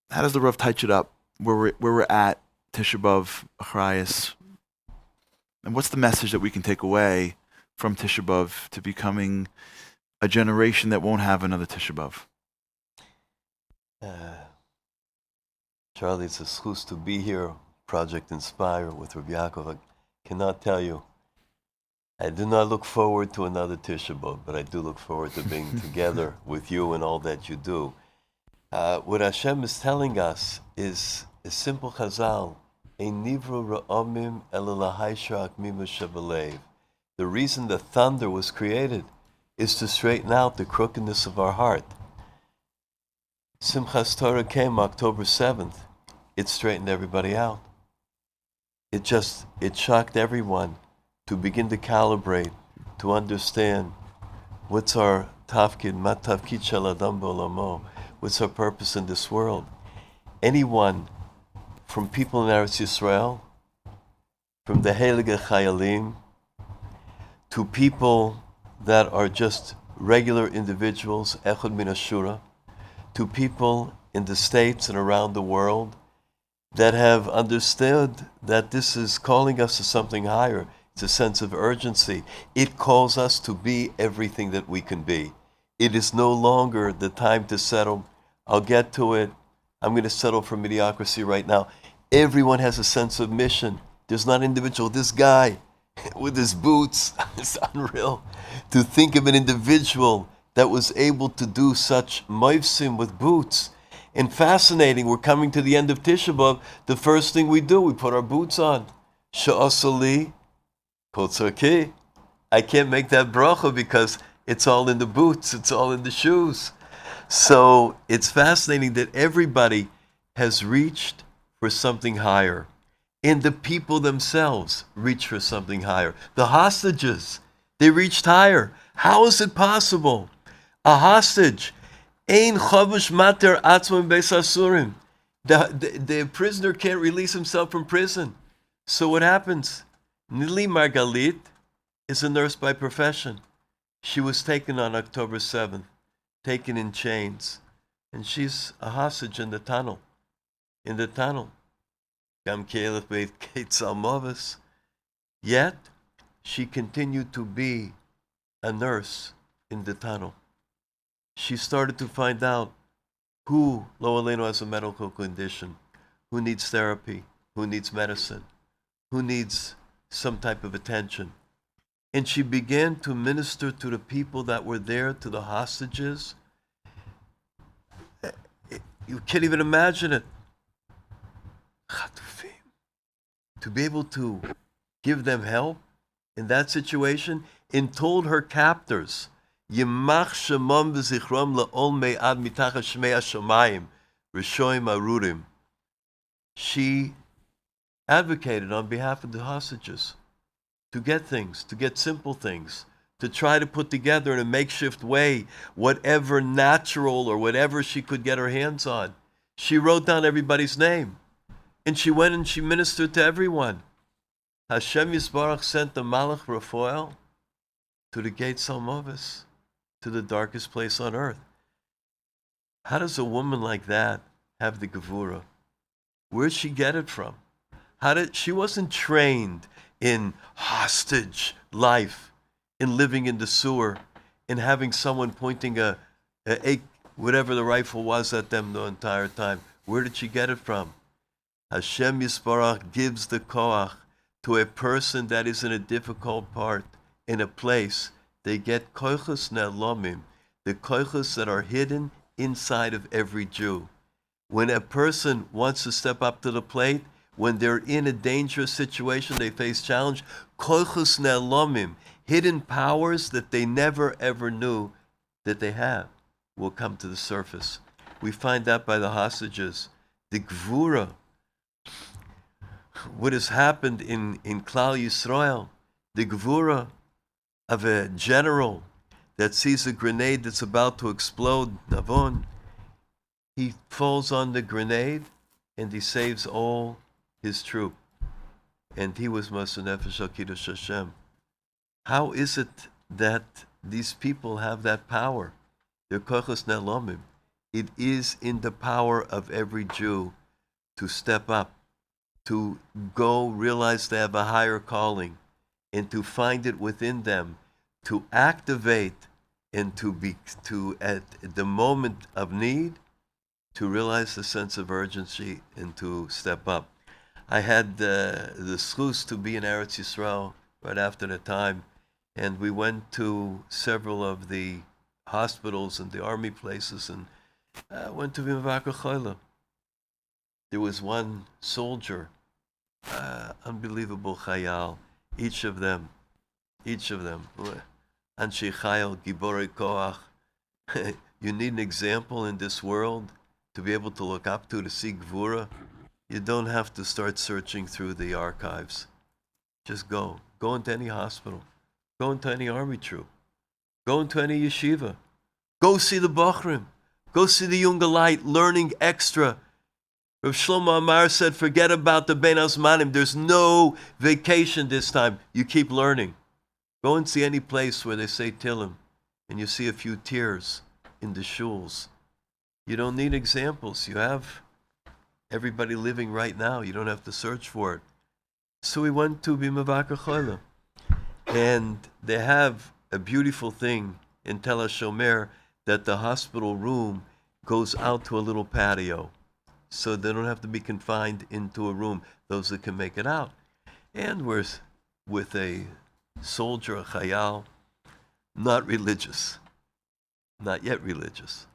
How does the Rav touch it up where we're at Tisha B'Av, achrayus, and what's the message that we can take away from Tisha B'Av to becoming a generation that won't have another Tisha B'Av? Charlie, it's a schus to be here, Project Inspire with Rabbi Yaakov. I cannot tell you. I do not look forward to another Tisha B'Av, but I do look forward to being together with you and all that you do. What Hashem is telling us is a simple chazal. The reason the thunder was created is to straighten out the crookedness of our heart. Simchas Torah came October 7th. It straightened everybody out. It shocked everyone to begin to calibrate, to understand what's our tafkid, mat tafkid shel adam b'olamo, what's our purpose in this world. Anyone, from people in Eretz Yisrael, from the Heilige Chayalim, to people that are just regular individuals, Echad min Ashura, to people in the States and around the world that have understood that this is calling us to something higher. It's a sense of urgency. It calls us to be everything that we can be. It is no longer the time to settle. I'll get to it. I'm going to settle for mediocrity right now. Everyone has a sense of mission. There's not an individual. This guy with his boots, it's unreal. To think of an individual that was able to do such moifsim with boots. And fascinating, we're coming to the end of Tisha B'Av. The first thing we do, we put our boots on. She'osali kotzaki. I can't make that bracha because it's all in the boots, it's all in the shoes. So it's fascinating that everybody has reached for something higher. And the people themselves reach for something higher. The hostages, they reached higher. How is it possible? A hostage, ein chavush mater atzmon beis asurim. The prisoner can't release himself from prison. So what happens? Nili Margalit is a nurse by profession. She was taken on October 7th, taken in chains, and she's a hostage in the tunnel. In the tunnel. Yet, she continued to be a nurse in the tunnel. She started to find out who, lo aleinu, has a medical condition, who needs therapy, who needs medicine, who needs some type of attention. And she began to minister to the people that were there, to the hostages. You can't even imagine it. To be able to give them help in that situation, and told her captors, Yimach shemam v'zichrom le'ol me'ad mitachas shmei hashamayim, rishoim arurim. She advocated on behalf of the hostages to get things, to get simple things, to try to put together in a makeshift way whatever natural or whatever she could get her hands on. She wrote down everybody's name, and she went and she ministered to everyone. Hashem Yisbarach sent the Malach Raphael to the gates Salmovis, to the darkest place on earth. How does a woman like that have the Gevura? Where'd she get it from? She wasn't trained in hostage life, in living in the sewer, in having someone pointing a whatever the rifle was at them the entire time. Where did she get it from? Hashem Yisbarach gives the koach to a person that is in a difficult part, in a place. They get koichos ne'lomim, the koichos that are hidden inside of every Jew. When a person wants to step up to the plate, when they're in a dangerous situation, they face challenge, koichos ne'lomim, hidden powers that they never ever knew that they have, will come to the surface. We find that by the hostages. The gvura, what has happened in Klal Yisrael, the gvura of a general that sees a grenade that's about to explode, Navon, he falls on the grenade and he saves all his troop. And he was Moshe Nefesh al Kiddush Hashem. How is it that these people have that power? They're kochos ne'lomim. It is in the power of every Jew to step up, to go realize they have a higher calling, and to find it within them, to activate, and to at the moment of need, to realize the sense of urgency and to step up. I had the schus to be in Eretz Yisrael right after the time, and we went to several of the hospitals and the army places, and went to Vimvaka Choyle. There was one soldier, unbelievable chayal, each of them, Anshe Chayal, Gibore Koach. You need an example in this world to be able to look up to see Gvura. You don't have to start searching through the archives. Just go. Go into any hospital. Go into any army troop. Go into any yeshiva. Go see the Bachrim. Go see the Younger Light learning extra. Rav Shlomo Amar said, forget about the Ben Azmanim. There's no vacation this time. You keep learning. Go and see any place where they say Tillim, and you see a few tears in the shuls. You don't need examples. You have everybody living right now. You don't have to search for it. So we went to Bimavaka Choyle, and they have a beautiful thing in Tel HaShomer that the hospital room goes out to a little patio, so they don't have to be confined into a room, those that can make it out. And we're with a soldier, a chayal, not religious, not yet religious.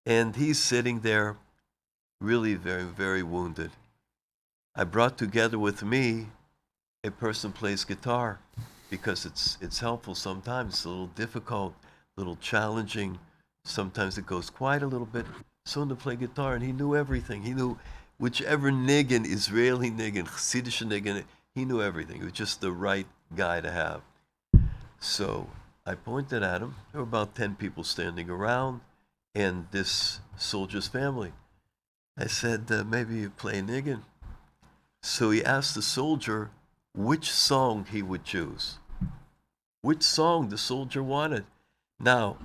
And he's sitting there really very, very wounded. I brought together with me a person plays guitar because it's helpful sometimes. It's a little difficult, a little challenging. Sometimes it goes quiet a little bit. Someone to play guitar, and he knew everything. He knew whichever niggin, Israeli niggin, Chassidish niggin, he knew everything. He was just the right guy to have. So I pointed at him. There were about 10 people standing around, and this soldier's family. I said, maybe you play niggin. So he asked the soldier which song he would choose, which song the soldier wanted. Now,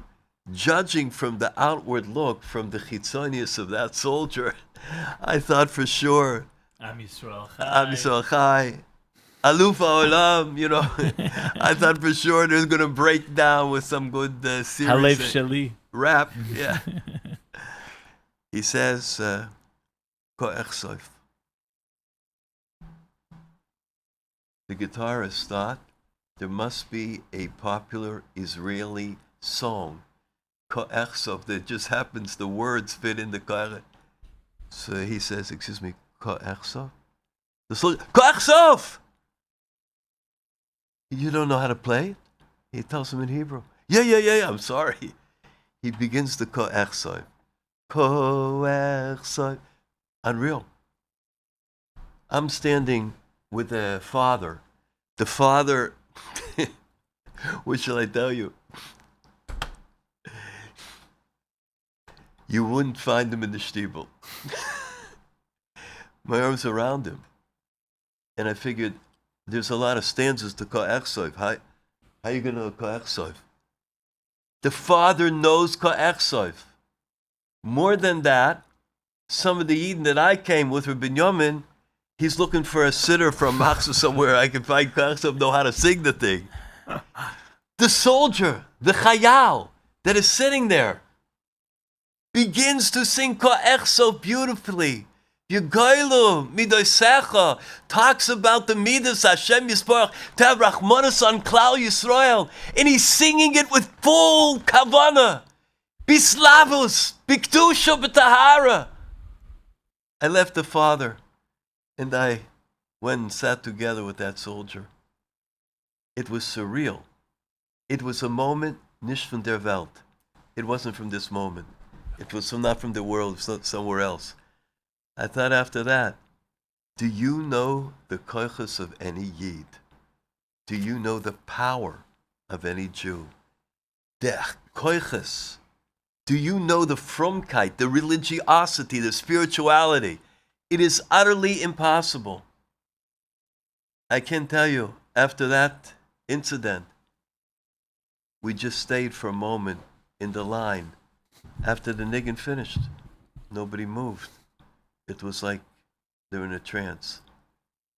judging from the outward look, from the chitzonius of that soldier, I thought for sure, Am Yisrael Chai. Am Yisrael Chai, Aluf HaOlam, you know. I thought for sure it was going to break down with some good Halev Shali rap. Yeah. He says, Ko'ech Soif. The guitarist thought there must be a popular Israeli song, Ko'ech Sof, that just happens, the words fit in the Ko'ech. So he says, excuse me, Ko'ech Sof? The soldier, Ko'ech Sof! You don't know how to play it? He tells him in Hebrew. Yeah, I'm sorry. He begins the Ko'ech Sof. Ko'ech Sof. Unreal. I'm standing with a father. The father, what shall I tell you? You wouldn't find him in the shtibel. My arms around him. And I figured, there's a lot of stanzas to Ko'ech Sof. How you going to know Ko'ech Sof? The father knows Ko'ech Sof. More than that, some of the Eden that I came with were Binyamin. He's looking for a sitter from Machzor somewhere I can find Ko'ech Sof, know how to sing the thing. The soldier, the chayal, that is sitting there, begins to sing Ko'ech Sof beautifully. Yegailu midosecha talks about the midas Hashem Yisborach to have Rachmanis on Klal Yisrael, and he's singing it with full kavana, bislavus, bikdusha, b'tahara. I left the father, and I went and sat together with that soldier. It was surreal. It was a moment nicht von der Welt. It wasn't from this moment. It was not from the world, it was somewhere else. I thought after that, do you know the koiches of any Yid? Do you know the power of any Jew? Der koiches. Do you know the fromkeit, the religiosity, the spirituality? It is utterly impossible. I can tell you, after that incident, we just stayed for a moment in the line. After the niggin finished, nobody moved. It was like they were in a trance.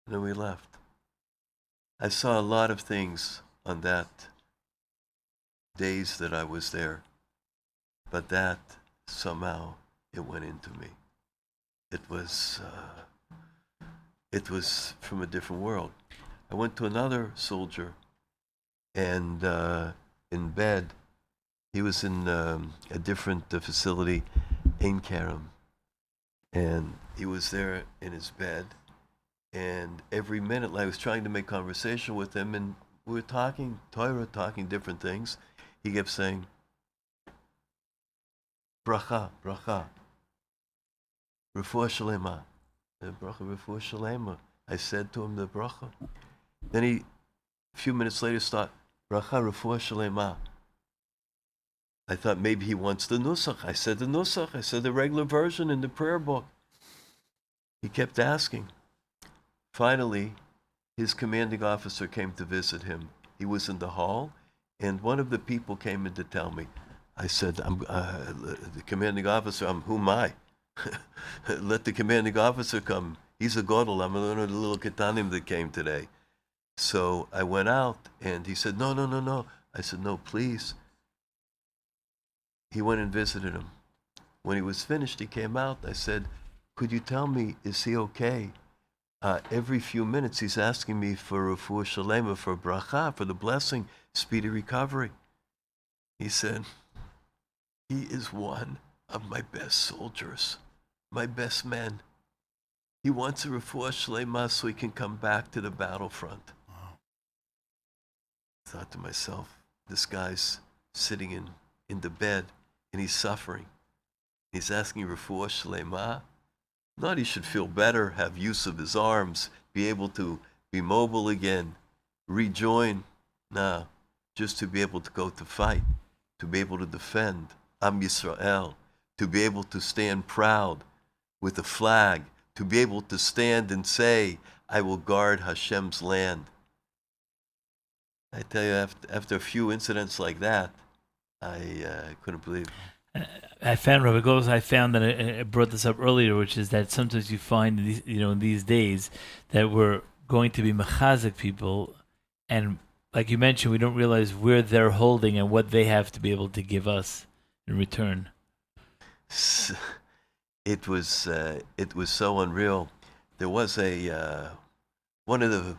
And then we left. I saw a lot of things on that days that I was there, but that somehow it went into me. It was from a different world. I went to another soldier, and in bed, he was in a different facility, Ein Kerem. And he was there in his bed, and every minute I was trying to make conversation with him, and we were talking Torah, talking different things. He kept saying, bracha, bracha, refuah shalema, bracha, refuah shalema. I said to him the bracha. Then he, a few minutes later, started, bracha, refuah shalema. I thought maybe he wants the nusach. I said the nusach. I said the regular version in the prayer book. He kept asking. Finally, his commanding officer came to visit him. He was in the hall, and one of the people came in to tell me. I said, I'm the commanding officer, who am I? Let the commanding officer come. He's a godel. I'm one of the little ketanim that came today. So I went out, and he said, no. I said, no, please. He went and visited him. When he was finished, he came out. I said, could you tell me, is he okay? Every few minutes, he's asking me for refuah shalema, for bracha, for the blessing, speedy recovery. He said, he is one of my best soldiers, my best men. He wants a refuah shlema so he can come back to the battlefront. I thought to myself, this guy's sitting in the bed and he's suffering. He's asking refuah shlema. Not he should feel better, have use of his arms, be able to be mobile again, rejoin. Nah, just to be able to go to fight, to be able to defend Am Yisrael, to be able to stand proud with a flag, to be able to stand and say, I will guard Hashem's land. I tell you, after a few incidents like that, I couldn't believe it. I found, Rabbi Goldberg, I found that I brought this up earlier, which is that sometimes you find, in these days, that we're going to be mechazik people, and like you mentioned, we don't realize where they're holding and what they have to be able to give us in return. It was so unreal. There was one of the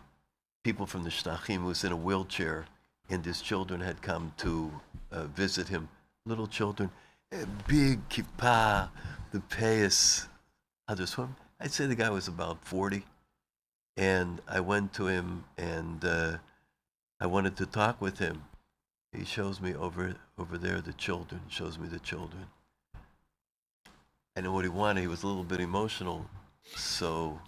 people from the Shtachim who was in a wheelchair, and his children had come to visit him. Little children, a big kippah, the payas. I'd say the guy was about 40, and I went to him and I wanted to talk with him. He shows me over there the children. He shows me the children. I know what he wanted. He was a little bit emotional, so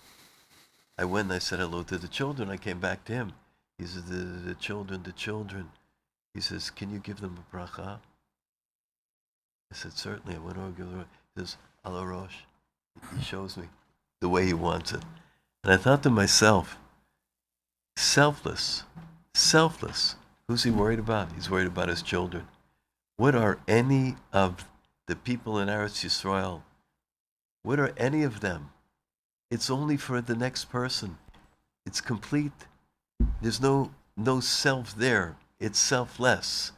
I went and I said hello to the children. I came back to him. He said, the children. He says, can you give them a bracha? I said, certainly. I went over to give them. He says, Ala Rosh. He shows me the way he wants it. And I thought to myself, selfless. Who's he worried about? He's worried about his children. What are any of the people in Eretz Yisrael? What are any of them? It's only for the next person. It's complete. There's no self there. It's selfless.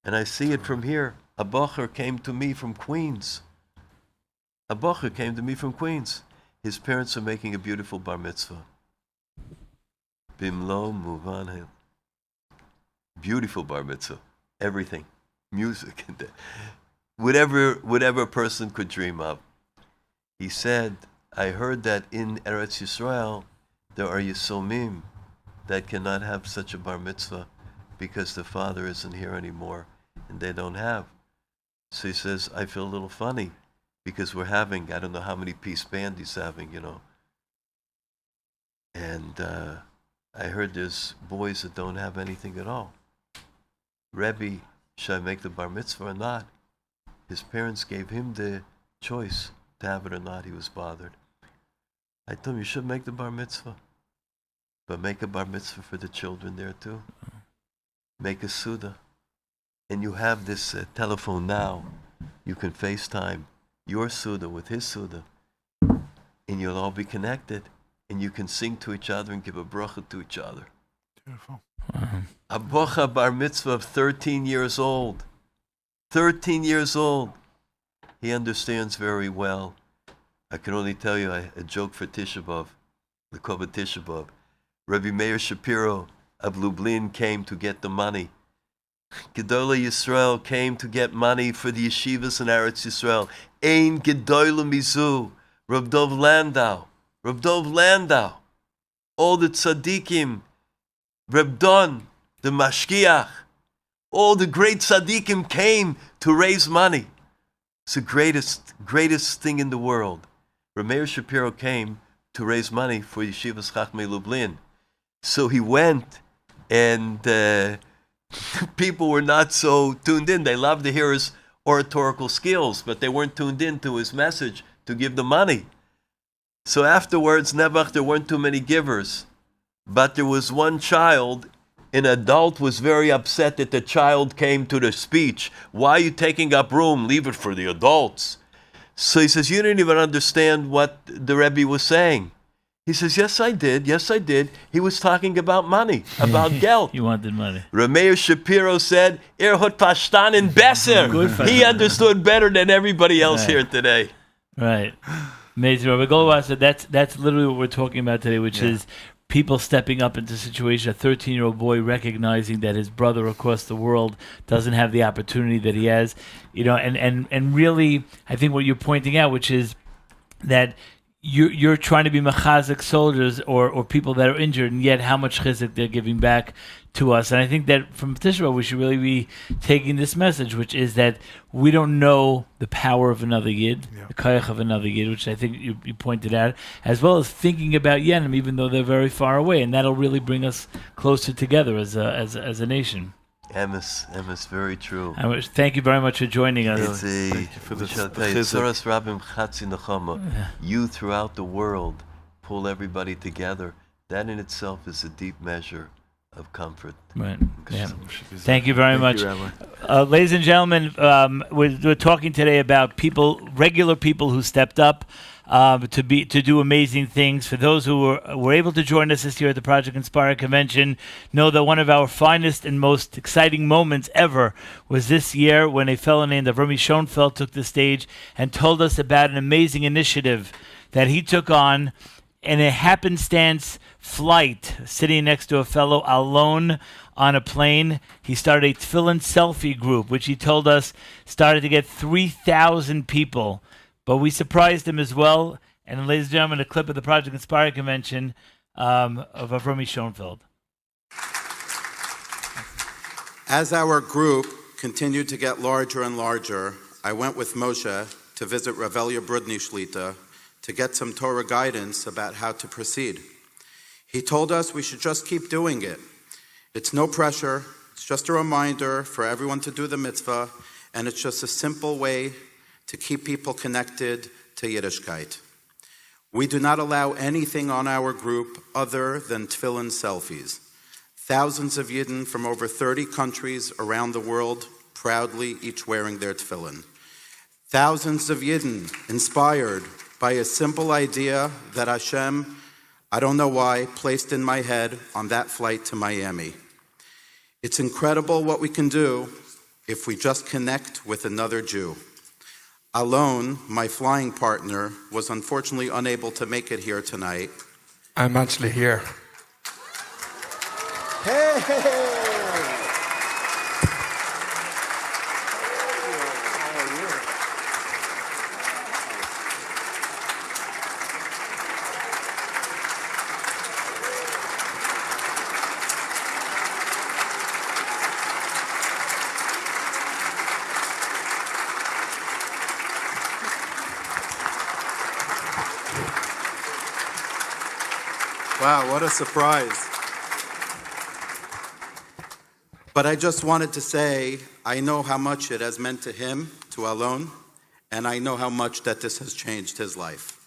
And I see it from here. A bocher came to me from Queens. His parents are making a beautiful bar mitzvah. Bimlo muvan. Beautiful bar mitzvah. Everything. Music. Whatever a person could dream of. He said, I heard that in Eretz Yisrael, there are Yisomim that cannot have such a bar mitzvah because the father isn't here anymore and they don't have. So he says, I feel a little funny because we're having, I don't know how many piece band he's having, And I heard there's boys that don't have anything at all. Rebbe, should I make the bar mitzvah or not? His parents gave him the choice to have it or not. He was bothered. I told him, you should make the bar mitzvah. But make a bar mitzvah for the children there too. Make a Suda. And you have this telephone now. You can FaceTime your Suda with his Suda. And you'll all be connected. And you can sing to each other and give a bracha to each other. Beautiful. A bocha bar mitzvah of 13 years old. 13 years old. He understands very well. I can only tell you a joke for Tisha B'Av, the Kova Tisha B'Av. Rabbi Meir Shapiro of Lublin came to get the money. Gedolei Yisrael came to get money for the yeshivas in Eretz Yisrael. Ein Gedolei Mizu. Reb Dov Landau. All the tzaddikim. Reb Don, the Mashkiach. All the great tzaddikim came to raise money. It's the greatest thing in the world. Reb Meir Shapiro came to raise money for Yeshivas Chachmei Lublin. So he went, and people were not so tuned in. They loved to hear his oratorical skills, but they weren't tuned in to his message to give the money. So afterwards, Nebuch, there weren't too many givers. But there was one child. An adult was very upset that the child came to the speech. Why are you taking up room? Leave it for the adults. So he says, you didn't even understand what the Rebbe was saying. He says, yes, I did. He was talking about money, about geld. He wanted money. Rameir Shapiro said, hot pashtanin beser. He understood better than everybody else here today. Right. Amazing. Rabbi Goldberg said that's literally what we're talking about today, which is people stepping up into a situation, a 13-year-old boy recognizing that his brother across the world doesn't have the opportunity that he has, and really, I think what you're pointing out, which is that you're trying to be machazik soldiers or people that are injured, and yet how much chizuk they're giving back to us. And I think that from Tisha B'Av, we should really be taking this message, which is that we don't know the power of another yid, the koyach of another yid, which I think you pointed out, as well as thinking about Yenim, even though they're very far away, and that'll really bring us closer together as a nation. Emes, very true. Thank you very much for joining us. You throughout the world pull everybody together. That in itself is a deep measure of comfort. Right. Yeah. Thank you very much. Ladies and gentlemen, we're talking today about regular people who stepped up to do amazing things. For those who were able to join us this year at the Project Inspire Convention, know that one of our finest and most exciting moments ever was this year when a fellow named Avrami Schoenfeld took the stage and told us about an amazing initiative that he took on in a happenstance flight, sitting next to a fellow alone on a plane. He started a tefillin selfie group, which he told us started to get 3,000 people. But we surprised him as well. And ladies and gentlemen, a clip of the Project Inspire Convention of Avrami Schoenfeld. As our group continued to get larger and larger, I went with Moshe to visit Rav Elia Brudny Shlita to get some Torah guidance about how to proceed. He told us we should just keep doing it. It's no pressure. It's just a reminder for everyone to do the mitzvah, and it's just a simple way to keep people connected to Yiddishkeit. We do not allow anything on our group other than tefillin selfies. Thousands of Yidden from over 30 countries around the world, proudly each wearing their tefillin. Thousands of Yidden inspired by a simple idea that Hashem, I don't know why, placed in my head on that flight to Miami. It's incredible what we can do if we just connect with another Jew. Alon, my flying partner, was unfortunately unable to make it here tonight. I'm actually here. Hey! Wow, what a surprise. But I just wanted to say, I know how much it has meant to him, to Alon, and I know how much that this has changed his life.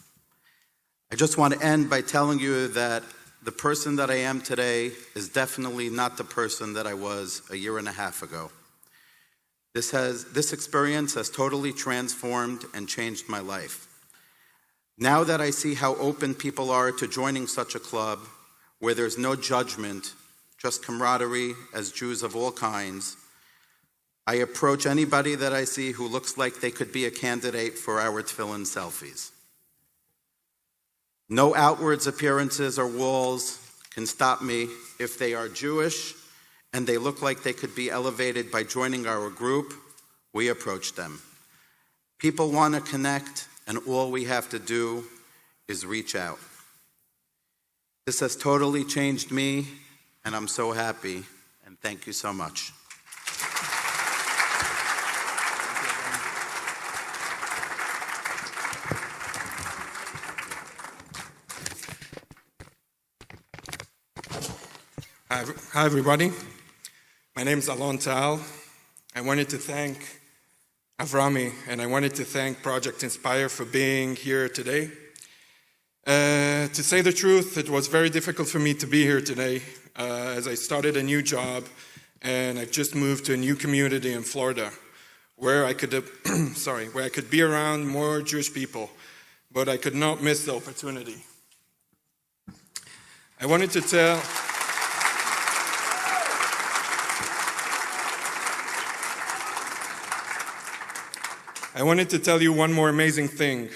I just want to end by telling you that the person that I am today is definitely not the person that I was a year and a half ago. This experience has totally transformed and changed my life. Now that I see how open people are to joining such a club where there's no judgment, just camaraderie as Jews of all kinds, I approach anybody that I see who looks like they could be a candidate for our tefillin selfies. No outward appearances or walls can stop me if they are Jewish and they look like they could be elevated by joining our group. We approach them. People want to connect, and all we have to do is reach out. This has totally changed me, and I'm so happy, and thank you so much. Hi, everybody. My name is Alon Tal. I wanted to thank Avrami, and I wanted to thank Project Inspire for being here today. To say the truth, it was very difficult for me to be here today as I started a new job and I've just moved to a new community in Florida where I could, where I could be around more Jewish people, but I could not miss the opportunity. I wanted to tell you one more amazing thing.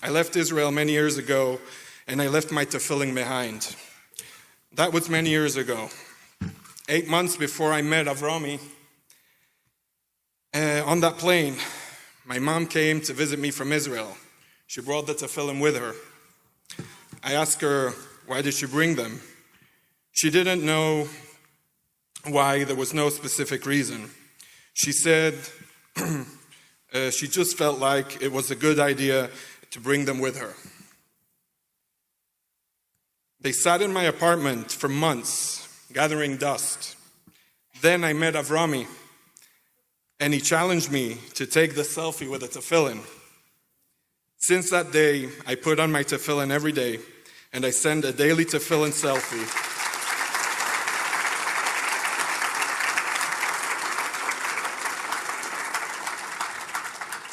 I left Israel many years ago, and I left my tefillin behind. That was many years ago. 8 months before I met Avrami, on that plane, my mom came to visit me from Israel. She brought the tefillin with her. I asked her, why did she bring them? She didn't know why. There was no specific reason. She said she just felt like it was a good idea to bring them with her. They sat in my apartment for months, gathering dust. Then I met Avrami, and he challenged me to take the selfie with a tefillin. Since that day, I put on my tefillin every day, and I send a daily tefillin selfie.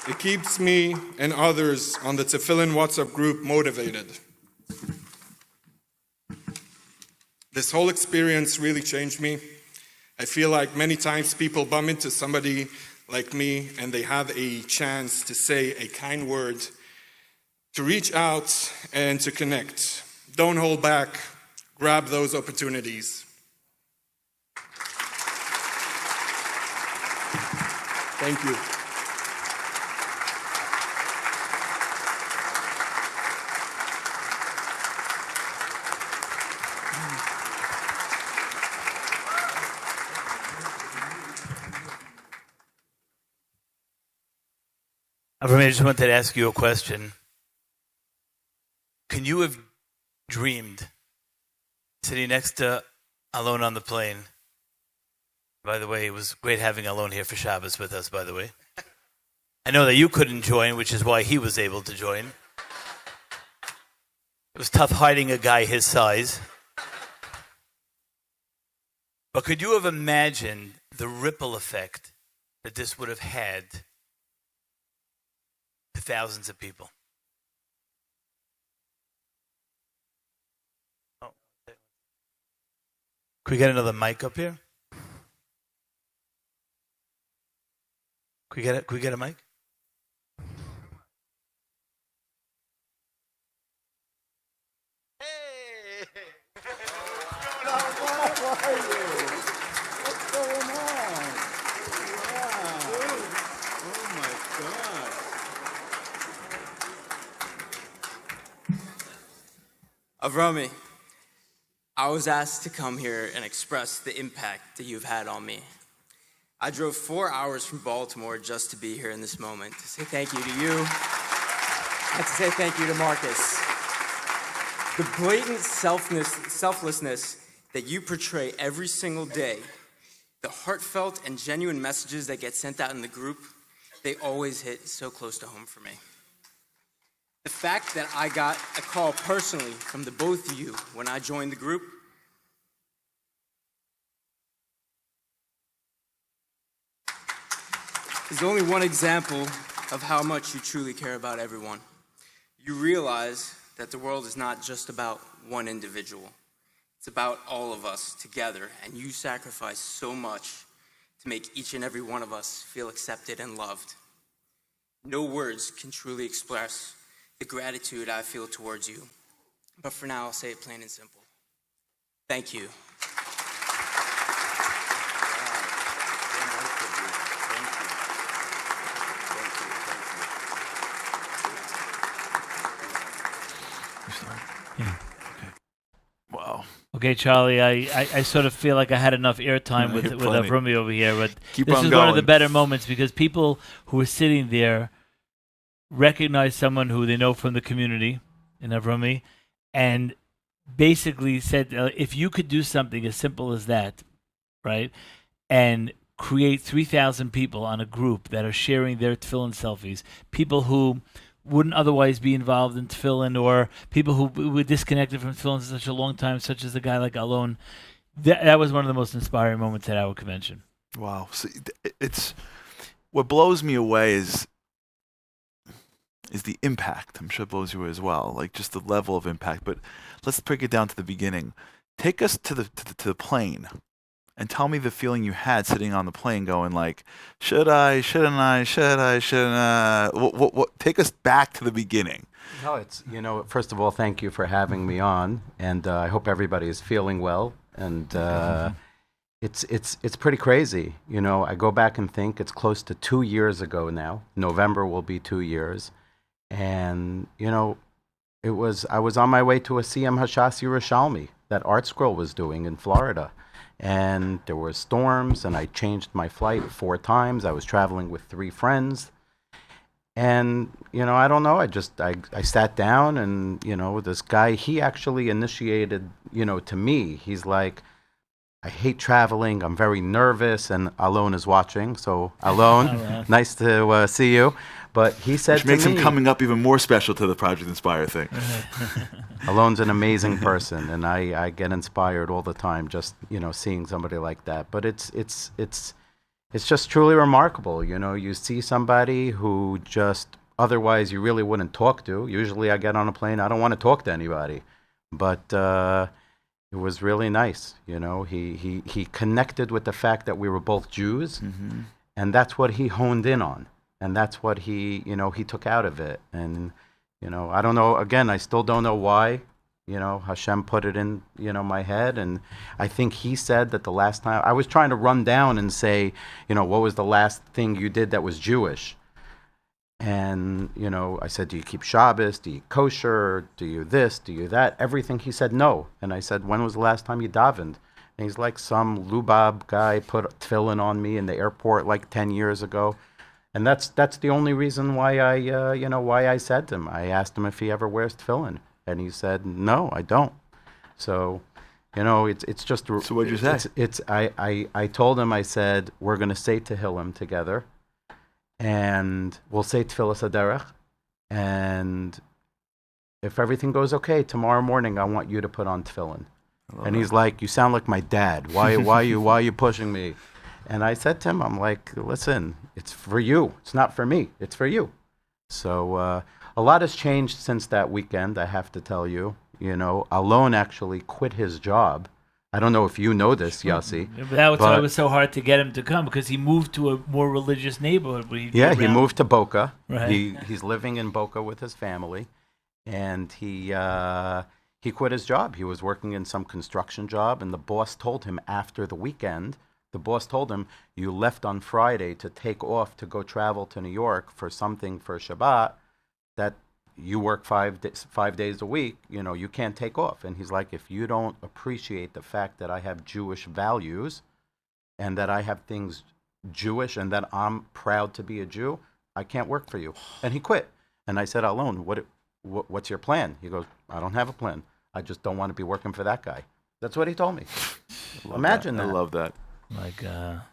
It keeps me and others on the Tefillin WhatsApp group motivated. This whole experience really changed me. I feel like many times people bump into somebody like me and they have a chance to say a kind word, to reach out and to connect. Don't hold back. Grab those opportunities. Thank you. I just wanted to ask you a question. Can you have dreamed sitting next to Alon on the plane? By the way, it was great having Alon here for Shabbos with us, by the way. I know that you couldn't join, which is why he was able to join. It was tough hiding a guy his size. But could you have imagined the ripple effect that this would have had to thousands of people? Oh. Can we get another mic up here? Can we get a mic? Avrami, I was asked to come here and express the impact that you've had on me. I drove 4 hours from Baltimore just to be here in this moment, to say thank you to you, and to say thank you to Marcus. The blatant selflessness that you portray every single day, the heartfelt and genuine messages that get sent out in the group, they always hit so close to home for me. The fact that I got a call personally from the both of you when I joined the group is only one example of how much you truly care about everyone. You realize that the world is not just about one individual. It's about all of us together, and you sacrifice so much to make each and every one of us feel accepted and loved. No words can truly express the gratitude I feel towards you. But for now, I'll say it plain and simple. Thank you. Wow. Okay, Charlie, I sort of feel like I had enough airtime with Avrami over here, but Keep this on is one of the going. better moments because people who were sitting there recognize someone who they know from the community in Avrami and basically said, if you could do something as simple as that, right, and create 3,000 people on a group that are sharing their tefillin selfies, people who wouldn't otherwise be involved in tefillin, or people who were disconnected from tefillin for such a long time, such as a guy like Alon. That was one of the most inspiring moments at our convention. Wow. So it's what blows me away is the impact. I'm sure it blows you away as well, like just the level of impact. But let's break it down to the beginning. Take us to the plane and tell me the feeling you had sitting on the plane going like, should I, shouldn't I, should I, shouldn't I? What, take us back to the beginning. No, it's, first of all, thank you for having me on, and I hope everybody is feeling well. And it's pretty crazy. I go back and think it's close to 2 years ago now. November will be 2 years. And, I was on my way to a Siyam Hashas Yerushalmi that Art Scroll was doing in Florida. And there were storms, and I changed my flight 4 times. I was traveling with 3 friends. And, I don't know, I sat down, and, this guy, he actually initiated, to me. He's like, I hate traveling. I'm very nervous. And Alon is watching. So, Alon, nice to see you. But he said Which makes to him me, coming up even more special to the Project Inspire thing. Alon's an amazing person, and I get inspired all the time just, seeing somebody like that. But it's just truly remarkable. You see somebody who just otherwise you really wouldn't talk to. Usually I get on a plane, I don't want to talk to anybody. But it was really nice. He connected with the fact that we were both Jews, and that's what he honed in on. And that's what he took out of it. And, I don't know, again, I still don't know why, Hashem put it in, my head. And I think he said that the last time, I was trying to run down and say, what was the last thing you did that was Jewish? And, I said, do you keep Shabbos? Do you eat kosher? Do you this? Do you that? Everything. He said no. And I said, when was the last time you davened? And he's like, some lubab guy put tefillin on me in the airport like 10 years ago. And that's the only reason why I said to him. I asked him if he ever wears tefillin, and he said, no, I don't. So, it's just. So what'd you say? I told him, I said, we're going to say Tehillim together, and we'll say Tefillas Haderech, and if everything goes okay, tomorrow morning I want you to put on tefillin. And he's like, you sound like my dad. Why are you pushing me? And I said to him, I'm like, listen, it's for you. It's not for me. It's for you. So a lot has changed since that weekend, I have to tell you. Alon actually quit his job. I don't know if you know this, Yossi. That was why it was so hard to get him to come, because he moved to a more religious neighborhood. He moved to Boca. Right. He's living in Boca with his family. And he quit his job. He was working in some construction job, and the boss told him after the weekend, you left on Friday to take off to go travel to New York for something for Shabbat, that you work 5 days a week, you can't take off. And he's like, if you don't appreciate the fact that I have Jewish values and that I have things Jewish and that I'm proud to be a Jew, I can't work for you. And he quit. And I said, Alon, what's your plan? He goes, I don't have a plan. I just don't want to be working for that guy. That's what he told me. Imagine that. I love that. Like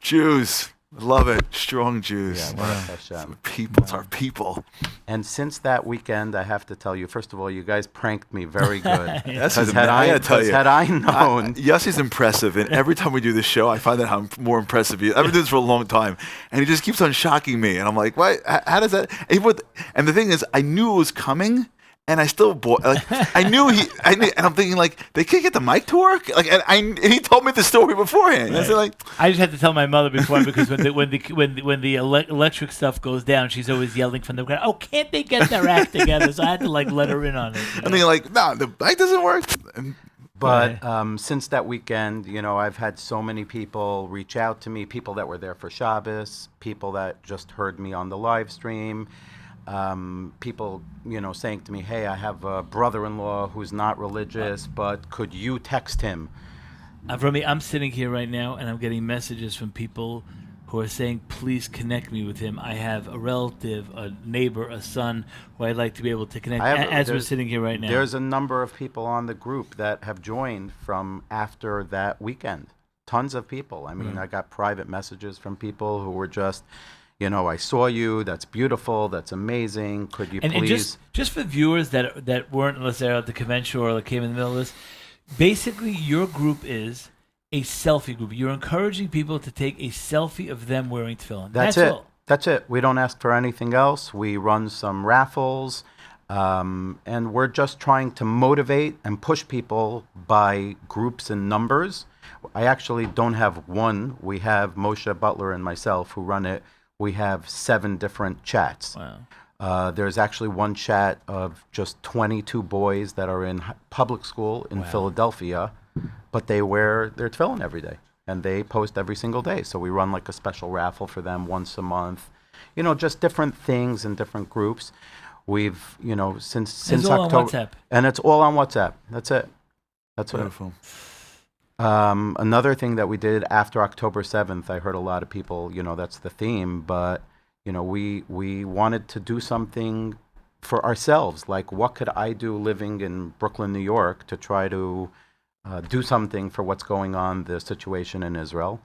Jews. I love it. Strong Jews. Yeah, people. It's our people. And since that weekend, I have to tell you, first of all, you guys pranked me very good. Because had I known. Yossi's impressive. And every time we do this show, I find that I'm more impressive. I've been doing this for a long time. And he just keeps on shocking me. And I'm like, what? How does that? And the thing is, I knew it was coming. And I still I knew and I'm thinking like they can't get the mic to work. Like, and he told me the story beforehand. Right. I said, like, I just had to tell my mother before, because when the electric stuff goes down, she's always yelling from the ground, "Oh, can't they get their act together?" So I had to let her in on it. And they're like, "No, the mic doesn't work." But since that weekend, I've had so many people reach out to me, people that were there for Shabbos, people that just heard me on the live stream. People, saying to me, hey, I have a brother-in-law who's not religious, but could you text him? Avrami, I'm sitting here right now, and I'm getting messages from people who are saying, please connect me with him. I have a relative, a neighbor, a son who I'd like to be able to connect as we're sitting here right now. There's a number of people on the group that have joined from after that weekend. Tons of people. I mean, I got private messages from people who were just... I saw you. That's beautiful. That's amazing. Could you please? And just for viewers that weren't, let's say, at the convention or came in the middle of this, basically your group is a selfie group. You're encouraging people to take a selfie of them wearing tefillin. That's it. All. That's it. We don't ask for anything else. We run some raffles, and we're just trying to motivate and push people by groups and numbers. I actually don't have one. We have Moshe Butler and myself who run it. We have 7 different chats. Wow. There's actually one chat of just 22 boys that are in public school in Philadelphia, but they wear their tefillin every day, and they post every single day. So we run like a special raffle for them once a month. Just different things in different groups. we've, since It's all on October, WhatsApp. and it's all on WhatsApp. That's it. That's Beautiful. Another thing that we did after October 7th, I heard a lot of people, that's the theme, but, we wanted to do something for ourselves. Like, what could I do living in Brooklyn, New York, to try to do something for what's going on, the situation in Israel?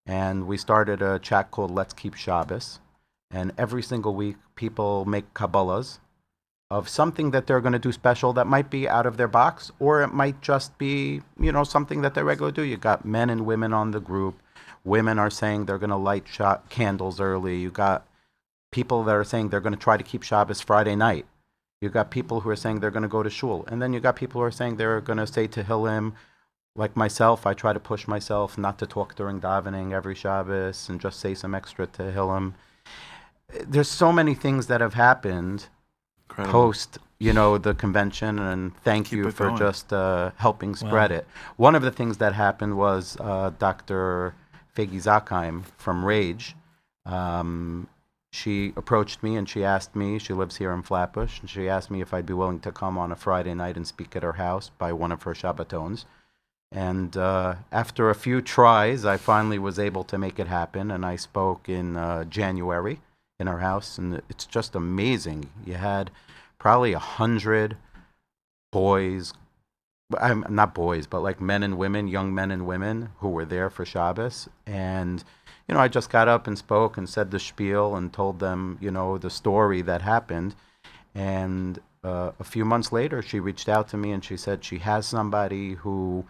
And we started a chat called Let's Keep Shabbos. And every single week, people make Kabbalahs of something that they're going to do special that might be out of their box, or it might just be, something that they regularly do. You got men and women on the group. Women are saying they're going to light candles early. You got people that are saying they're going to try to keep Shabbos Friday night. You got people who are saying they're going to go to shul. And then you got people who are saying they're going to say Tehillim. Like myself, I try to push myself not to talk during davening every Shabbos and just say some extra Tehillim. There's so many things that have happened post, the convention, and thank you for going. just helping spread it. One of the things that happened was Dr. Fegi Zakheim from Rage. She approached me and she asked me, she lives here in Flatbush, and she asked me if I'd be willing to come on a Friday night and speak at her house by one of her Shabbatons. And after a few tries, I finally was able to make it happen, and I spoke in January in her house, and it's just amazing. You had probably 100 boys, not boys, but like men and women, young men and women who were there for Shabbos. And, I just got up and spoke and said the spiel and told them, the story that happened. And a few months later, she reached out to me and she said she has somebody who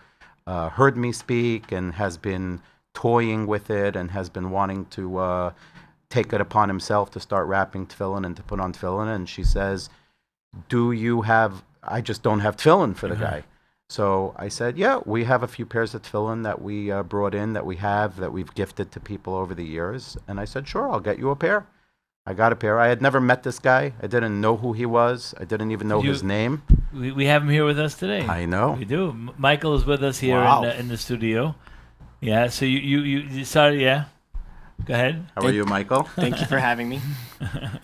heard me speak and has been toying with it and has been wanting to take it upon himself to start wrapping tefillin and to put on tefillin. And she says, I just don't have tefillin for the guy. So I said, yeah, we have a few pairs of tefillin that we brought in, that we've gifted to people over the years. And I said, sure, I'll get you a pair. I got a pair. I had never met this guy. I didn't know who he was. I didn't even know his name. We have him here with us today. I know. We do. Michael is with us here in the studio. Yeah, so you sorry, yeah. Go ahead. How are you, Michael? Thank you for having me.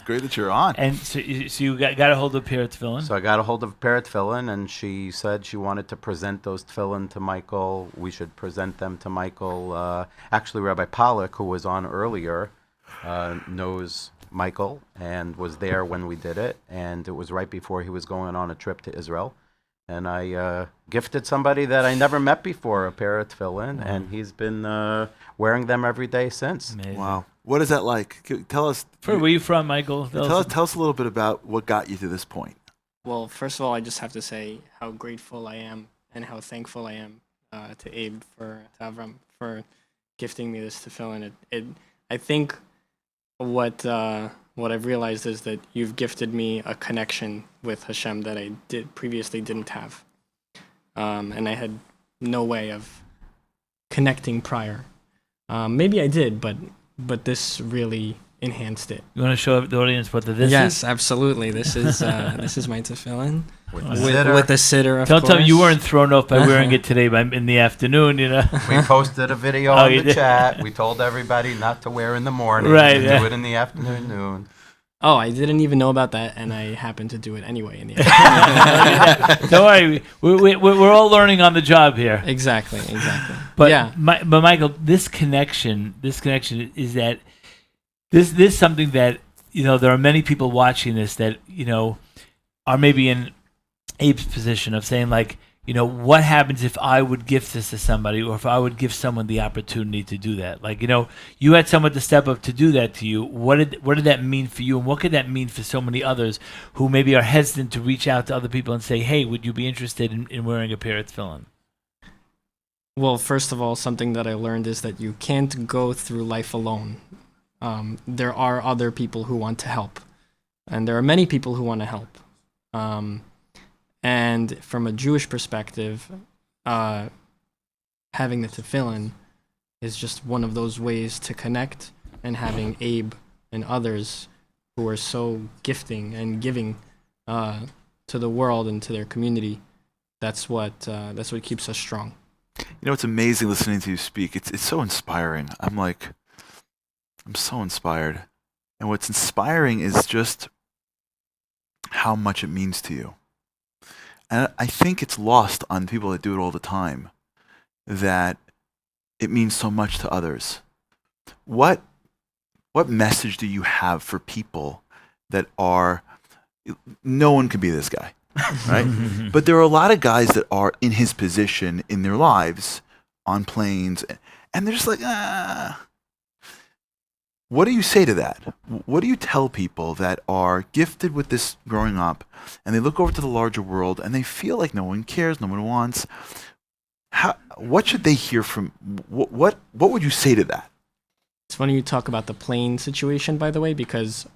Great that you're on. And so you got a hold of a pair of tefillin? So I got a hold of a pair of tefillin, and she said she wanted to present those tefillin to Michael. We should present them to Michael. Actually, Rabbi Pollack, who was on earlier, knows Michael and was there when we did it. And it was right before he was going on a trip to Israel. And I gifted somebody that I never met before a pair of tefillin, and he's been wearing them every day since. Amazing. Wow. What is that like? Tell us. Where are you from, Michael? Tell us a little bit about what got you to this point. Well, first of all, I just have to say how grateful I am and how thankful I am to Abe, to Avram, for gifting me this tefillin. I think what I've realized is that you've gifted me a connection with Hashem that I previously didn't have. And I had no way of connecting prior. Maybe I did, but this really enhanced it. You want to show the audience what this is? Yes, absolutely. This is my tefillin with the siddur, of Don't course. tell me you weren't thrown off by wearing it today in the afternoon, We posted a video in the chat. We told everybody not to wear in the morning. Right, Do it in the afternoon. Oh, I didn't even know about that, and I happened to do it anyway in the afternoon. Don't worry, we're all learning on the job here. Exactly. But yeah, but Michael, this connection is that this is something that there are many people watching this that are maybe in Abe's position of saying like, what happens if I would gift this to somebody, or if I would give someone the opportunity to do that? Like, you had someone to step up to do that to you. What did that mean for you, and what could that mean for so many others who maybe are hesitant to reach out to other people and say, hey, would you be interested in wearing a pair of tefillin? Well, first of all, something that I learned is that you can't go through life alone. There are other people who want to help, and there are many people who want to help. And from a Jewish perspective, having the tefillin is just one of those ways to connect, and having Abe and others who are so gifting and giving to the world and to their community, that's what keeps us strong. It's amazing listening to you speak. It's so inspiring. I'm so inspired. And what's inspiring is just how much it means to you. And I think it's lost on people that do it all the time, that it means so much to others. What message do you have for people that are, no one can be this guy, right? But there are a lot of guys that are in his position in their lives, on planes, and they're just like, What do you say to that? What do you tell people that are gifted with this growing up, and they look over to the larger world, and they feel like no one cares, no one wants? What should they hear from? What would you say to that? It's funny you talk about the plane situation, by the way, because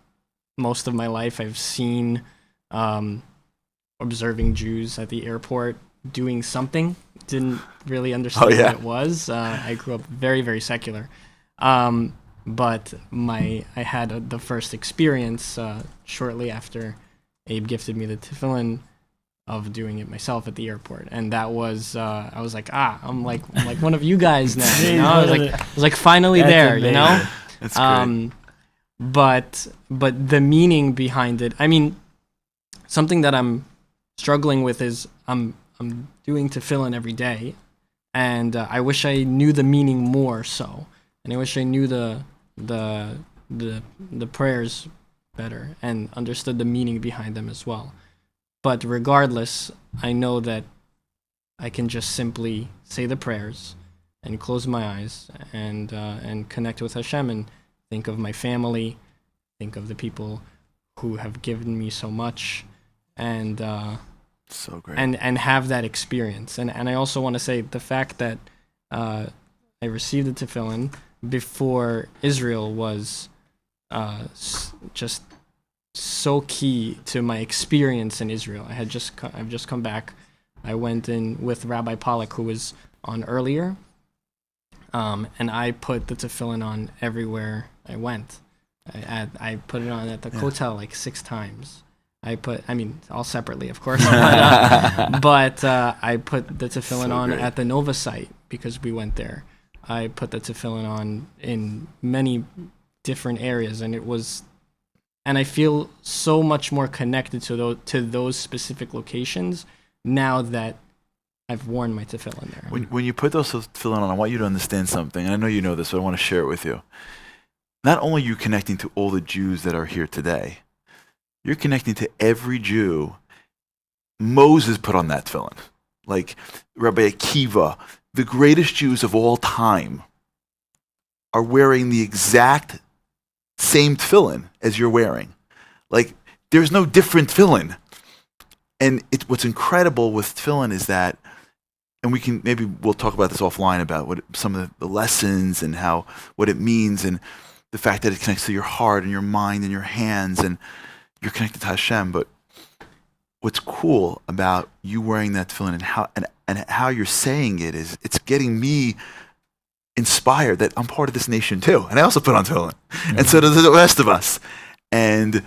most of my life I've seen observing Jews at the airport doing something. Didn't really understand what it was. I grew up very, very secular. But I had the first experience shortly after Abe gifted me the tefillin of doing it myself at the airport, and that was I was like, I'm like one of you guys now. You know? I was like finally That's there. amazing. You know. That's great. But the meaning behind it. I mean, something that I'm struggling with is I'm doing tefillin every day, and I wish I knew the meaning more so, and I wish I knew the prayers better and understood the meaning behind them as well. But regardless, I know that I can just simply say the prayers and close my eyes and connect with Hashem and think of my family, think of the people who have given me so much, and so great, and have that experience. And I also want to say the fact that I received the tefillin before Israel was just so key to my experience in Israel. I've just come back. I went in with Rabbi Pollack, who was on earlier, and I put the tefillin on everywhere I went. I put it on at the hotel like 6 times. All separately, of course. But I put the tefillin on at the Nova site because we went there. I put the tefillin on in many different areas, and I feel so much more connected to those specific locations now that I've worn my tefillin there. When you put those tefillin on, I want you to understand something, and I know you know this, but I want to share it with you. Not only are you connecting to all the Jews that are here today, you're connecting to every Jew Moses put on that tefillin. Like Rabbi Akiva, the greatest Jews of all time, are wearing the exact same tefillin as you're wearing. Like, there's no different tefillin. And what's incredible with tefillin is that, and we'll talk about this offline about what some of the lessons and what it means, and the fact that it connects to your heart and your mind and your hands, and you're connected to Hashem. But what's cool about you wearing that tefillin and how you're saying it is, it's getting me inspired that I'm part of this nation too. And I also put on tefillin. Mm-hmm. And so does the rest of us. And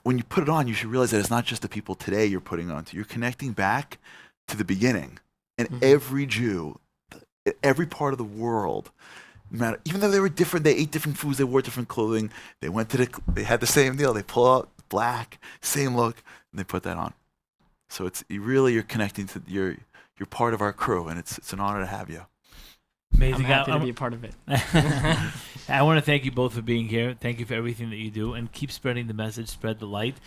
when you put it on, you should realize that it's not just the people today you're putting on to. You're connecting back to the beginning. And every Jew, every part of the world, even though they were different, they ate different foods, they wore different clothing, they had the same deal. They pull out black, same look, and they put that on. So you're connecting to you're part of our crew, and it's an honor to have you. Amazing. I'm happy to be a part of it. I want to thank you both for being here. Thank you for everything that you do, and keep spreading the message, spread the light.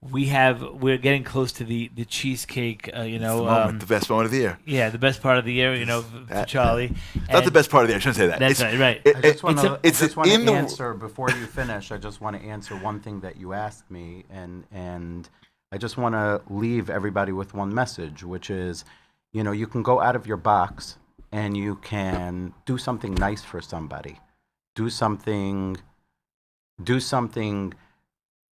We're getting close to the cheesecake. The best moment of the year. Yeah, the best part of the year. For Charlie. Not the best part of the year. I shouldn't say that. That's right. I just want to answer before you finish. I just want to answer one thing that you asked me, and I just want to leave everybody with one message, which is, you can go out of your box and you can do something nice for somebody. Do something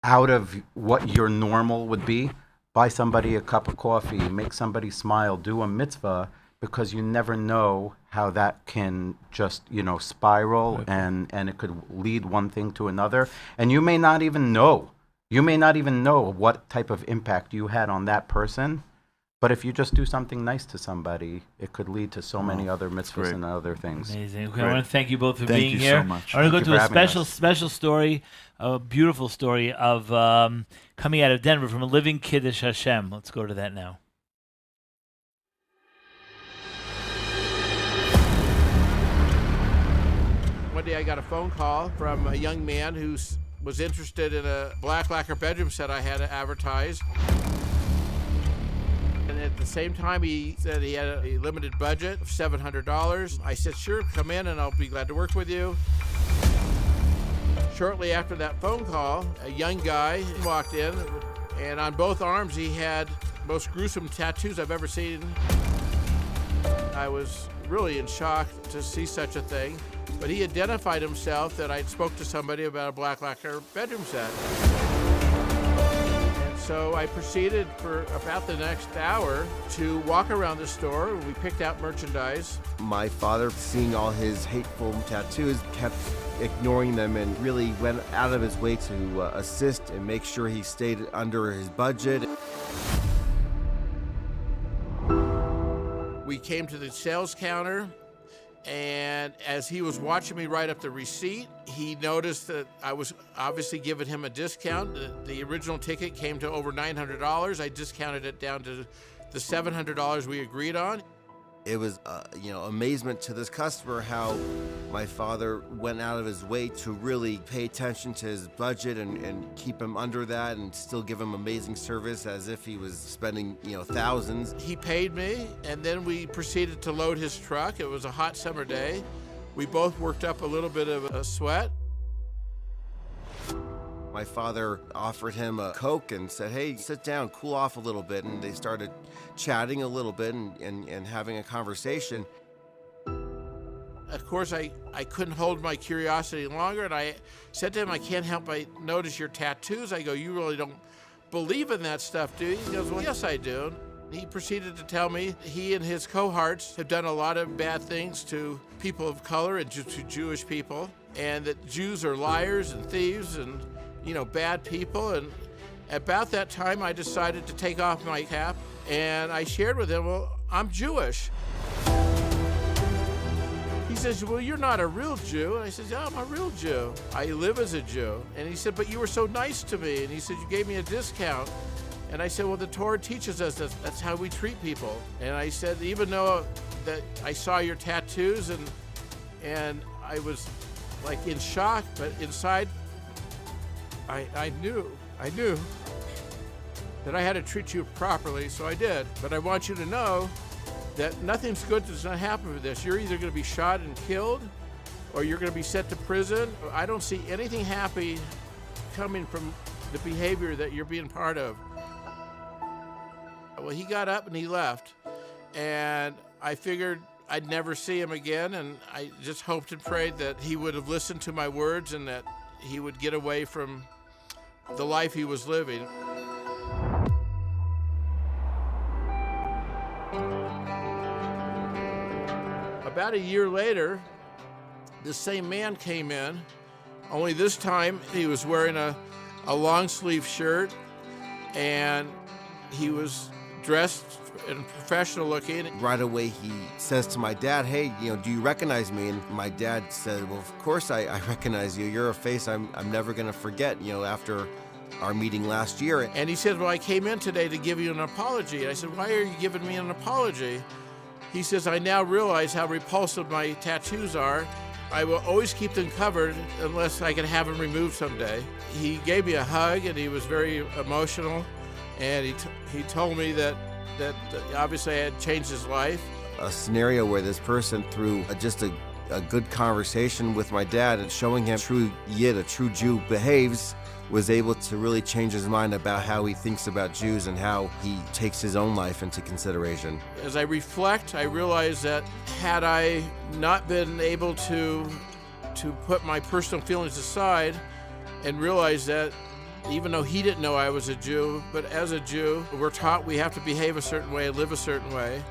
out of what your normal would be. Buy somebody a cup of coffee, make somebody smile, do a mitzvah, because you never know how that can just, spiral, and it could lead one thing to another. And you may not even know what type of impact you had on that person, But if you just do something nice to somebody, it could lead to so many other mitzvahs and other things. Amazing. Okay, I want to thank you both for Thank being you here. so much. I want to Thank go you to for a having us. special story, a beautiful story of coming out of Denver from a living Kiddush Hashem. Let's go to that now. One day I got a phone call from a young man who was interested in a black lacquer bedroom set I had advertised. And at the same time, he said he had a limited budget of $700. I said, sure, come in and I'll be glad to work with you. Shortly after that phone call, a young guy walked in, and on both arms he had the most gruesome tattoos I've ever seen. I was really in shock to see such a thing, but he identified himself that I'd spoke to somebody about a black lacquer bedroom set. So I proceeded for about the next hour to walk around the store. We picked out merchandise. My father, seeing all his hateful tattoos, kept ignoring them and really went out of his way to assist and make sure he stayed under his budget. We came to the sales counter, and as he was watching me write up the receipt, he noticed that I was obviously giving him a discount. The original ticket came to over $900. I discounted it down to the $700 we agreed on. It was, amazement to this customer how my father went out of his way to really pay attention to his budget and keep him under that and still give him amazing service as if he was spending, thousands. He paid me, and then we proceeded to load his truck. It was a hot summer day. We both worked up a little bit of a sweat. My father offered him a Coke and said, hey, sit down, cool off a little bit. And they started chatting a little bit and having a conversation. Of course, I couldn't hold my curiosity longer, and I said to him, I can't help but notice your tattoos. I go, you really don't believe in that stuff, do you? He goes, well, yes, I do. He proceeded to tell me he and his cohorts have done a lot of bad things to people of color and to Jewish people, and that Jews are liars and thieves and bad people. And about that time, I decided to take off my cap, and I shared with him, well, I'm Jewish. He says, well, you're not a real Jew. And I said, yeah, I'm a real Jew. I live as a Jew. And he said, but you were so nice to me. And he said, you gave me a discount. And I said, well, the Torah teaches us that's how we treat people. And I said, even though that I saw your tattoos and I was like in shock, but inside, I knew that I had to treat you properly, so I did. But I want you to know that nothing's good does not happen with this. You're either going to be shot and killed, or you're going to be sent to prison. I don't see anything happy coming from the behavior that you're being part of. Well, he got up and he left, and I figured I'd never see him again, and I just hoped and prayed that he would have listened to my words and that he would get away from the life he was living. About a year later, the same man came in, only this time he was wearing a long sleeve shirt, and he was dressed and professional looking. Right away, he says to my dad, hey, do you recognize me? And my dad said, well, of course I recognize you. You're a face I'm never going to forget, after our meeting last year. And he said, well, I came in today to give you an apology. And I said, why are you giving me an apology? He says, I now realize how repulsive my tattoos are. I will always keep them covered unless I can have them removed someday. He gave me a hug, and he was very emotional. And he told me that obviously I had changed his life. A scenario where this person, through just a good conversation with my dad and showing him true Yid, a true Jew behaves, was able to really change his mind about how he thinks about Jews and how he takes his own life into consideration. As I reflect, I realize that had I not been able to put my personal feelings aside and realize that even though he didn't know I was a Jew, but as a Jew, we're taught we have to behave a certain way, live a certain way.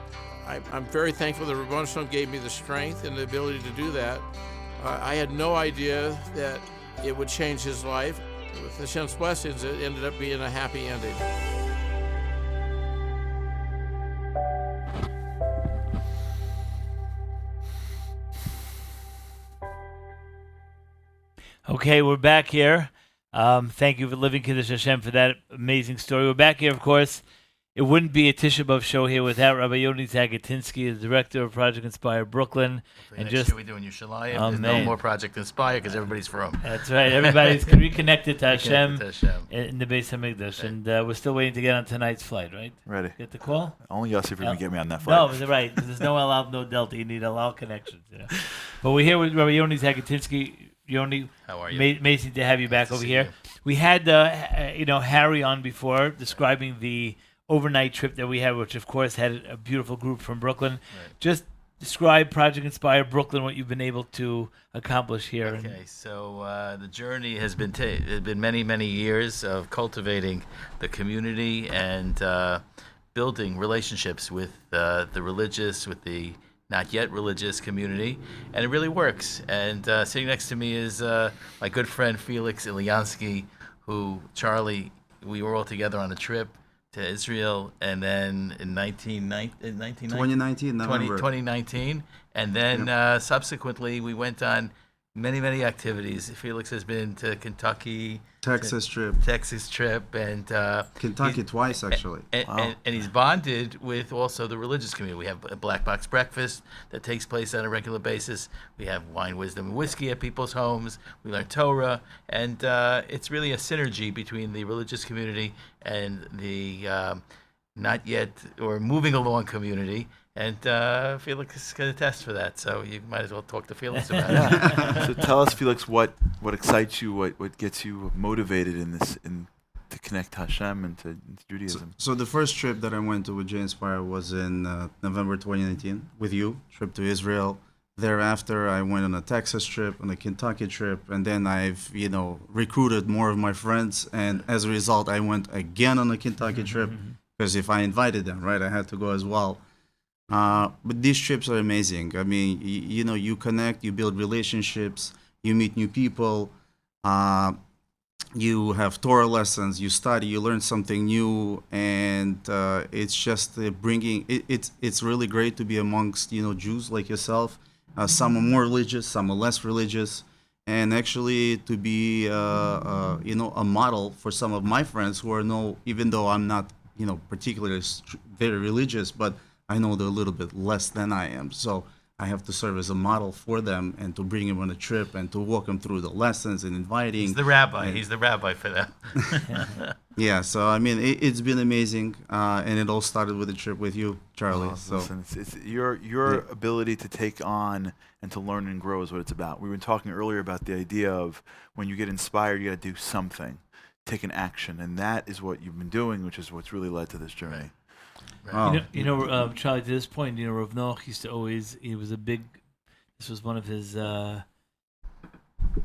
I'm very thankful that Ribbono Shel Olam gave me the strength and the ability to do that. I had no idea that it would change his life. With Hashem's blessings, it ended up being a happy ending. Okay, we're back here. Thank you for living Kiddush Hashem for that amazing story. We're back here, of course. It wouldn't be a Tisha B'Av show here without Rabbi Yoni Zagatinsky, the director of Project Inspire Brooklyn. And next year we do in Yerushalayim. There's no more Project Inspire because everybody's from. That's right. Everybody's reconnected to Hashem in the Beis Hamikdash. And we're still waiting to get on tonight's flight, right? Ready. Get the call? Only Yossi for me to get me on that flight. No, right. There's no Al, no Delta. You need Al connections. You know? But we're here with Rabbi Yoni Zagatinsky. Yoni, how are you? Amazing to have you back over here. We had Harry on before describing the overnight trip that we had, which of course had a beautiful group from Brooklyn. Right. Just describe Project Inspire Brooklyn, what you've been able to accomplish here. Okay, so the journey has been many, many years of cultivating the community and building relationships with the religious, with the not yet religious community, and it really works. And sitting next to me is my good friend Felix Ilyansky, who Charlie, we were all together on a trip to Israel, and then in 2019, and then subsequently we went on many activities. Felix has been to Kentucky, Texas trip, and Kentucky twice actually. And he's bonded with also the religious community. We have a black box breakfast that takes place on a regular basis. We have wine, wisdom, and whiskey at people's homes. We learn Torah, and it's really a synergy between the religious community and the not yet or moving along community. And Felix can attest for that, so you might as well talk to Felix about it. So tell us, Felix, what excites you, what gets you motivated to connect to Hashem and to Judaism. So the first trip that I went to with J Inspire was in November 2019 with you, trip to Israel. Thereafter, I went on a Texas trip, on a Kentucky trip, and then I've recruited more of my friends, and as a result, I went again on a Kentucky trip because if I invited them, right, I had to go as well. But these trips are amazing. I mean, you connect, you build relationships, you meet new people, you have Torah lessons, you study, you learn something new, and it's just it's really great to be amongst, Jews like yourself. Some are more religious, some are less religious, and actually to be, a model for some of my friends who are even though I'm not, particularly very religious, but I know they're a little bit less than I am, so I have to serve as a model for them and to bring them on a trip and to walk them through the lessons and inviting. He's the rabbi. He's the rabbi for them. Yeah, so I mean, it's been amazing, and it all started with a trip with you, Charlie. Listen, it's your ability to take on and to learn and grow is what it's about. We were talking earlier about the idea of when you get inspired, you got to do something, take an action, and that is what you've been doing, which is what's really led to this journey. Right. Charlie, to this point, Rav Noach used to always, this was one of his, the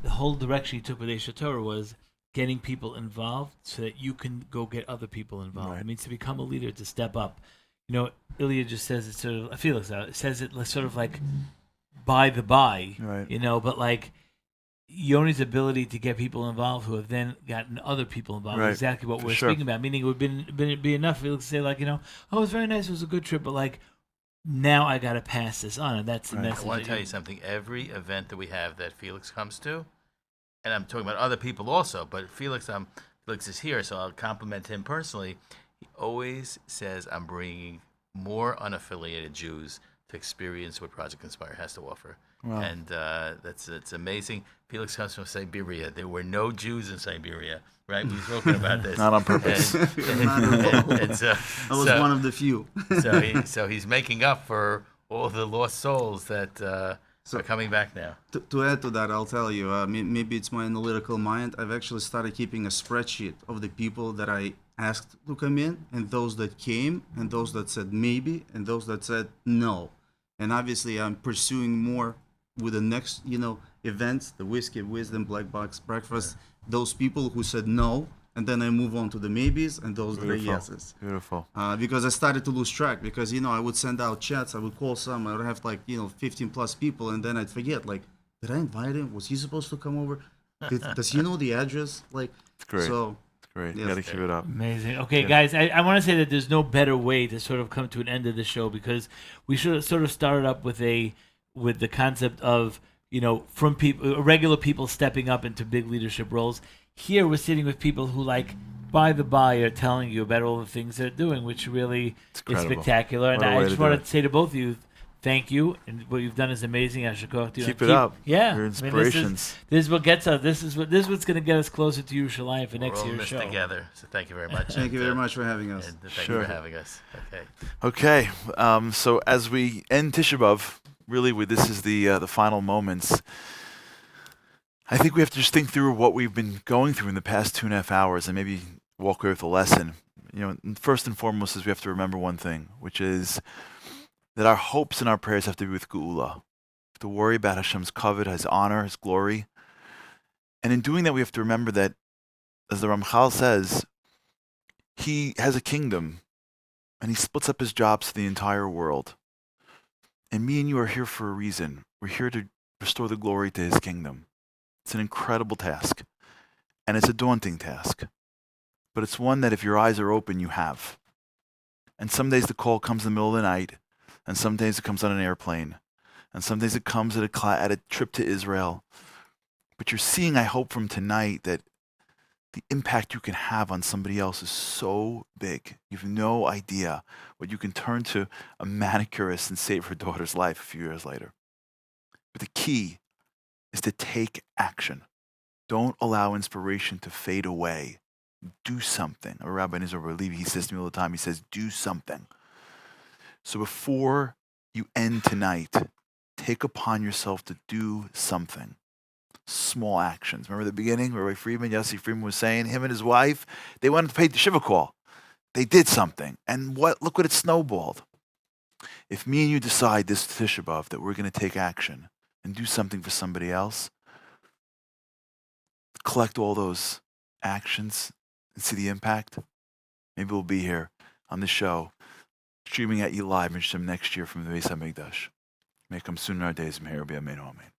whole direction he took with Eish Torah was getting people involved so that you can go get other people involved. Right. It means to become a leader, to step up. Ilya just says it sort of, Felix says it sort of like by the by, right. But like, Yoni's ability to get people involved who have then gotten other people involved is exactly what we're speaking about. Meaning it would be enough to say like, oh, it was very nice, it was a good trip, but like, now I got to pass this on, and that's the message. I want to tell you something. Every event that we have that Felix comes to, and I'm talking about other people also, but Felix is here, so I'll compliment him personally. He always says, I'm bringing more unaffiliated Jews to experience what Project Inspire has to offer. Wow. And that's amazing. Felix comes from Siberia. There were no Jews in Siberia, right? We've spoken about this. Not on purpose. I was one of the few. so he's making up for all the lost souls that are coming back now. To add to that, I'll tell you, maybe it's my analytical mind. I've actually started keeping a spreadsheet of the people that I asked to come in, and those that came, and those that said maybe, and those that said no. And obviously, I'm pursuing more with the next, events, the Whiskey, Wisdom, Black Box Breakfast, those people who said no, and then I move on to the maybes and those that are yeses. Beautiful. Because I started to lose track because, I would send out chats, I would call some, I would have 15 plus people, and then I'd forget, did I invite him? Was he supposed to come over? Does he know the address? It's great. So, it's great. You got to keep it up. Amazing. Okay, guys, I want to say that there's no better way to sort of come to an end of the show because we should have sort of started up with the concept of from people, regular people stepping up into big leadership roles. Here we're sitting with people who, like, by the by, are telling you about all the things they're doing, which really is spectacular. And I just want to say to both of you, thank you, and what you've done is amazing. I should go to you. Keep it up. Yeah, your inspirations. This is what gets us. This is what's going to get us closer to Yerushalayim for next year's show. Together. So thank you very much. Thank you very much for having us. Thank you for having us. Okay. Okay. So as we end Tisha B'Av, really, this is the final moments. I think we have to just think through what we've been going through in the past 2.5 hours, and maybe walk away with a lesson. First and foremost is we have to remember one thing, which is that our hopes and our prayers have to be with Geula. We have to worry about Hashem's kavod, His honor, His glory. And in doing that, we have to remember that, as the Ramchal says, He has a kingdom, and He splits up His jobs to the entire world. And me and you are here for a reason. We're here to restore the glory to His kingdom. It's an incredible task, and it's a daunting task. But it's one that if your eyes are open, you have. And some days the call comes in the middle of the night, and some days it comes on an airplane, and some days it comes at a trip to Israel. But you're seeing, I hope, from tonight that the impact you can have on somebody else is so big. You have no idea what you can turn to a manicurist and save her daughter's life a few years later. But the key is to take action. Don't allow inspiration to fade away. Do something. A Rabbi Nizar Levi, he says to me all the time, he says, do something. So before you end tonight, take upon yourself to do something. Small actions. Remember the beginning, Rabbi Yossi Friedman was saying, him and his wife, they wanted to pay the Shiva call. They did something. And look what it snowballed. If me and you decide this Tisha B'Av that we're going to take action and do something for somebody else, collect all those actions and see the impact, maybe we'll be here on this show, streaming at you live in Shem next year from the Beis HaMikdash. May it come soon in our days. May it be Amen. Amen.